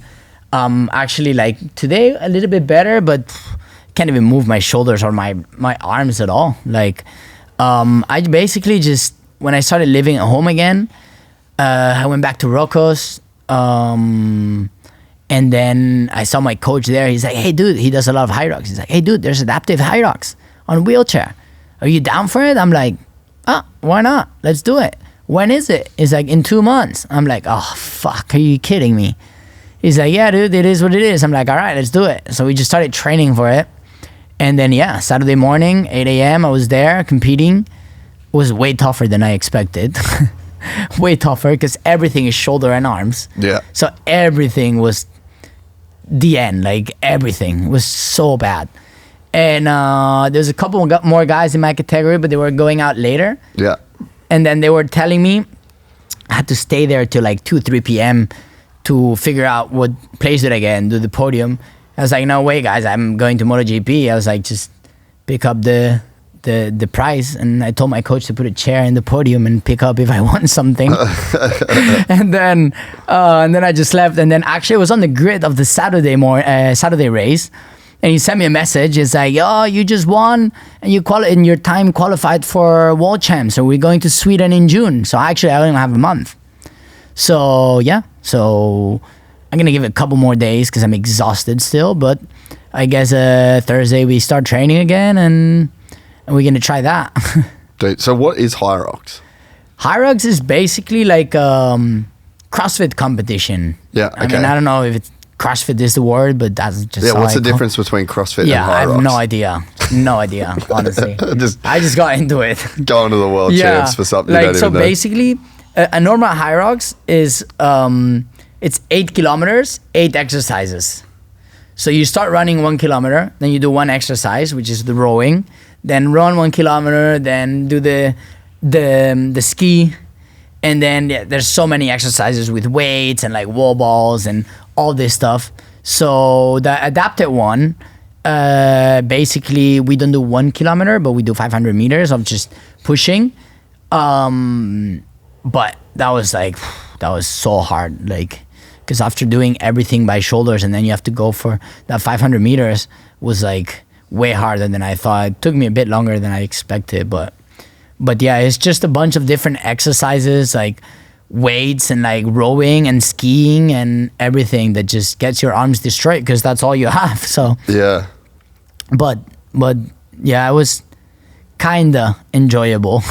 Actually, like today a little bit better, but can't even move my shoulders or my arms at all. Like, I basically just, when I started living at home again, I went back to Rocco's, and then I saw my coach there. He's like, "Hey, dude," he does a lot of HYROX. He's like, "Hey, dude, there's adaptive HYROX on wheelchair. Are you down for it?" I'm like, why not? Let's do it. When is it? He's like, in 2 months. I'm like, oh, fuck, are you kidding me? He's like, yeah, dude, it is what it is. I'm like, all right, let's do it. So we just started training for it. And then, yeah, Saturday morning, 8 a.m., I was there competing. It was way tougher than I expected. Way tougher because everything is shoulder and arms. Yeah. So everything was the end. Like, everything was so bad. And there's a couple more guys in my category, but they were going out later. Yeah. And then they were telling me I had to stay there till like 2, 3 p.m. to figure out what place did I get and do the podium. I was like, no way, guys, I'm going to MotoGP. I was like, just pick up the prize. And I told my coach to put a chair in the podium and pick up if I want something. and then I just left. And then actually I was on the grid of the Saturday race. And he sent me a message. It's like, oh, you just won, and in your time qualified for World Champs. So we're going to Sweden in June. So actually, I only have a month. So yeah, so I'm gonna give it a couple more days because I'm exhausted still. But I guess Thursday we start training again, and we're gonna try that. Dude, so what is HYROX? HYROX is basically like CrossFit competition. Yeah, I mean, okay. I don't know if it's CrossFit is the word, but that's just Yeah, how what's I the difference between CrossFit Yeah, and I HYROX? have no idea. No idea, honestly. I just got into it. Going to the world champs for something like you don't so even know. basically a normal HYROX is it's 8 kilometers, 8 exercises. So you start running 1 kilometer, then you do 1 exercise, which is the rowing, then run 1 kilometer, then do the ski, and then there's so many exercises with weights and like wall balls and all this stuff. So the adapted one, basically we don't do 1 kilometer, but we do 500 meters of just pushing. But that was so hard, like, because after doing everything by shoulders and then you have to go for that 500 meters was like way harder than I thought. It took me a bit longer than I expected, but yeah, it's just a bunch of different exercises, like weights and like rowing and skiing and everything that just gets your arms destroyed because that's all you have. So Yeah. but yeah, it was kinda enjoyable.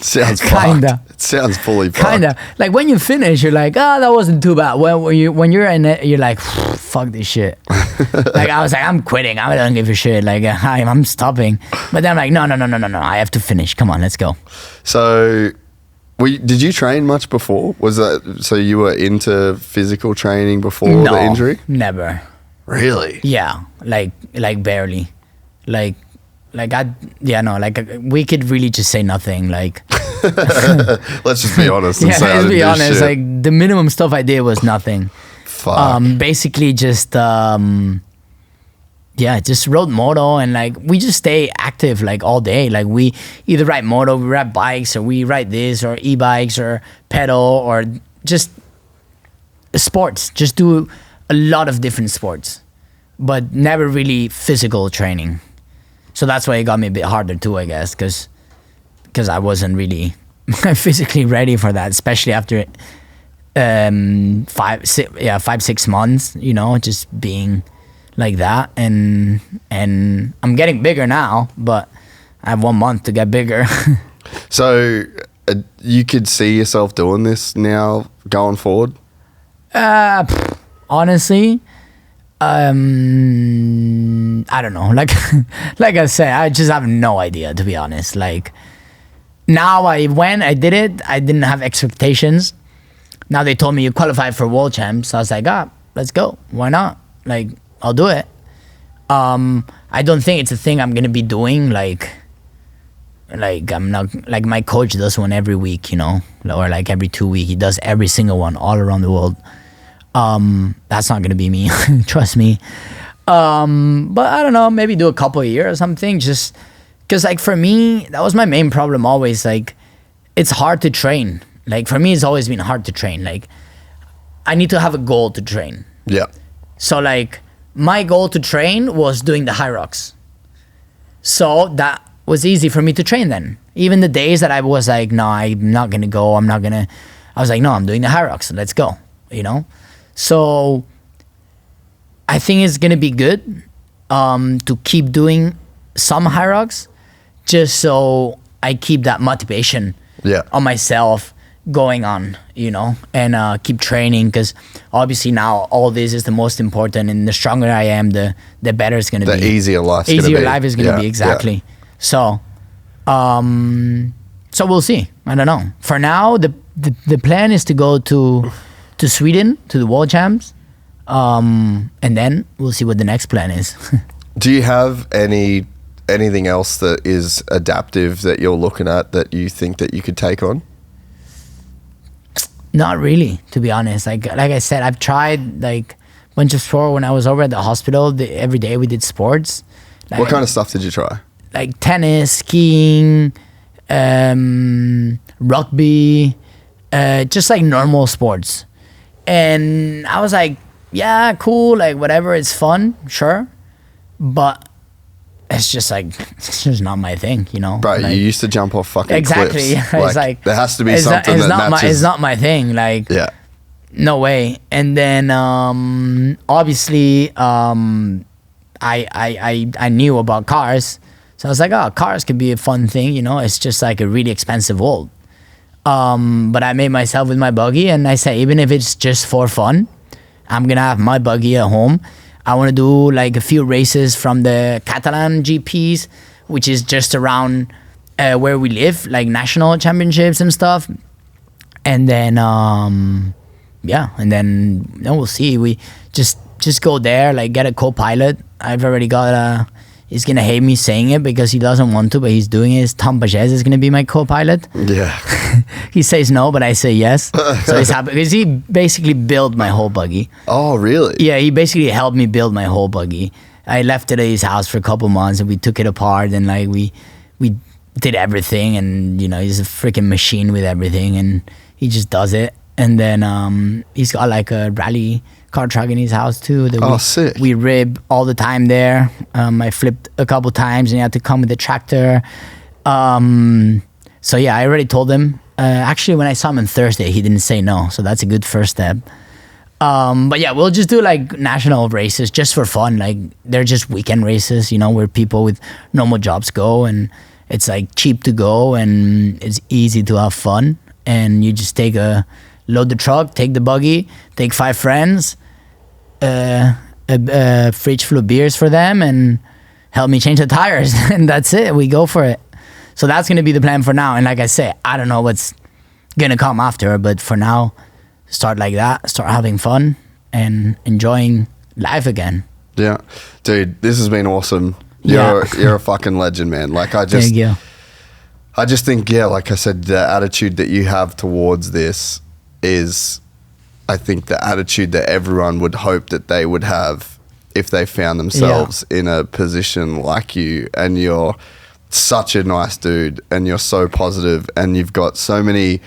Sounds Kinda. fucked. It sounds fully fucked. Kinda like when you finish, you're like, oh, that wasn't too bad. When you're in it, you're like, fuck this shit. Like I was like, I'm quitting. I don't give a shit. Like I'm stopping. But then I'm like, no. I have to finish. Come on, let's go. So, did you train much before? Was that so? You were into physical training before No, the injury? never. Really? Yeah, like barely. Like we could really just say nothing. Like Let's just be honest. And yeah, say I let's didn't be do honest. shit. Like the minimum stuff I did was nothing. Fuck. Basically just just rode moto and like we just stay active like all day. Like we either ride moto, we ride bikes, or we ride this or e-bikes or pedal or just sports. Just do a lot of different sports, but never really physical training. So that's why it got me a bit harder too, I guess, because I wasn't really physically ready for that, especially after 5-6 months, you know, just being like that. And I'm getting bigger now, but I have 1 month to get bigger. So, you could see yourself doing this now going forward? Honestly, I I don't know. Like like I said, I just have no idea, to be honest. Like now I did it, I didn't have expectations. Now they told me you qualified for world champs. So I was like, let's go. Why not? Like, I'll do it. I don't think it's a thing I'm gonna be doing like I'm not, like my coach does one every week, you know, or like every 2 weeks. He does every single one all around the world. That's not gonna be me, trust me. But I don't know, maybe do a couple a year or something, just because like for me, that was my main problem always. Like, it's hard to train. Like for me, it's always been hard to train. Like I need to have a goal to train. Yeah. So like my goal to train was doing the HYROX. So that was easy for me to train then. Even the days that I was like, no, I'm not gonna go, I was like, no, I'm doing the HYROX, let's go, you know? So I think it's gonna be good to keep doing some HYROX, just so I keep that motivation on myself going on, you know, and keep training, because obviously now all this is the most important, and the stronger I am, the better it's gonna be. The easier life is gonna be, exactly. Yeah. So so we'll see. I don't know. For now, the plan is to go to Sweden, to the World Champs, and then we'll see what the next plan is. Do you have anything else that is adaptive that you're looking at that you think that you could take on? Not really, to be honest. Like I said, I've tried like a bunch of sport. When I was over at the hospital, every day we did sports. Like, what kind of stuff did you try? Like tennis, skiing, rugby, just like normal sports. And I was like, yeah, cool, like whatever, it's fun, sure. But it's just not my thing, you know. Bro, like, you used to jump off fucking exactly. cliffs. It's like there has to be something that matches. It's not my thing. Like, yeah, no way. And then obviously I knew about cars, so I was like, oh, cars could be a fun thing, you know. It's just like a really expensive world. But I made myself with my buggy, and I say, even if it's just for fun, I'm gonna have my buggy at home. I want to do like a few races from the Catalan GPs, which is just around where we live, like national championships and stuff. And then, and then we'll see. We just go there, like get a co-pilot. I've already got he's going to hate me saying it because he doesn't want to, but he's doing it. Tom Pages is going to be my co-pilot. Yeah. He says no, but I say yes. So he's happy because he basically built my whole buggy. Oh, really? Yeah, he basically helped me build my whole buggy. I left it at his house for a couple months, and we took it apart, and like we did everything, and you know, he's a freaking machine with everything, and he just does it. And then he's got like a rally car truck in his house too. Sick. We rib all the time there. I flipped a couple times, and he had to come with the tractor. So yeah, I already told him. Actually, when I saw him on Thursday, he didn't say no, so that's a good first step. But yeah, we'll just do like national races just for fun. Like they're just weekend races, you know, where people with normal jobs go, and it's like cheap to go, and it's easy to have fun. And you just load the truck, take the buggy, take 5 friends, a fridge full of beers for them, and help me change the tires. And that's it. We go for it. So that's going to be the plan for now. And like I say, I don't know what's going to come after, but for now, start like that, start having fun and enjoying life again. Yeah. Dude, this has been awesome. You're a fucking legend, man. Like Thank you. I just think, yeah, like I said, the attitude that you have towards this is, I think, the attitude that everyone would hope that they would have if they found themselves in a position like you. And you're such a nice dude, and you're so positive, and you've got so many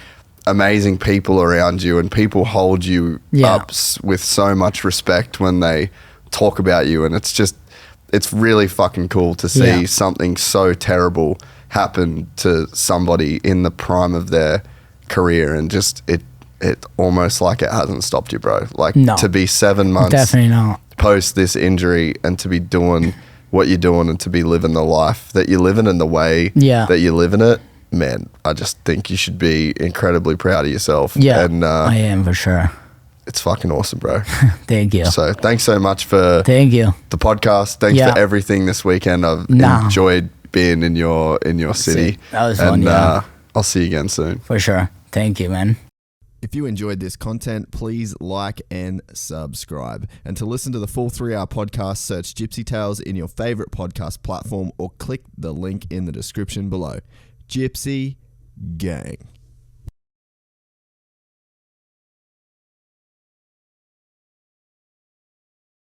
amazing people around you, and people hold you up with so much respect when they talk about you. And it's really fucking cool to see something so terrible happen to somebody in the prime of their career, and just it almost like it hasn't stopped you, bro. Like to be 7 months definitely not post this injury, and to be doing what you're doing, and to be living the life that you're living in the way that you're living it, man, I just think you should be incredibly proud of yourself. And I am, for sure. it's fucking awesome, bro. Thank you. So thanks so much for Thank you. the podcast. Thanks for everything this weekend. I've enjoyed being in your city. That was fun, yeah. I'll see you again soon. For sure. Thank you, man. If you enjoyed this content, please like and subscribe. And to listen to the full 3-hour podcast, search Gypsy Tales in your favorite podcast platform or click the link in the description below. Gypsy Gang.